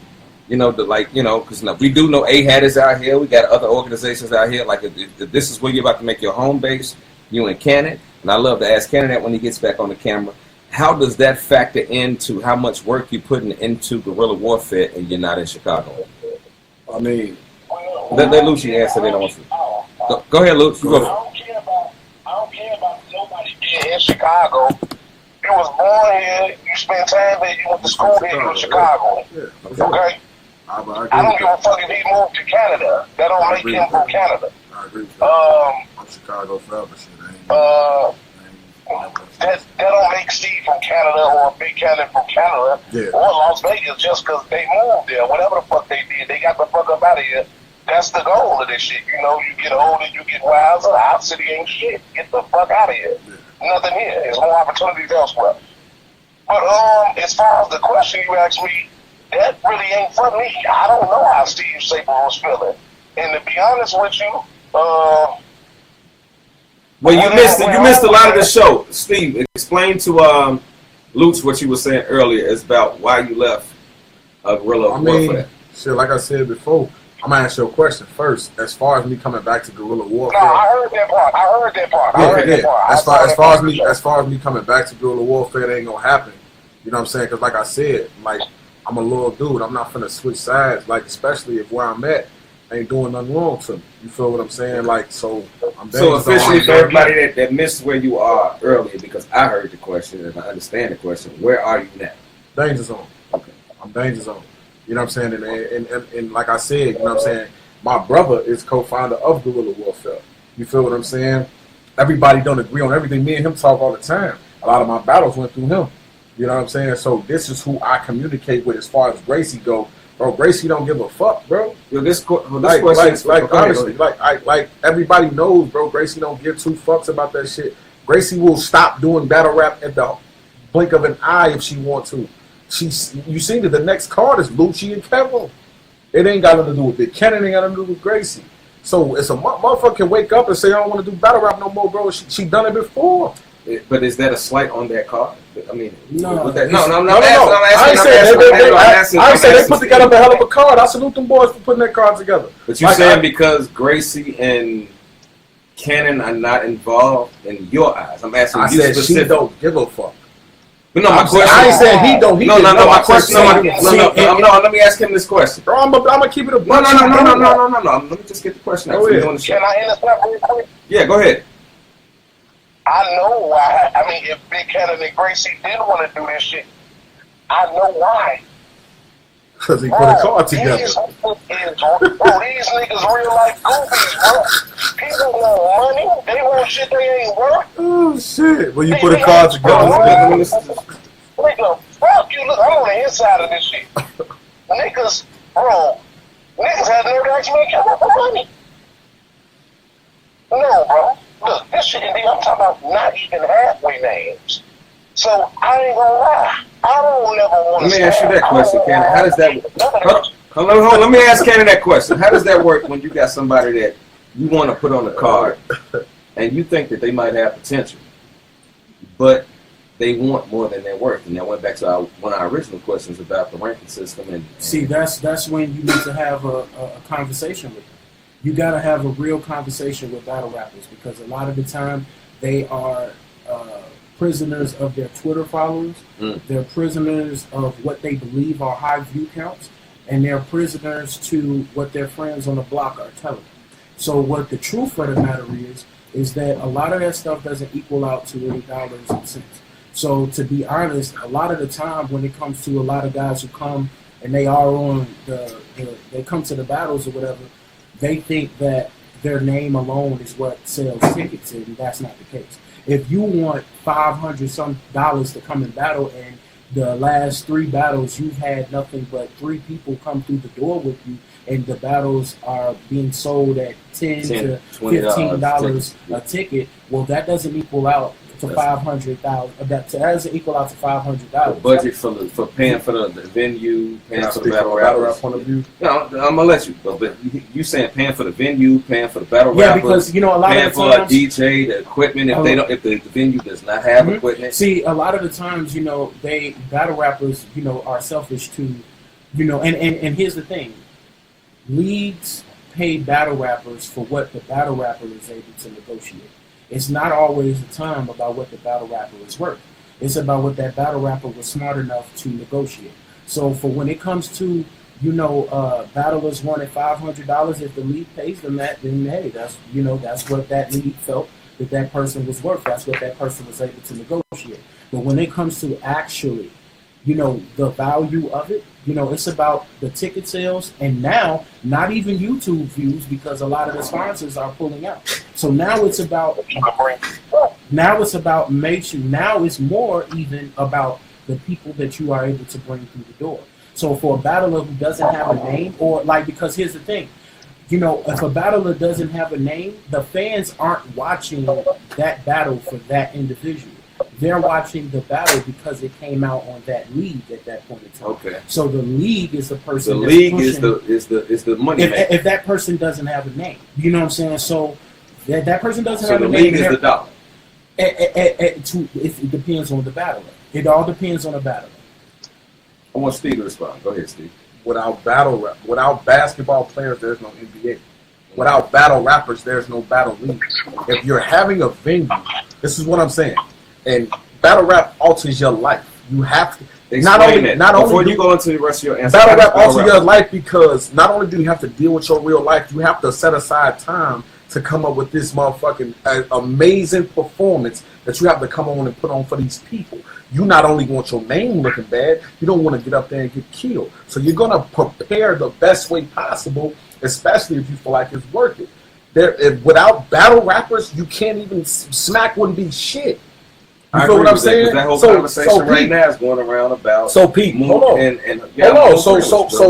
You know, because we do know AHAT is out here. We got other organizations out here. Like, if this is where you're about to make your home base, you and Kannon, and I love to ask Kannon that when he gets back on the camera, how does that factor into how much work you're putting into guerrilla warfare and you're not in Chicago? I mean, let Lucci answer that also. Go ahead, Luch. I don't care about nobody being in Chicago. You was born here, you spent time there, you went to school here, you in Chicago. Yeah. Okay? I don't give a fuck if he moved to Canada. That don't make him from Canada. I agree with that. I'm Chicago forever, shit. That don't make Steve from Canada or Big Cannon from Canada or Las Vegas just because they moved there. Whatever the fuck they did, they got the fuck up out of here. That's the goal of this shit. You know, you get older, you get wiser. Our city ain't shit. Get the fuck out of here. Nothing here. There's more opportunities elsewhere. But as far as the question you asked me, that really ain't for me. I don't know how Steve Staples was feeling. And to be honest with you, well, you missed a lot of the show. Steve, explain to Luch what you were saying earlier is about why you left guerrilla warfare. Shit, like I said before, I'm gonna ask you a question first. As far as me coming back to guerrilla warfare, no, I heard that part. As far as me coming back to guerrilla warfare, that ain't gonna happen. You know what I'm saying? Because like I said, like I'm a loyal dude. I'm not finna switch sides. Like especially if where I'm at ain't doing nothing wrong to me. You feel what I'm saying? Like so. So officially, for everybody that missed where you are earlier, because I heard the question and I understand the question. Where are you now? Danger zone. Okay. I'm danger zone. You know what I'm saying? And like I said, you know what I'm saying? My brother is co-founder of Guerrilla Warfare. You feel what I'm saying? Everybody don't agree on everything. Me and him talk all the time. A lot of my battles went through him. You know what I'm saying? So this is who I communicate with as far as Gracie go. Bro, Gracie don't give a fuck, bro. Yo, this question honestly, like everybody knows, bro. Gracie don't give two fucks about that shit. Gracie will stop doing battle rap at the blink of an eye if she want to. You see that the next card is Lucci and Kevin. It ain't got nothing to do with Big Kannon. It ain't got nothing to do with Gracie. So it's a motherfucker can wake up and say, I don't want to do battle rap no more, bro. She done it before. But is that a slight on that card? I mean, no. I ain't say they put together a hell of a card. I salute them boys for putting that card together. But you're saying because Gracie and Kannon are not involved in your eyes. I'm asking you specifically. She don't give a fuck. But no, my question. I ain't saying he don't. My question. No, let me ask him this question. Bro, I'm gonna keep it a bunch. No. Let me just get the question out. Can I interrupt real quick? Yeah, go ahead. I know why. I mean, if Big Kannon and Gracie didn't want to do this shit, I know why. Because he put a card together. These niggas real life goofies, bro. People want money. They want shit they ain't worth. Oh, shit. Well, you put a card together. Nigga, fuck you. Look, I'm on the inside of this shit. Niggas had never asked me to come up for money. No, bro. Look, this shit, I'm talking about not even halfway names. So, I ain't gonna lie. I don't never want to. Let me ask you that question, Kannon. How does that hold on, let me ask Kannon that question. How does that work when you got somebody that you want to put on the card and you think that they might have potential, but they want more than they're worth? And that went back to one of our original questions about the ranking system. And see, that's when you need to have a conversation with them. You got to have a real conversation with battle rappers because a lot of the time they are prisoners of their Twitter followers. They're prisoners of what they believe are high view counts, and they're prisoners to what their friends on the block are telling them. So what the truth of the matter is that a lot of that stuff doesn't equal out to any dollars and cents. So to be honest, a lot of the time when it comes to a lot of guys who come and they are on they come to the battles or whatever, they think that their name alone is what sells tickets, and that's not the case. If you want $500 to come and battle, and the last 3 battles you've had nothing but 3 people come through the door with you, and the battles are being sold at $10 to $15 a ticket, well, that doesn't equal out to $500,000. That doesn't equal out to $500. The budget for paying for the venue, paying for the battle rap point of view. No, I'm gonna let you. But you saying paying for the venue, paying for the battle rap, because you know a lot paying of for a DJ, the equipment. If the venue does not have equipment. See, a lot of the times, battle rappers, are selfish to And here's the thing. Leagues pay battle rappers for what the battle rapper is able to negotiate. It's not always the time about what the battle rapper is worth. It's about what that battle rapper was smart enough to negotiate. So for when it comes to, battlers wanting $500, if the league pays them that, then hey, that's what that league felt that person was worth. That's what that person was able to negotiate. But when it comes to actually, the value of it, it's about the ticket sales, and now not even YouTube views, because a lot of the sponsors are pulling out. So now it's about now it's more even about the people that you are able to bring through the door. So for a battler who doesn't have a name, because here's the thing, if a battler doesn't have a name, the fans aren't watching that battle for that individual. They're watching the battle because it came out on that league at that point in time. Okay. So the league is the person. The league is the money. If that person doesn't have a name, you know what I'm saying. So that person doesn't have a name. So the league is the dollar. It depends on the battler. It all depends on the battler. I want Steve to respond. Go ahead, Steve. Without basketball players, there's no NBA. Without battle rappers, there's no battle league. If you're having a venue, this is what I'm saying. And battle rap alters your life. You have to before you go into the rest of your answer. Battle rap alters your life because not only do you have to deal with your real life, you have to set aside time to come up with this motherfucking amazing performance that you have to come on and put on for these people. You not only want your name looking bad, you don't want to get up there and get killed. So you're gonna prepare the best way possible, especially if you feel like it's worth it. Without battle rappers, you can't even smack wouldn't be shit. You feel what I'm saying? That whole conversation right now is going around about. So Pete, hold on.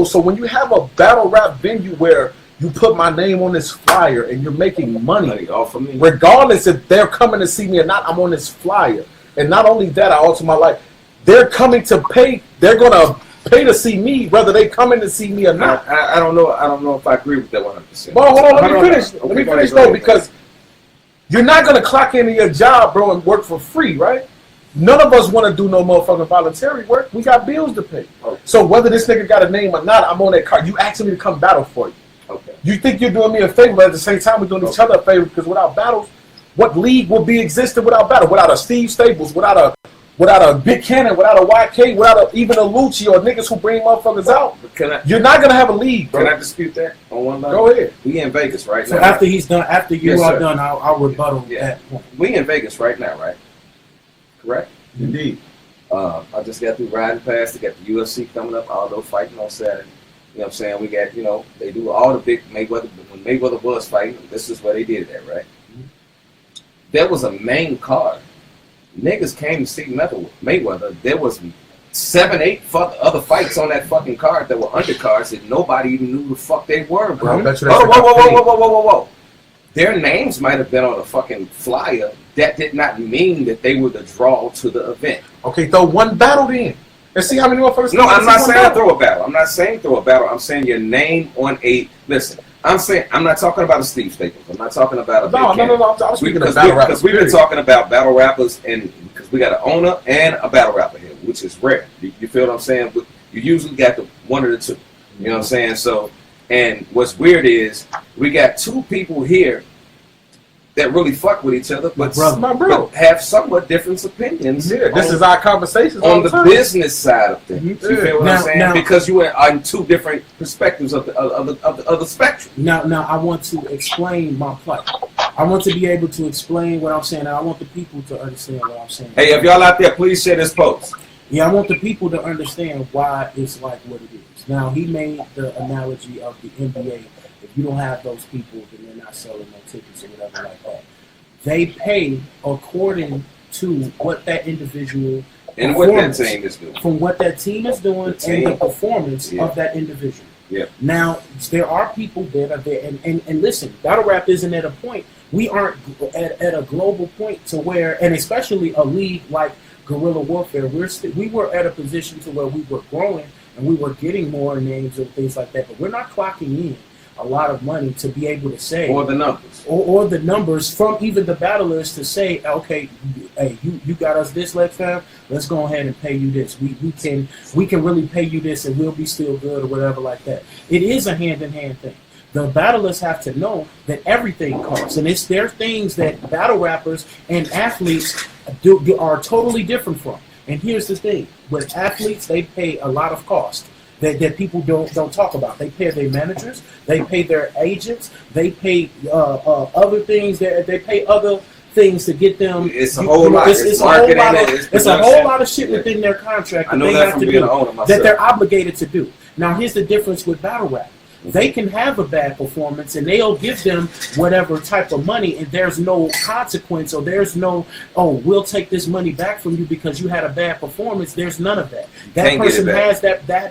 So when you have a battle rap venue where you put my name on this flyer and you're making money off of me, regardless if they're coming to see me or not, I'm on this flyer. And not only that, I alter my life. They're coming to pay. They're gonna pay to see me, whether they coming to see me or not. I don't know. I don't know if I agree with that 100%. Well, hold on. Let me finish though, because you're not going to clock into your job, bro, and work for free, right? None of us want to do no motherfucking voluntary work. We got bills to pay. Okay. So whether this nigga got a name or not, I'm on that card. You asking me to come battle for you. Okay. You think you're doing me a favor, but at the same time, we're doing each other a favor, because without battles, what league would be existing without battle? Without a Steve Staples, without a Big Kannon, without a YK, without even a Lucci or niggas who bring motherfuckers out. You're not going to have a league, bro. Can I dispute that on one line? Go ahead. We in Vegas right now. So after he's done, after you are done, I'll rebuttal that. We in Vegas right now, right? Correct? Indeed. I just got through riding past. They got the UFC coming up, Aldo fighting on Saturday. You know what I'm saying? We got, they do all the big Mayweather. When Mayweather was fighting, this is where they did that, right? Mm-hmm. There was a main card. Niggas came to see Mayweather. There was 7, 8 other fights on that fucking card that were undercards that nobody even knew who the fuck they were, bro. Whoa. Their names might have been on a fucking flyer. That did not mean that they were the draw to the event. Okay, throw one battle in. And see how many motherfuckers. No, I'm not saying throw a battle. I'm not saying throw a battle. I'm saying your name on a. Listen, I'm not talking about a Steve Staples. I'm not talking about a. No. I'm speaking of battle rappers. Because we've been talking about battle rappers, and because we got an owner and a battle rapper here, which is rare. You feel what I'm saying? But you usually got one of the two. You know what I'm saying? So, and what's weird is we got two people here that really fuck with each other, but have somewhat different opinions. Yeah, this is our conversation on the business side of things. Mm-hmm. You feel what I'm saying? Because you are on two different perspectives of the spectrum. Now, I want to explain my plight. I want to be able to explain what I'm saying. I want the people to understand what I'm saying. Hey, if y'all out there, please share this post. Yeah, I want the people to understand why it's like what it is. Now, he made the analogy of the NBA. If you don't have those people, then they're not selling no tickets or whatever like that. They pay according to what that individual and what that team is doing. From what that team is doing and the performance of that individual. Yeah. Now, there are people that are there, and listen, battle rap isn't at a point. We aren't at a global point to where, and especially a league like Guerrilla Warfare, we were at a position to where we were growing and we were getting more names and things like that, but we're not clocking in a lot of money to be able to say, or the numbers, or the numbers from even the battlers to say, okay, hey, you got us this, Lex fam, let's go ahead and pay you this. We can really pay you this, and we'll be still good or whatever like that. It is a hand-in-hand thing. The battlers have to know that everything costs, and there are things that battle rappers and athletes are totally different from. And here's the thing: with athletes, they pay a lot of cost that people don't talk about. They pay their managers, they pay their agents, they pay other things. They pay other things to get them. It's a whole lot. It's a whole lot of shit within their contract that they have to do that they're obligated to do. Now, here's the difference with battle rap. They can have a bad performance and they'll give them whatever type of money, and there's no consequence, or there's no, oh, we'll take this money back from you because you had a bad performance. There's none of that. That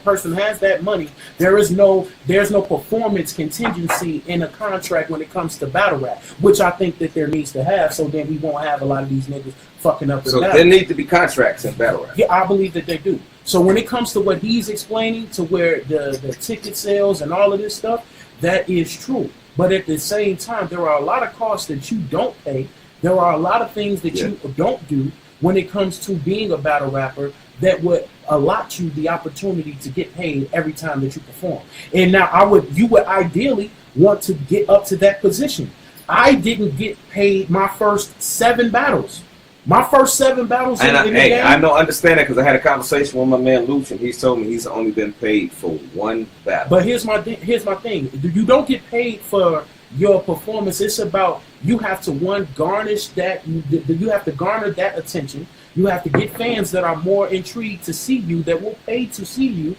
person has that money. There's no performance contingency in a contract when it comes to battle rap, which I think that there needs to have, so then we won't have a lot of these niggas fucking up in battle. So there need to be contracts in battle rap. Yeah, I believe that they do. So when it comes to what he's explaining, to where the ticket sales and all of this stuff, that is true. But at the same time, there are a lot of costs that you don't pay. There are a lot of things that you don't do when it comes to being a battle rapper that would allot you the opportunity to get paid every time that you perform. And now you would ideally want to get up to that position. I didn't get paid my first 7 battles. My first 7 battles in the game. I know, understand that, because I had a conversation with my man Luch, and he's told me he's only been paid for 1 battle. But here's my thing: you don't get paid for your performance. It's about, you have to garnish that. You have to garner that attention. You have to get fans that are more intrigued to see you, that will pay to see you.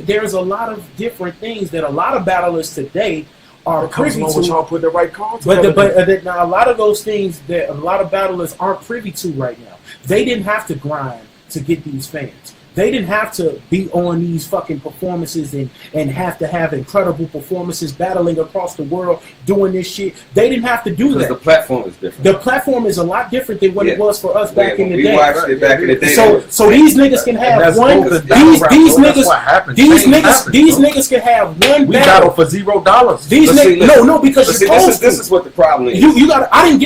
There's a lot of different things that a lot of battlers today are privy to. Y'all put the right cards but now a lot of those things that a lot of battlers aren't privy to right now. They didn't have to grind to get these fans. They didn't have to be on these fucking performances and have to have incredible performances battling across the world doing this shit. They didn't have to do that. Because the platform is different. The platform is a lot different than what it was for us back in the day. We watched it back in the day. So these niggas can have one. These niggas can have one. We battle for $0. These niggas, no, because you're supposed to. This is what the problem is. You got. I didn't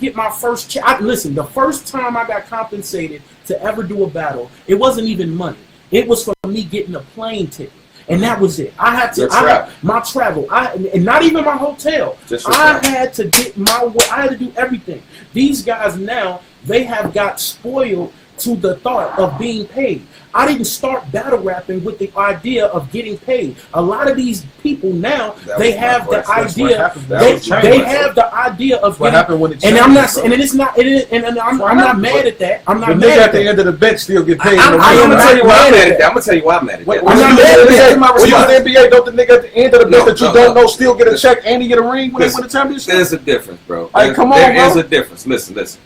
get my first check. Listen, the first time I got compensated to ever do a battle, it wasn't even money. It was for me getting a plane ticket, and that was it. I had my travel. And not even my hotel. I had to do everything. These guys now, they have got spoiled to the thought of being paid. I didn't start battle rapping with the idea of getting paid. A lot of these people now, they have the idea. They have the idea of what happened when it changed. And I'm not saying, and it's not. I'm not mad at that. I'm not mad at the end of the bench still get paid. I'm gonna tell you why I'm mad at that. I'm gonna tell you why I'm mad at that. I'm not mad at that. When you was in the NBA, don't the nigga at the end of the bench that you don't know still get a check and he get a ring when they win the championship? There's a difference, bro. Hey, come on, bro. There is a difference. Listen.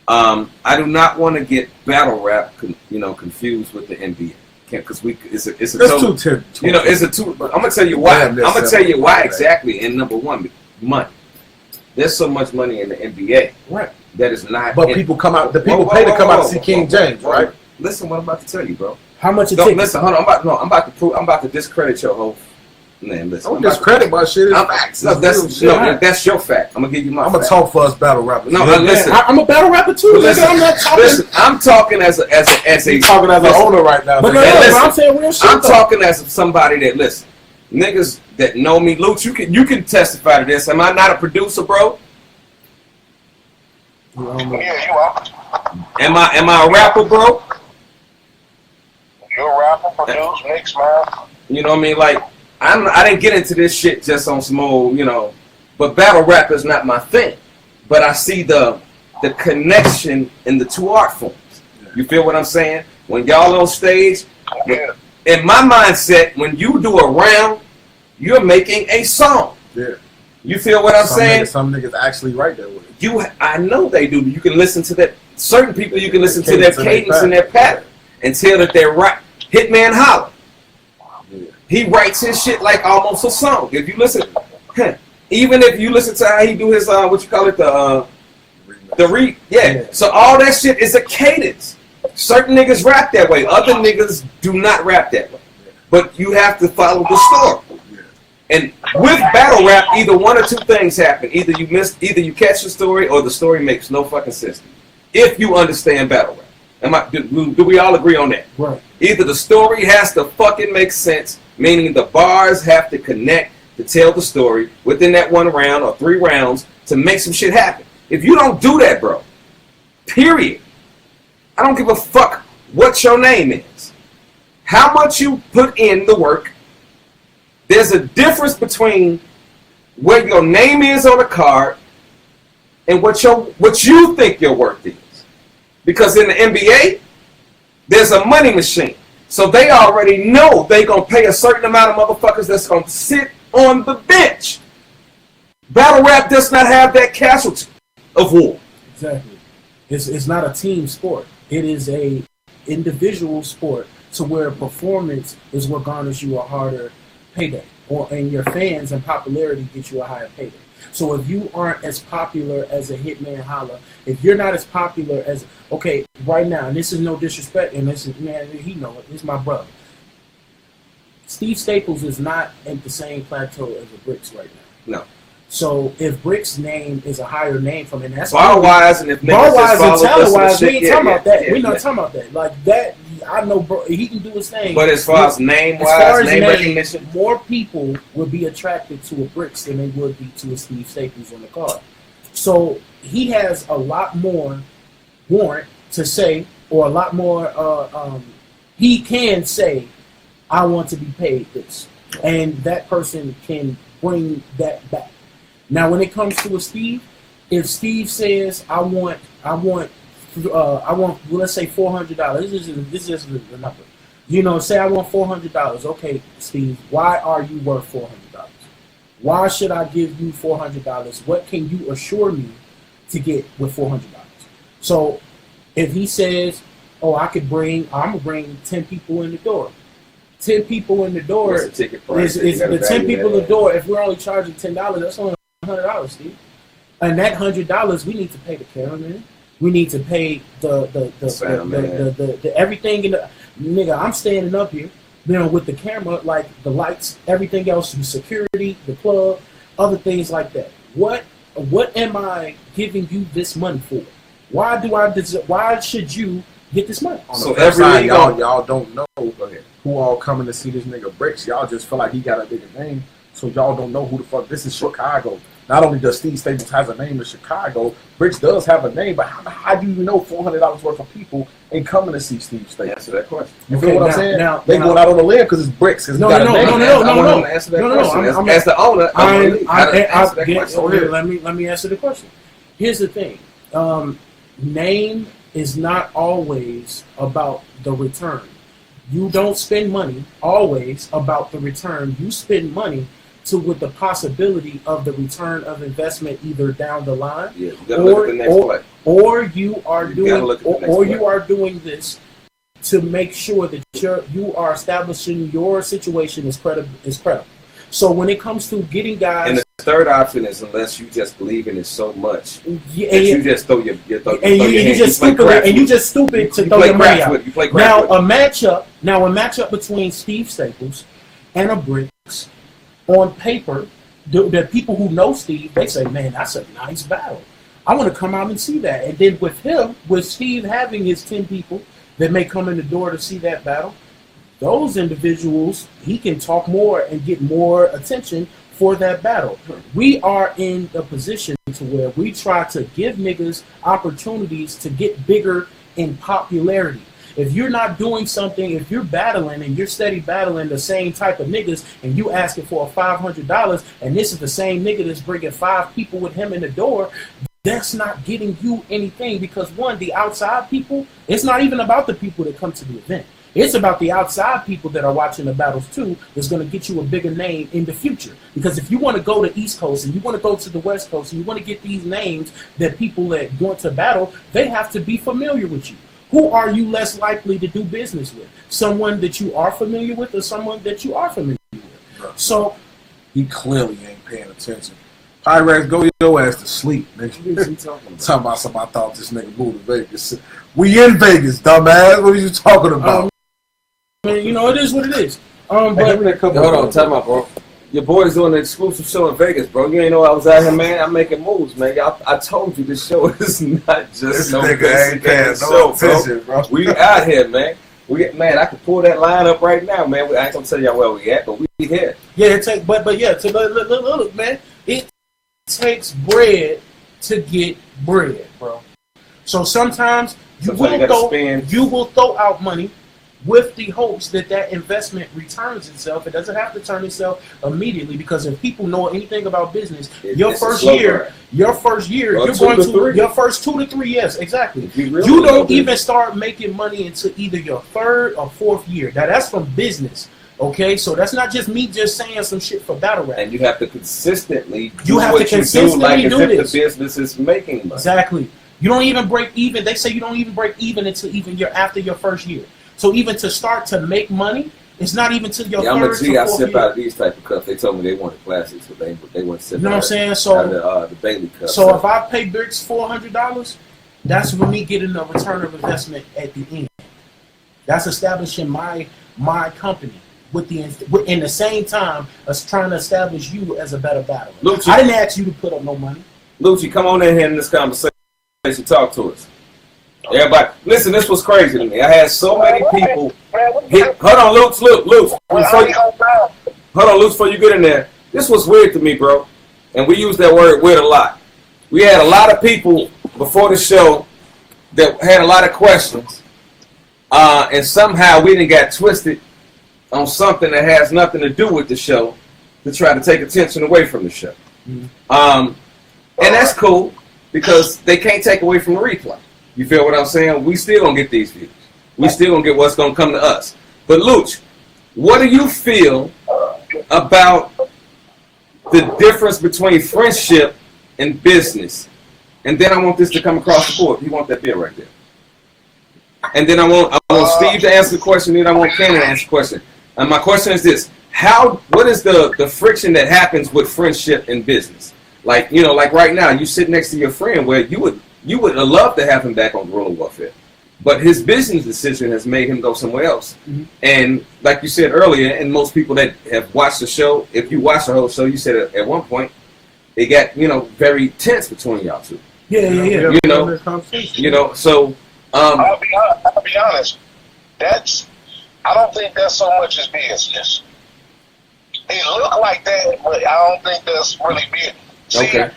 I do not want to get battle rap, confused with the NBA, because it's a total, it's a two. I'm gonna tell you why. I'm gonna tell you why exactly. And number one, money. There's so much money in the NBA, right? That is not. But people come out. The people pay to come out to see King James, right? Listen, what I'm about to tell you, bro. How much? Listen, hold on. I'm about to discredit your whole. Man, listen. Don't discredit my shit. That's your fact. I'm gonna give you my. I'm gonna talk for us battle rappers. No, listen. I'm a battle rapper too. Listen, I'm not talking. Listen, I'm talking as a. You're talking as an owner right now. But I'm saying real shit. I'm talking as somebody that listen. Niggas that know me, Luch, you can testify to this. Am I not a producer, bro? Yeah, you are. Am I a rapper, bro? You're a rapper, produce, mix, man. You know what I mean? Like. I didn't get into this shit just on some old, but battle rap is not my thing. But I see the connection in the two art forms. You feel what I'm saying? When y'all on stage, in my mindset, when you do a round, you're making a song. Yeah. You feel what I'm saying? Some niggas actually write that way. I know they do. You can listen to that. Certain people, you can listen to their cadence and their pattern and tell that they're right. Hitman Holler. He writes his shit like almost a song. If you listen, even if you listen to how he do his So all that shit is a cadence. Certain niggas rap that way. Other niggas do not rap that way. But you have to follow the story. And with battle rap, either one or two things happen. Either you catch the story, or the story makes no fucking sense to you. If you understand battle rap, do we all agree on that? Right. Either the story has to fucking make sense, meaning the bars have to connect to tell the story within that 1 round or 3 rounds to make some shit happen. If you don't do that, bro, period, I don't give a fuck what your name is, how much you put in the work. There's a difference between what your name is on a card and what you think your worth is. Because in the NBA, there's a money machine. So they already know they going to pay a certain amount of motherfuckers that's going to sit on the bench. Battle rap does not have that casualty of war. Exactly. It's not a team sport. It is a individual sport, to where performance is what garners you a harder payday, and your fans and popularity get you a higher payday. So if you aren't as popular as a Hitman Holla, if you're not as popular as, okay, right now, and this is no disrespect, and this is, man, he know it, this is my brother. Steve Staples is not at the same plateau as the Bricks right now. No. So if Brick's name is a higher name from him, that's bar-wise, and if bar-wise and talent-wise, we ain't yeah, talking about that. Yeah, We're not talking about that. Like that, I know, bro, he can do his thing. But as far as name-wise, name recognition, more people would be attracted to a Bricks than they would be to a Steve Staples on the card. So he has a lot more warrant to say, or a lot more. He can say, "I want to be paid this," and that person can bring that back. Now, when it comes to a Steve, if Steve says, I want, let's say $400. This is the number. You know, say I want $400. Okay, Steve, why are you worth $400? Why should I give you $400? What can you assure me to get with $400? So, if he says, oh, I'm gonna bring 10 people in the door. 10 people in the door is the 10 people in the door. If we're only charging $10, that's only $100, Steve. And that $100, we need to pay the cameraman. We need to pay the everything in the nigga. I'm standing up here, you know, with the camera, like the lights, everything else, the security, the plug, other things like that. What am I giving you this money for? Why should you get this money? So every y'all don't know who all coming to see this nigga Bricks. Y'all just feel like he got a bigger name, so y'all don't know who the fuck. This is Chicago. Not only does Steve Staples has a name in Chicago, Bricks does have a name, but how do you know $400 worth of people ain't coming to see Steve Staples? Answer that question. You feel what I'm saying? They going out on the limb because it's Bricks. No. Answer that question. As the owner, let me answer the question. Here's the thing. Name is not always about the return. You don't spend money always about the return. You spend money with the possibility of the return of investment either down the line, or you are doing this to make sure that you are establishing your situation is credible. So when it comes to getting guys, and the third option is unless you just believe in it so much that you just throw your you just stupid to throw your money out. Now a matchup between Steve Staples and a Bricks. On paper, the people who know Steve, they say, man, that's a nice battle. I want to come out and see that. And then with Steve having his 10 people that may come in the door to see that battle, those individuals, he can talk more and get more attention for that battle. We are in a position to where we try to give niggas opportunities to get bigger in popularity. If you're not doing something, if you're battling and you're steady battling the same type of niggas and you asking for $500 and this is the same nigga that's bringing 5 people with him in the door, that's not getting you anything because one, the outside people, it's not even about the people that come to the event. It's about the outside people that are watching the battles too that's going to get you a bigger name in the future. Because if you want to go to East Coast and you want to go to the West Coast and you want to get these names that people that want to battle, they have to be familiar with you. Who are you less likely to do business with? Someone that you are familiar with or someone that you are familiar with? So he clearly ain't paying attention. Pyrex, go your ass to sleep, nigga. Talking about something I thought this nigga moved to Vegas. We in Vegas, dumbass. What are you talking about? You know, it is what it is. Hold on, time out, bro. Your boy's doing an exclusive show in Vegas, bro. You ain't know I was out here, man. I'm making moves, man. I told you this show is not just This no nigga ain't paying show, no attention, bro. We out here, man. Man, I can pull that line up right now, man. I ain't gonna tell y'all where we at, but we here. Yeah, it take, but yeah, look, man. It takes bread to get bread, bro. So sometimes you will throw out money with the hopes that that investment returns itself. It doesn't have to turn itself immediately, because if people know anything about business, your first year, you're going to your first 2 to 3 years, exactly. You don't even start making money until either your third or fourth year. Now that's from business. Okay, so that's not just me just saying some shit for battle rap. And you have to consistently do this. The business is making money. Exactly. You don't even break even. They say you don't even break even until even after your first year. So even to start to make money, it's not even till your third I'm a G. to I fourth sip year. out of these type of cups. They told me they wanted classics, so they wouldn't sip. You know what I'm saying? So out of the Bailey cup. So if I pay Bricks $400, that's for me getting a return of investment at the end. That's establishing my company in the same time as trying to establish you as a better battler. Lucci, I didn't ask you to put up no money. Lucci, come on in here in this conversation. Talk to us. Everybody, listen, this was crazy to me. I had so many people hit. Hold on, Luke. Hold on, Luke, before you get in there. This was weird to me, bro. And we use that word weird a lot. We had a lot of people before the show that had a lot of questions. And somehow we didn't got twisted on something that has nothing to do with the show to try to take attention away from the show. And that's cool, because they can't take away from the replay. You feel what I'm saying? We still gonna get these views. We still gonna get what's gonna come to us. But Luch, what do you feel about the difference between friendship and business? And then I want this to come across the board. You want that beer right there. And then I want Steve to answer the question, then I want Kannon to answer the question. And my question is this: what is the friction that happens with friendship and business? Like, you know, like right now, you sit next to your friend where you would love to have him back on Guerrilla Warfare, but his business decision has made him go somewhere else. Mm-hmm. And like you said earlier, and most people that have watched the show, if you watch the whole show, you said at one point it got, very tense between y'all two. Yeah. So I'll be honest. I don't think that's so much as business. It looked like that, but I don't think that's really business. Okay.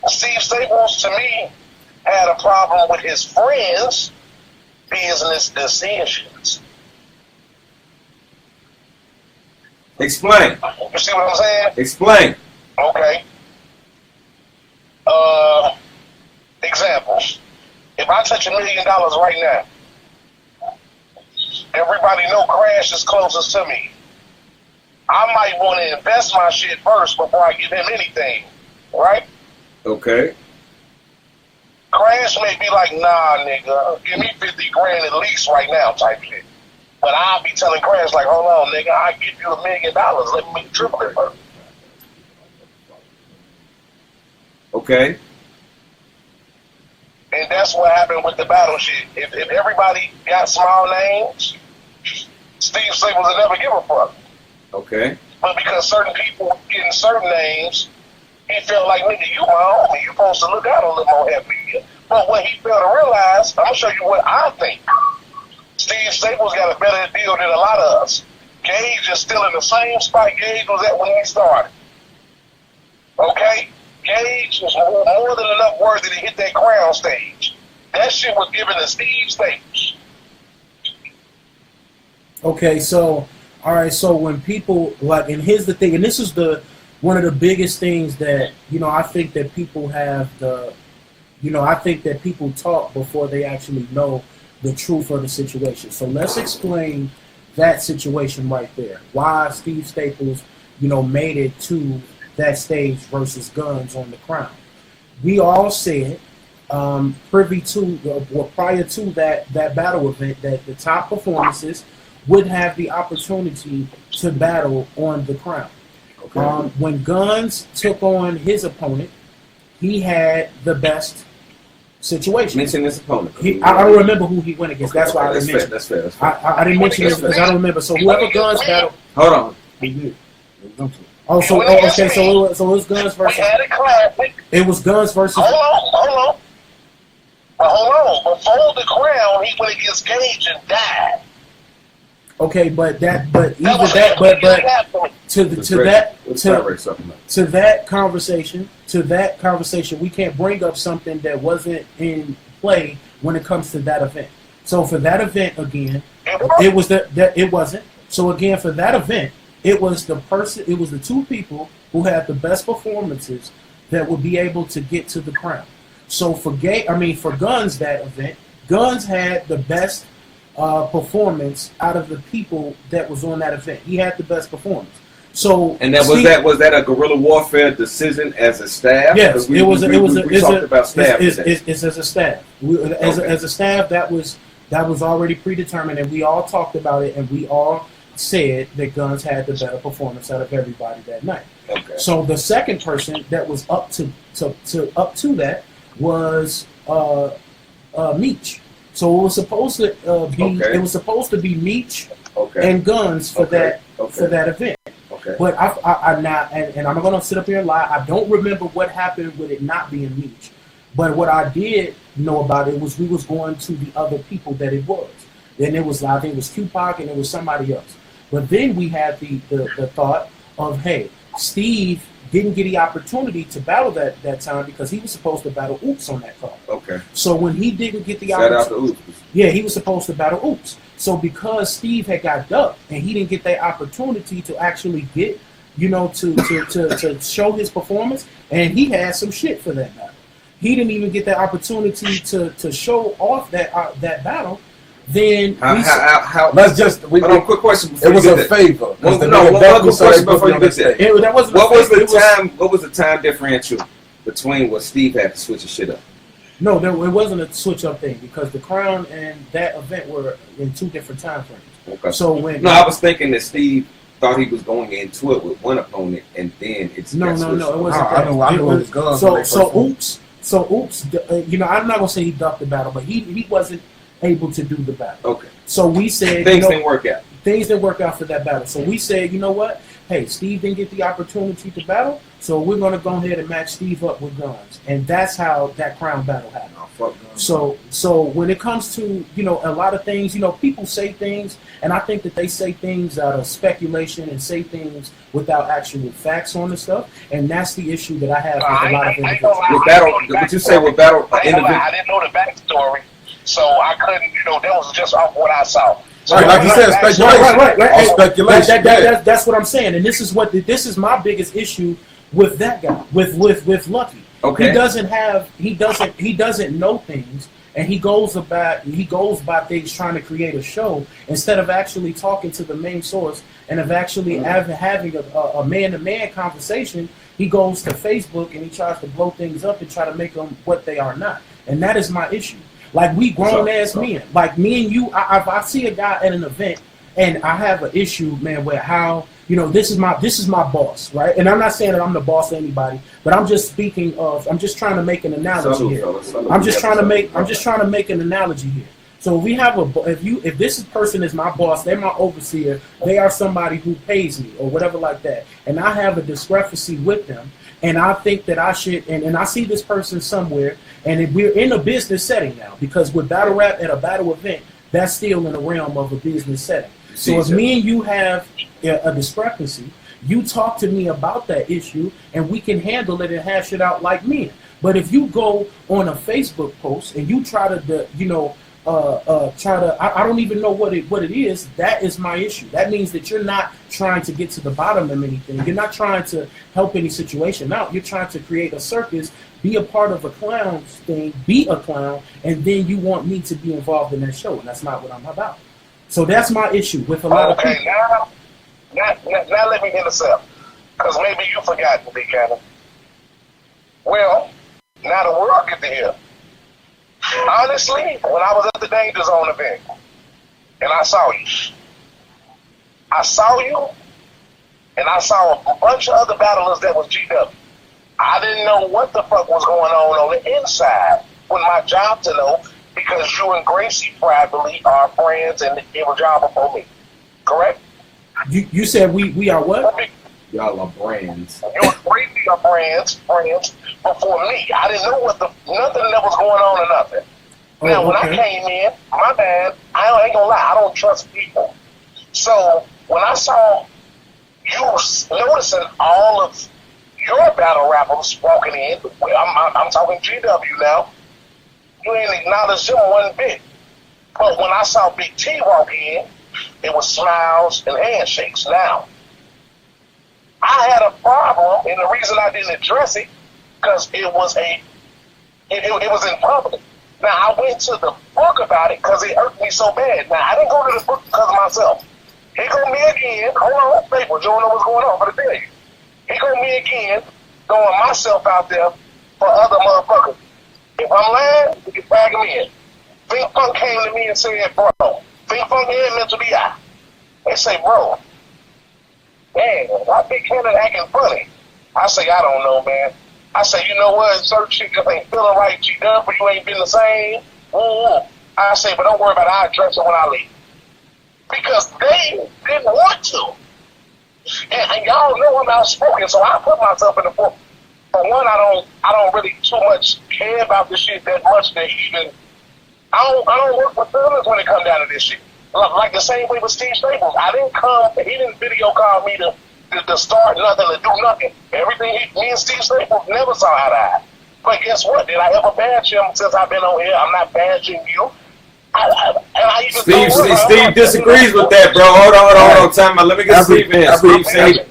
Steve Staples, to me, had a problem with his friends' business decisions. Explain. You see what I'm saying? Explain. Okay. Example. If I touch $1 million right now, everybody know Crash is closest to me. I might want to invest my shit first before I give him anything, right? Okay. Crash may be like, nah, nigga, give me 50 grand at least right now type shit. But I'll be telling Crash like, hold on, nigga, I'll give you $1 million. Let me triple it first. Okay. And that's what happened with the battle shit. If everybody got small names, Steve Staples would never give a fuck. Okay. But because certain people getting certain names, he felt like, nigga, you my homie. You supposed to look out a little more heavy. But what he failed to realize, I'm going to show you what I think. Steve Staples got a better deal than a lot of us. Gage is still in the same spot Gage was at when he started. Okay? Gage was more than enough worthy to hit that crown stage. That shit was given to Steve Staples. Okay, so, all right, so when people, and here's the thing, and this is one of the biggest things that, I think that people have I think that people talk before they actually know the truth of the situation. So let's explain that situation right there. Why Steve Staples, made it to that stage versus Guns on the crown. We all said, prior to that battle event, that the top performances would have the opportunity to battle on the crown. Okay. When Guns took on his opponent, he had the best situation. Mention his opponent. I don't remember who he went against. That's why I didn't mention. That's fair. I didn't mention it because I don't remember. So whoever Guns battled. Hold on. He did. Oh, so It okay, so it was Guns We versus. had a classic. It was Guns versus. Hold on. But hold on. Before the crown, he went against Gage and died. Okay, but even That was that, but happening. to that conversation, we can't bring up something that wasn't in play when it comes to that event. So for that event again, it was that it wasn't. So again, for that event, it was the two people who had the best performances that would be able to get to the crown. So for Guns, that event, Guns had the best performance out of the people that was on that event. He had the best performance. So and was that a guerrilla warfare decision as a staff? Yes, we talked about staff. It's as a staff. As a staff, that was already predetermined, and we all talked about it, and we all said that Guns had the better performance out of everybody that night. Okay. So the second person that was up to that was Meech. So it was supposed to be Meech and Guns for that event. Okay. But I'm not, and I'm going to sit up here and lie. I don't remember what happened with it not being Meech. But what I did know about it was we was going to the other people that it was. Then it was, I think it was Tupac and it was somebody else. But then we had the thought of, hey, Steve didn't get the opportunity to battle that time because he was supposed to battle Oops on that card. Okay. So when he didn't get the Shout out to Oops. yeah, he was supposed to battle Oops. So because Steve had got ducked and he didn't get that opportunity to actually get, to show his performance, and he had some shit for that battle. He didn't even get that opportunity to show off that battle. Then let's just quick question. It was a favor. One quick question before you get there. What was the time differential between what Steve had to switch his shit up? No, it wasn't a switch up thing because the crown and that event were in two different time frames. Okay. So I was thinking that Steve thought he was going into it with one opponent, and then it's no, it wasn't. I know it was Guns. So Oops. I'm not gonna say he ducked the battle, but he wasn't able to do the battle. Okay. So we said things didn't work out. Things didn't work out for that battle. So we said, you know what? Hey, Steve didn't get the opportunity to battle, so we're gonna go ahead and match Steve up with Guns, and that's how that crown battle happened. So when it comes to a lot of things, people say things, and I think that they say things out of speculation and say things without actual facts on the stuff, and that's the issue that I have with a lot of individuals. With battle, would you say with battle? I didn't know the backstory, so I couldn't. That was just off what I saw. So like you said, speculation. Right. Speculation. That's what I'm saying, and this is my biggest issue with that guy, with Lucky. Okay. He doesn't know things, and he goes by things trying to create a show instead of actually talking to the main source and of actually having a man-to-man conversation. He goes to Facebook and he tries to blow things up and try to make them what they are not, and that is my issue. Like, we grown ass men, like me and you. If I see a guy at an event and I have an issue, man, where this is my boss, right? And I'm not saying that I'm the boss of anybody, but I'm just speaking of. I'm just trying to make an analogy here. I'm just trying to make an analogy here. So if we have if this person is my boss, they're my overseer, they are somebody who pays me or whatever like that, and I have a discrepancy with them, and I think that I should, and I see this person somewhere, and we're in a business setting now, because with battle rap at a battle event, that's still in the realm of a business setting. So if me and you have a discrepancy, you talk to me about that issue, and we can handle it and hash it out like men. But if you go on a Facebook post and you try to, I don't even know what it is. That is my issue. That means that you're not trying to get to the bottom of anything. You're not trying to help any situation out. You're trying to create a circus, be a part of a clown thing, be a clown, and then you want me to be involved in that show, and that's not what I'm about. So that's my issue with a lot of people. Now let me intercept, because maybe you forgot to be Kannon. Well, now the world get to hear. Honestly, when I was at the Danger Zone event, and I saw you, and I saw a bunch of other battlers that was GW. I didn't know what the fuck was going on the inside. With my job to know, because you and Gracie privately are friends, and it was job before me. Correct? You said we are what? Y'all are brands. Your crazy are brands before me. I didn't know nothing that was going on or nothing. Now, when I came in, my bad, I ain't gonna lie, I don't trust people. So, when I saw you noticing all of your battle rappers walking in, I'm talking GW now, you ain't acknowledged them one bit. But when I saw Big T walk in, it was smiles and handshakes. Now, I had a problem, and the reason I didn't address it, because it was in public. Now, I went to the book about it because it hurt me so bad. Now, I didn't go to the book because of myself. Here go me again. Hold on, people. You don't know what's going on, but I tell you. Here go me again, throwing myself out there for other motherfuckers. If I'm lying, you can tag me in. Think Funk came to me and said, bro, Think Funk and Mental DI. They say, bro, man, why Big Kannon acting funny? I say, I don't know, man. I say, you know what? Certain shit just ain't feeling right. G-Dub, but you ain't been the same. I say, but don't worry about it. I'll address it when I leave. Because they didn't want to. And y'all know I'm outspoken, so I put myself in the book. For one, I don't really too much care about this shit that much that even I don't work with feelings when it comes down to this shit. Like the same way with Steve Staples. He didn't video call me to start nothing, to do nothing. Everything me and Steve Staples never saw eye to eye. But guess what? Did I ever badge him since I've been on here? I'm not badging you. Steve disagrees with that, bro. Hold on. Time out. Let me get Steve in. Steve said,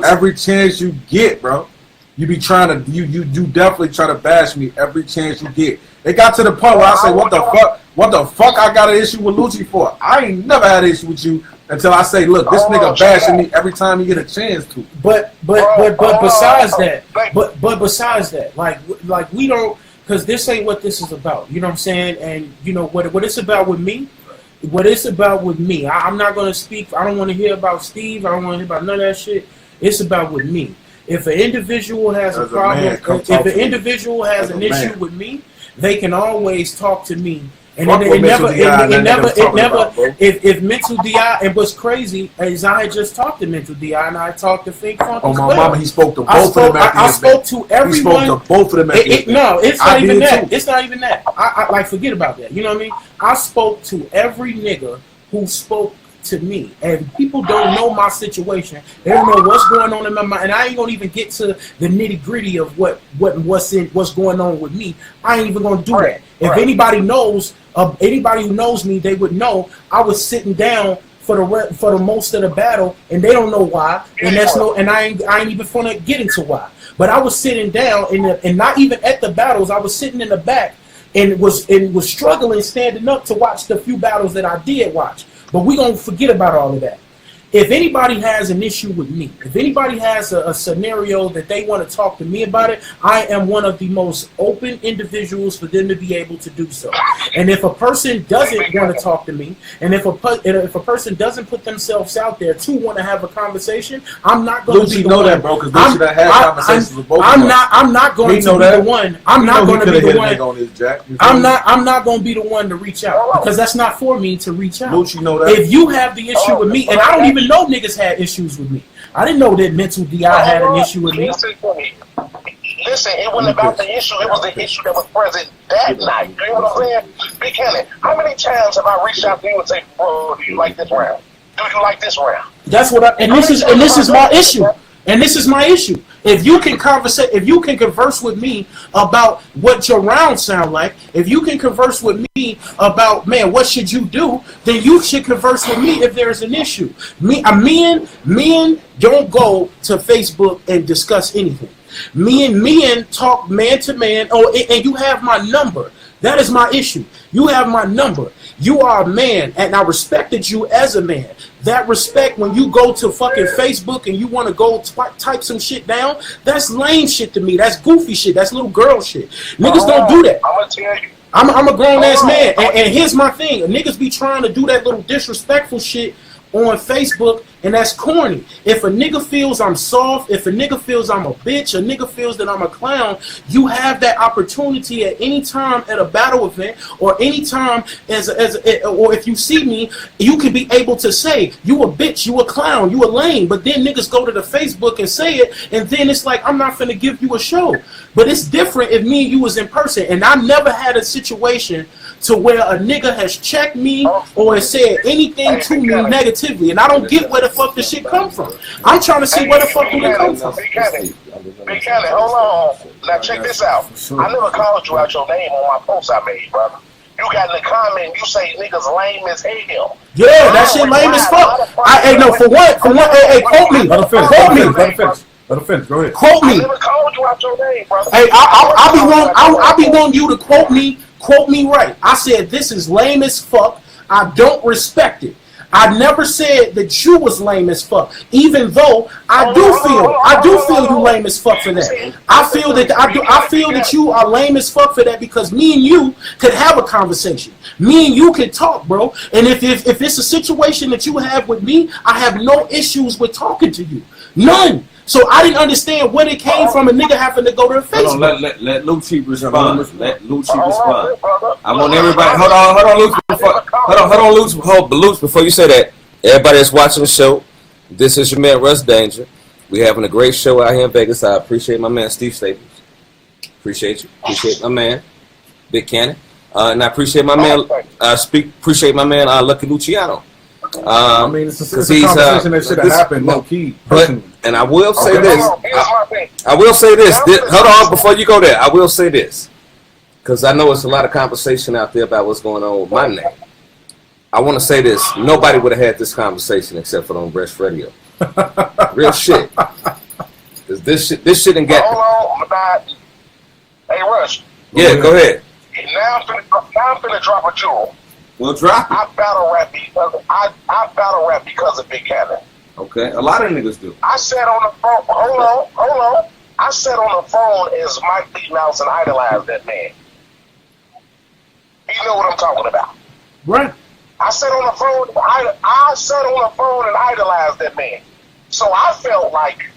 every chance you get, bro, you be trying to, you definitely try to bash me every chance you get. It got to the point where I say, what the fuck I got an issue with Lucci for? I ain't never had an issue with you until I say, look, this nigga bashing me every time he get a chance to. But besides that, like we don't, because this ain't what this is about. You know what I'm saying? And you know what it's about with me. What it's about with me. I'm not gonna speak. I don't want to hear about Steve. I don't want to hear about none of that shit. It's about with me. If an individual has a problem, if an individual has an issue with me, they can always talk to me. And if Mental DI, and what's crazy is I had just talked to Mental DI and I talked to Think Funk as well. Mama, he spoke to both of them. I spoke to everyone. He spoke to both of them. No, it's not even that. It's not even that. I like forget about that. You know what I mean? I spoke to every nigga who spoke to me, and people don't know my situation. They don't know what's going on in my mind, and I ain't gonna even get to the nitty gritty of what's going on with me. I ain't even gonna do that. If anybody knows, anybody who knows me, they would know I was sitting down for the most of the battle, and they don't know why, and I ain't even gonna get into why. But I was sitting down, and not even at the battles. I was sitting in the back, and was struggling standing up to watch the few battles that I did watch. But we're going to forget about all of that. If anybody has an issue with me, if anybody has a scenario that they want to talk to me about it, I am one of the most open individuals for them to be able to do so. And if a person doesn't want to talk to me, and if a person doesn't put themselves out there to want to have a conversation, I'm not going to be the one. That, bro, because they should have had conversations with both of us. I'm not going to be the one. I'm not going to be the one. I'm not going to be the one to reach out, because that's not for me to reach out. Lucci know that. If you have the issue with me, and I don't even know niggas had issues with me. I didn't know that Mental DI had an issue with me. Listen, it wasn't about the issue. It was the issue that was present that night. You know what I'm saying? Big Kannon, how many times have I reached out to you and say, bro, do you like this round? Do you like this round? That's what this is my issue. And this is my issue. If you can converse with me about what your rounds sound like, if you can converse with me about, man, what should you do, then you should converse with me if there's an issue. Men don't go to Facebook and discuss anything. Men talk man to man. And you have my number. That is my issue. You have my number. You are a man, and I respected you as a man. That respect, when you go to fucking Facebook and you want to go type some shit down, that's lame shit to me. That's goofy shit. That's little girl shit. Niggas don't do that. I'm gonna tell you. I'm a grown ass man, and here's my thing. Niggas be trying to do that little disrespectful shit on Facebook, and that's corny. If a nigga feels I'm soft, if a nigga feels I'm a bitch, a nigga feels that I'm a clown, you have that opportunity at any time at a battle event or any time or if you see me, you can be able to say, you a bitch, you a clown, you a lame. But then niggas go to the Facebook and say it, and then it's like, I'm not finna give you a show. But it's different if me and you was in person. And I never had a situation to where a nigga has checked me or has said anything to me negatively, and I don't get where the fuck this shit come from. I'm trying to see where the fuck did it come from. Big Kannon, hold on. Now check this out. I never called you out your name on my post I made, brother. You got in the comment, you say niggas lame as hell. Yeah, that shit lame as fuck. Hey, no, for what? Hey, quote me. Let him finish. Go ahead. Quote me. I never called you out your name, brother. Hey, I'll be wanting you to quote me. Quote me right. I said this is lame as fuck. I don't respect it. I never said that you was lame as fuck, even though I do feel you lame as fuck for that. I feel that you are lame as fuck for that because me and you could have a conversation. Me and you could talk, bro. And if it's a situation that you have with me, I have no issues with talking to you. None. So I didn't understand where it came from a nigga having to go to Facebook. Hold on, let Lucci respond. Let Lucci respond. I want everybody. Hold on, Lucci. Hold on, Lucci. Before you say that, everybody that's watching the show, this is your man Russ Danja. We having a great show out here in Vegas. I appreciate my man Steve Staples. Appreciate you. Appreciate my man Big Kannon. And I appreciate my man. Appreciate my man Lucky Luciano. I mean, it's a conversation that should have happened low key. And I will say this. I will say this. Hold on, before you go there, I will say this. Because I know it's a lot of conversation out there about what's going on with my name. I want to say this. Nobody would have had this conversation except for on Breast Radio. Real shit. This shit didn't get... Hold on. Hey, Rush. Yeah, go ahead. Now I'm finna drop a jewel. Well, drop it. I battle rap because of Big Kannon. Okay, a lot of niggas do. I sat on the phone. Hold on. I sat on the phone as Mike Lee Mouse and idolized that man. You know what I'm talking about, right? I sat on the phone. I sat on the phone and idolized that man. So I felt like,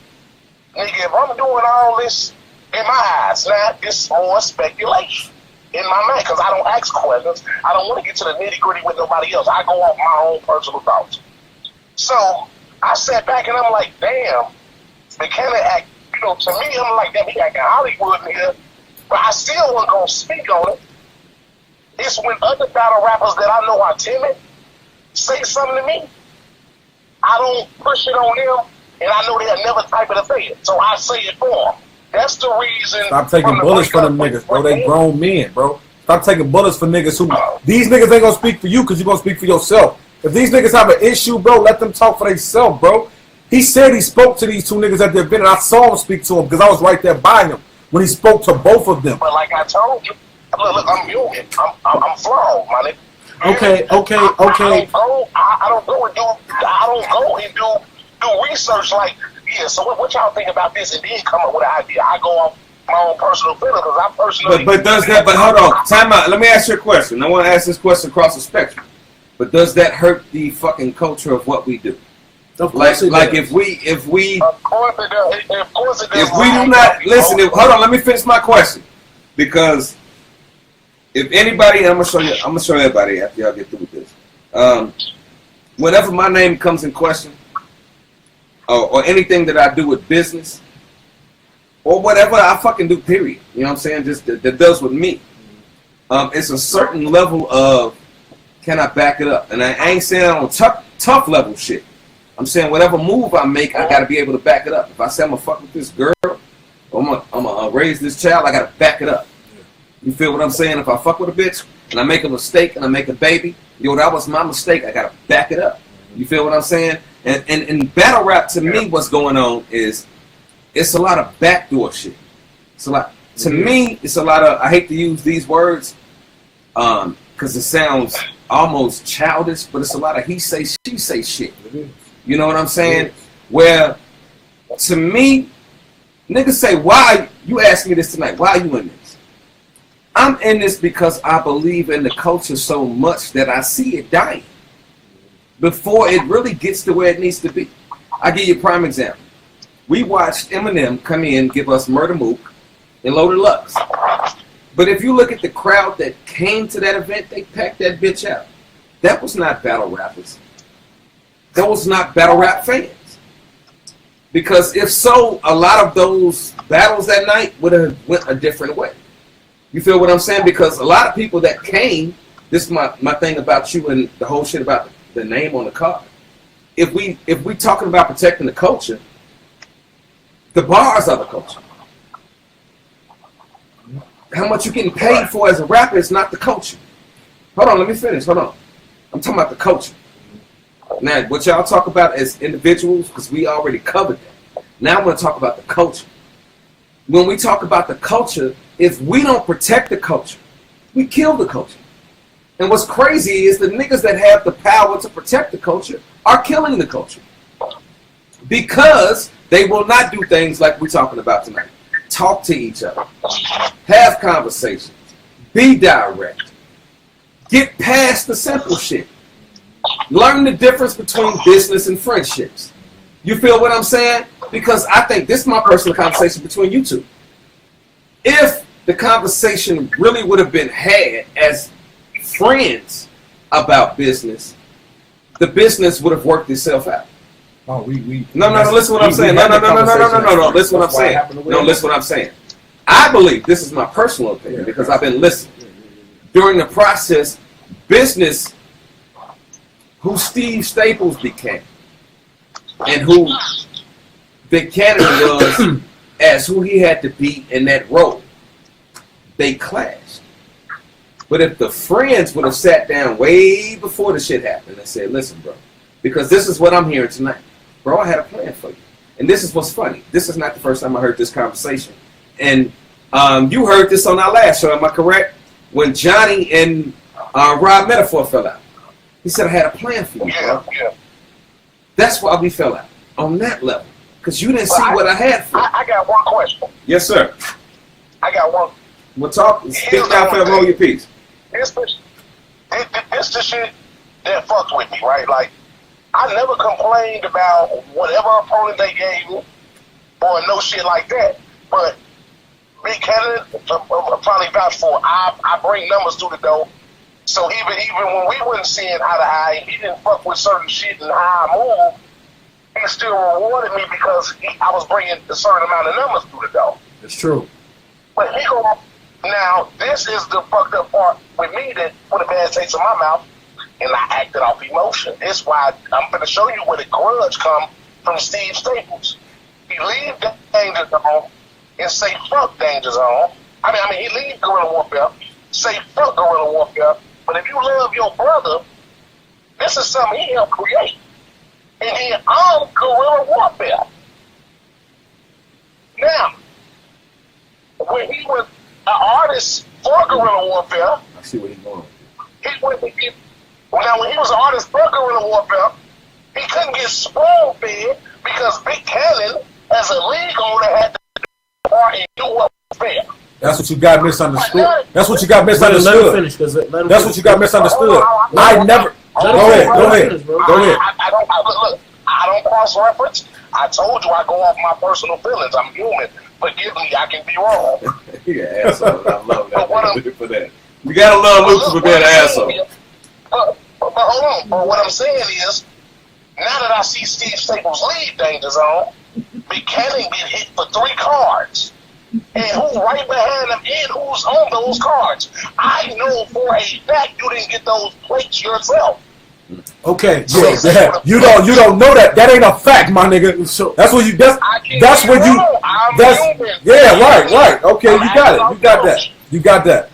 nigga, if I'm doing all this in my eyes, now it's more speculation in my mind because I don't ask questions. I don't want to get to the nitty gritty with nobody else. I go off my own personal thoughts. So I sat back and I'm like, damn, the kind of act, to me, I'm like, damn, he acting Hollywood in here, but I still wasn't going to speak on it. It's when other battle rappers that I know are timid say something to me, I don't push it on them, and I know they'll never type it or say it, so I say it for them. That's the reason. Stop taking bullets for them niggas, bro. They grown men, bro. Stop taking bullets for niggas who... These niggas ain't gonna speak for you because you're gonna speak for yourself. If these niggas have an issue, bro, let them talk for themselves, bro. He said he spoke to these two niggas at the event, and I saw him speak to them because I was right there by him when he spoke to both of them. But like I told you, look, I'm human. I'm flawed, my nigga. Okay. I don't go and do research like, yeah, so what y'all think about this and then come up with an idea. I go on my own personal feeling because I personally... But hold on, time out. Let me ask you a question. I want to ask this question across the spectrum. But does that hurt the fucking culture of what we do? Like if we of course it does. Of course it does. If we do not listen, hold on, let me finish my question. Because if anybody, I'm gonna show everybody after y'all get through with this. Whenever my name comes in question, or anything that I do with business, or whatever I fucking do, period. You know what I'm saying? Just that does with me. It's a certain level of, can I back it up? And I ain't saying on tough level shit. I'm saying whatever move I make, I gotta be able to back it up. If I say I'm gonna fuck with this girl, or I'm gonna raise this child, I gotta back it up. You feel what I'm saying? If I fuck with a bitch and I make a mistake and I make a baby, that was my mistake. I gotta back it up. You feel what I'm saying? And in battle rap, to me, what's going on is it's a lot of backdoor shit. It's a lot. To me, it's a lot of. I hate to use these words, because it sounds almost childish, but it's a lot of he say, she say shit. You know what I'm saying? Where, to me, niggas say, why, you asked me this tonight, why are you in this? I'm in this because I believe in the culture so much that I see it dying. before it really gets to where it needs to be. I'll give you a prime example. We watched Eminem come in, give us Murder Mook and Loaded Lux. But if you look at the crowd that came to that event, they packed that bitch out. That was not battle rappers. That was not battle rap fans. Because if so, a lot of those battles that night would have went a different way. You feel what I'm saying? Because a lot of people that came, this is my thing about you and the whole shit about the name on the card. If we talking about protecting the culture, the bars are the culture. How much you getting paid for as a rapper is not the culture. Hold on, let me finish. Hold on. I'm talking about the culture. Now, what y'all talk about as individuals, because we already covered that. Now I'm going to talk about the culture. When we talk about the culture, if we don't protect the culture, we kill the culture. And what's crazy is the niggas that have the power to protect the culture are killing the culture. Because they will not do things like we're talking about tonight. Talk to each other. Have conversations. Be direct. Get past the simple shit. Learn the difference between business and friendships. You feel what I'm saying? Because I think this is my personal conversation between you two. If the conversation really would have been had as friends about business, the business would have worked itself out. Oh, No, listen what I'm saying. No, listen what I'm saying. No, listen what I'm saying. I believe, this is my personal opinion, because I've been listening. During the process, business, who Steve Staples became, and who Big Kannon was as who he had to be in that role, they clashed. But if the friends would have sat down way before the shit happened and said, listen, bro, because this is what I'm hearing tonight. Bro, I had a plan for you. And this is what's funny. This is not the first time I heard this conversation. And you heard this on our last show, am I correct? When Johnny and Rob Metaphor fell out. He said, I had a plan for you, bro. Yeah. That's why we fell out. On that level. Because you didn't see what I had for you. I got one question. Yes, sir. I got one. We'll talk. Speak now, fam. Hold your peace. It's the shit that fucked with me, right? Like, I never complained about whatever opponent they gave me or no shit like that. But Big Kannon probably vouch for. I bring numbers to the door. So even when we wasn't seeing eye to eye, he didn't fuck with certain shit and how I moved. He still rewarded me because I was bringing a certain amount of numbers through the door. It's true. But he go, now this is the fucked up part with me that put a bad taste in my mouth, and I acted off emotion. That's why I'm going to show you where the grudge come from. Steve Staples. He leave Danger Zone and say fuck Danger Zone. I mean he leave Guerrilla Warfare, say fuck Guerrilla Warfare. But if you love your brother, this is something he helped create. And he owned Guerrilla Warfare. Now, when he was an artist for Guerrilla Warfare, I see where he's going. Now, when he was an artist for Guerrilla Warfare, he couldn't get spoon-fed because Big Kannon, as a league owner, had to do part and do what was fair. That's what you got misunderstood. That's what you got Let him misunderstood. finish. That's what you got misunderstood. I never. Go ahead. I don't cross-reference. I told you I go off my personal feelings. I'm human. Forgive me, I can be wrong. Yeah, asshole. I love that. But For that. You gotta love Lucas for being an asshole. But hold on. But what I'm saying is, now that I see Steve Staples leave Danger Zone, Big Kannon get hit for 3 cards. And who's right behind him and who's on those cards. I know for a fact you didn't get those plates yourself. Okay, so you don't know that. That ain't a fact, my nigga. So that's what you. That's what you. That's yeah, right. Okay, you got it. You got that.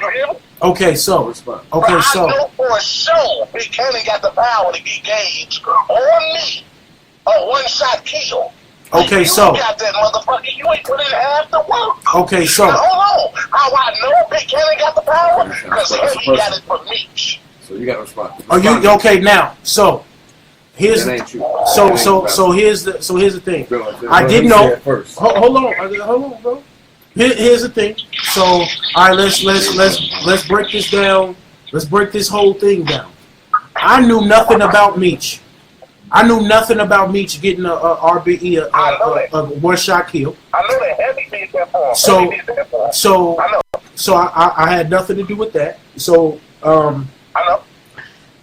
Okay, so I know for sure Big Kannon got the power to get Gage on me a one-shot kill. Okay, you so got that motherfucker. You ain't put in half the work. Okay, so now, hold on. How I know Big Kannon got the power? Because he got it from me. So you got to respond. Are you okay now? So here's here's the thing. I did know. Hold on, bro. Here's the thing. So all right, let's break this down. Let's break this whole thing down. I knew nothing about Meech. I knew nothing about Meech getting a RBE, a one-shot kill. I know that Heavy did that for him. So I had nothing to do with that. So I know.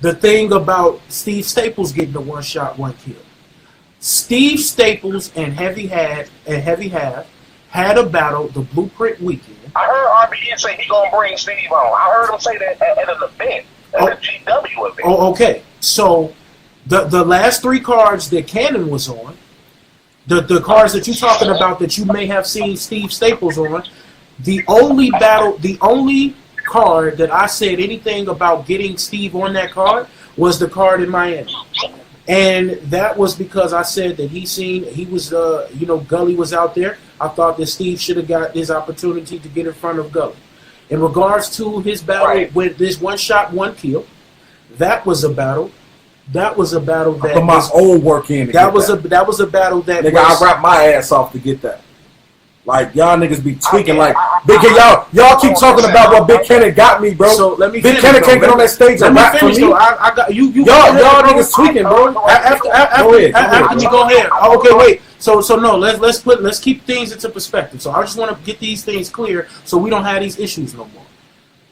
the thing about Steve Staples getting the one-shot, one kill. Steve Staples and Heavy had a battle the Blueprint weekend. I heard RBE say he gonna bring Steve on. I heard him say that at an event, at a GW event. Oh, okay. So the last 3 cards that Kannon was on, the cards that you're talking about that you may have seen Steve Staples on, the only card that I said anything about getting Steve on that card was the card in Miami. And that was because I said that Gully was out there. I thought that Steve should have got his opportunity to get in front of Gully. In regards to his battle with this one shot, one kill, that was a battle. That was a battle that I put my own work in. That was a battle that nigga, I rap my ass off to get that. Like y'all niggas be tweaking like Big y'all keep talking about what Big Kannon got me, bro. So let me Big Kannon can't get on that stage and rap for me. I got you. Y'all niggas tweaking, bro. After you go ahead. Okay, wait. So no. Let's keep things into perspective. So I just want to get these things clear so we don't have these issues no more.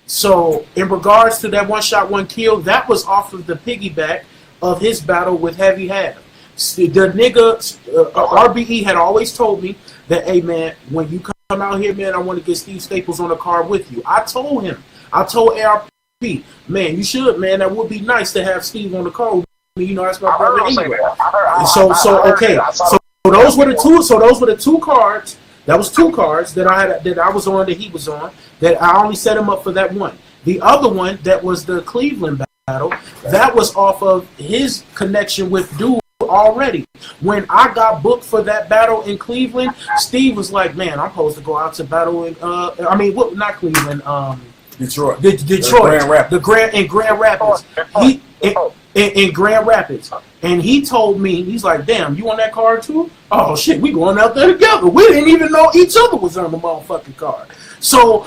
So in regards to that one shot, one kill, that was off of the piggyback of his battle with Heavy Have. The nigga RBE had always told me that, hey man, when you come out here, man, I want to get Steve Staples on the card with you. I told ARP, man, you should, man. That would be nice to have Steve on the card with me. You know, that's my brother anyway. So those were the two cards. That was 2 cards that I was on, that he was on, that I only set him up for that one. The other one, that was the Cleveland battle, that was off of his connection with Dude already. When I got booked for that battle in Cleveland, Steve was like, man, I'm supposed to go out to battle in not Cleveland, Detroit. Detroit. Grand Rapids. In Grand Rapids. And he told me, he's like, damn, you on that card too? Oh shit, we going out there together. We didn't even know each other was on the motherfucking card. So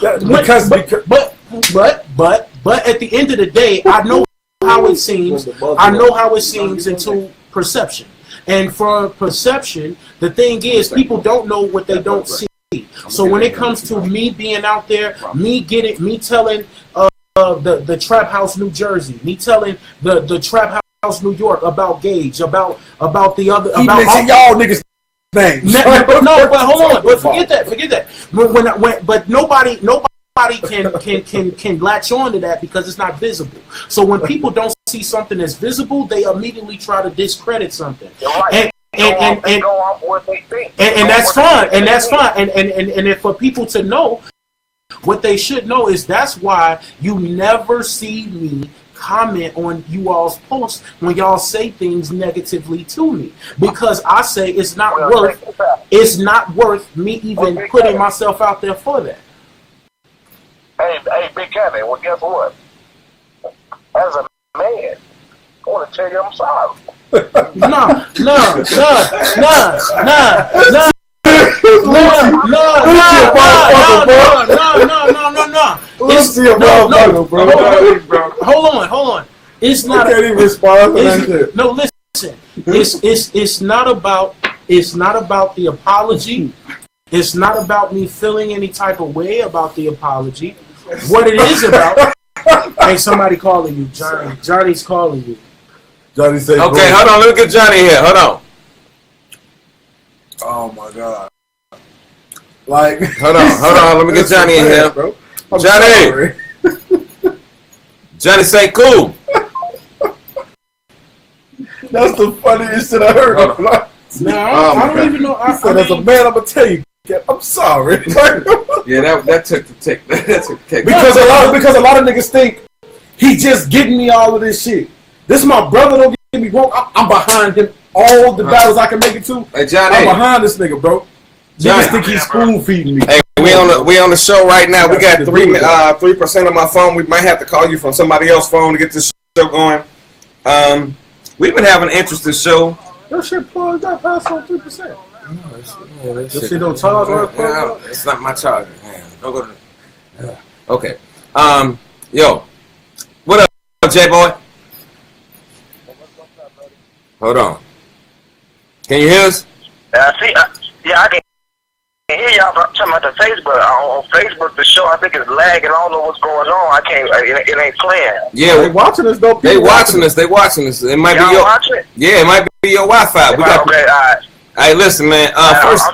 but at the end of the day, I know how it seems. I know how it seems into perception. And for perception, the thing is, people don't know what they don't see. So when it comes to me being out there, me telling the Trap House New Jersey, me telling the Trap House New York about Gage, about the other, he mentioned y'all niggas names. But hold on, but forget that. But nobody can latch on to that because it's not visible. So when people don't see something that's visible, they immediately try to discredit something. And that's fine. And if for people to know, what they should know is that's why you never see me comment on you all's posts when y'all say things negatively to me, because I say it's not worth me even putting myself out there for that. Hey, Big Kannon, well, guess what? As a man, I want to tell you I'm sorry. No. Hold on. It's not. I can't even respond to that shit. No, listen. It's not about the apology. It's not about me feeling any type of way about the apology. What it is about. Hey, somebody calling you, Johnny. Johnny's calling you. Johnny said, okay, hold on. Let me get Johnny here. Hold on. Oh my God. Like, hold on. Let me get Johnny in here, bro. Johnny. Johnny, say cool. That's the funniest shit I heard. I don't even know. As a man, I'm gonna tell you, I'm sorry. Yeah, that took the tick. That took the tick. Because a lot of niggas think he just getting me all of this shit. This is my brother. Don't get me wrong. I'm behind him. All the battles I can make it to. Hey, Johnny, I'm behind this nigga, bro. Niggas think he's spoon feeding me. Hey, we on the show right now. We got 3% on my phone. We might have to call you from somebody else's phone to get this show going. We've been having an interesting show. Your shit plugged up past on 3%. Your shit don't charge right? It's not my charger. Don't go to. Okay. Yo, what up, J-Boy? Hold on. Can you hear us? Yeah, I can hear y'all talking about the Facebook. On Facebook, the show, I think it's lagging. I don't know what's going on. I can't. It ain't playing. Yeah, they watching us though. They watching us. They watching us. It might be your. Watching? Yeah, it might be your Wi-Fi. We got. Okay, all right. Hey, listen, man. First.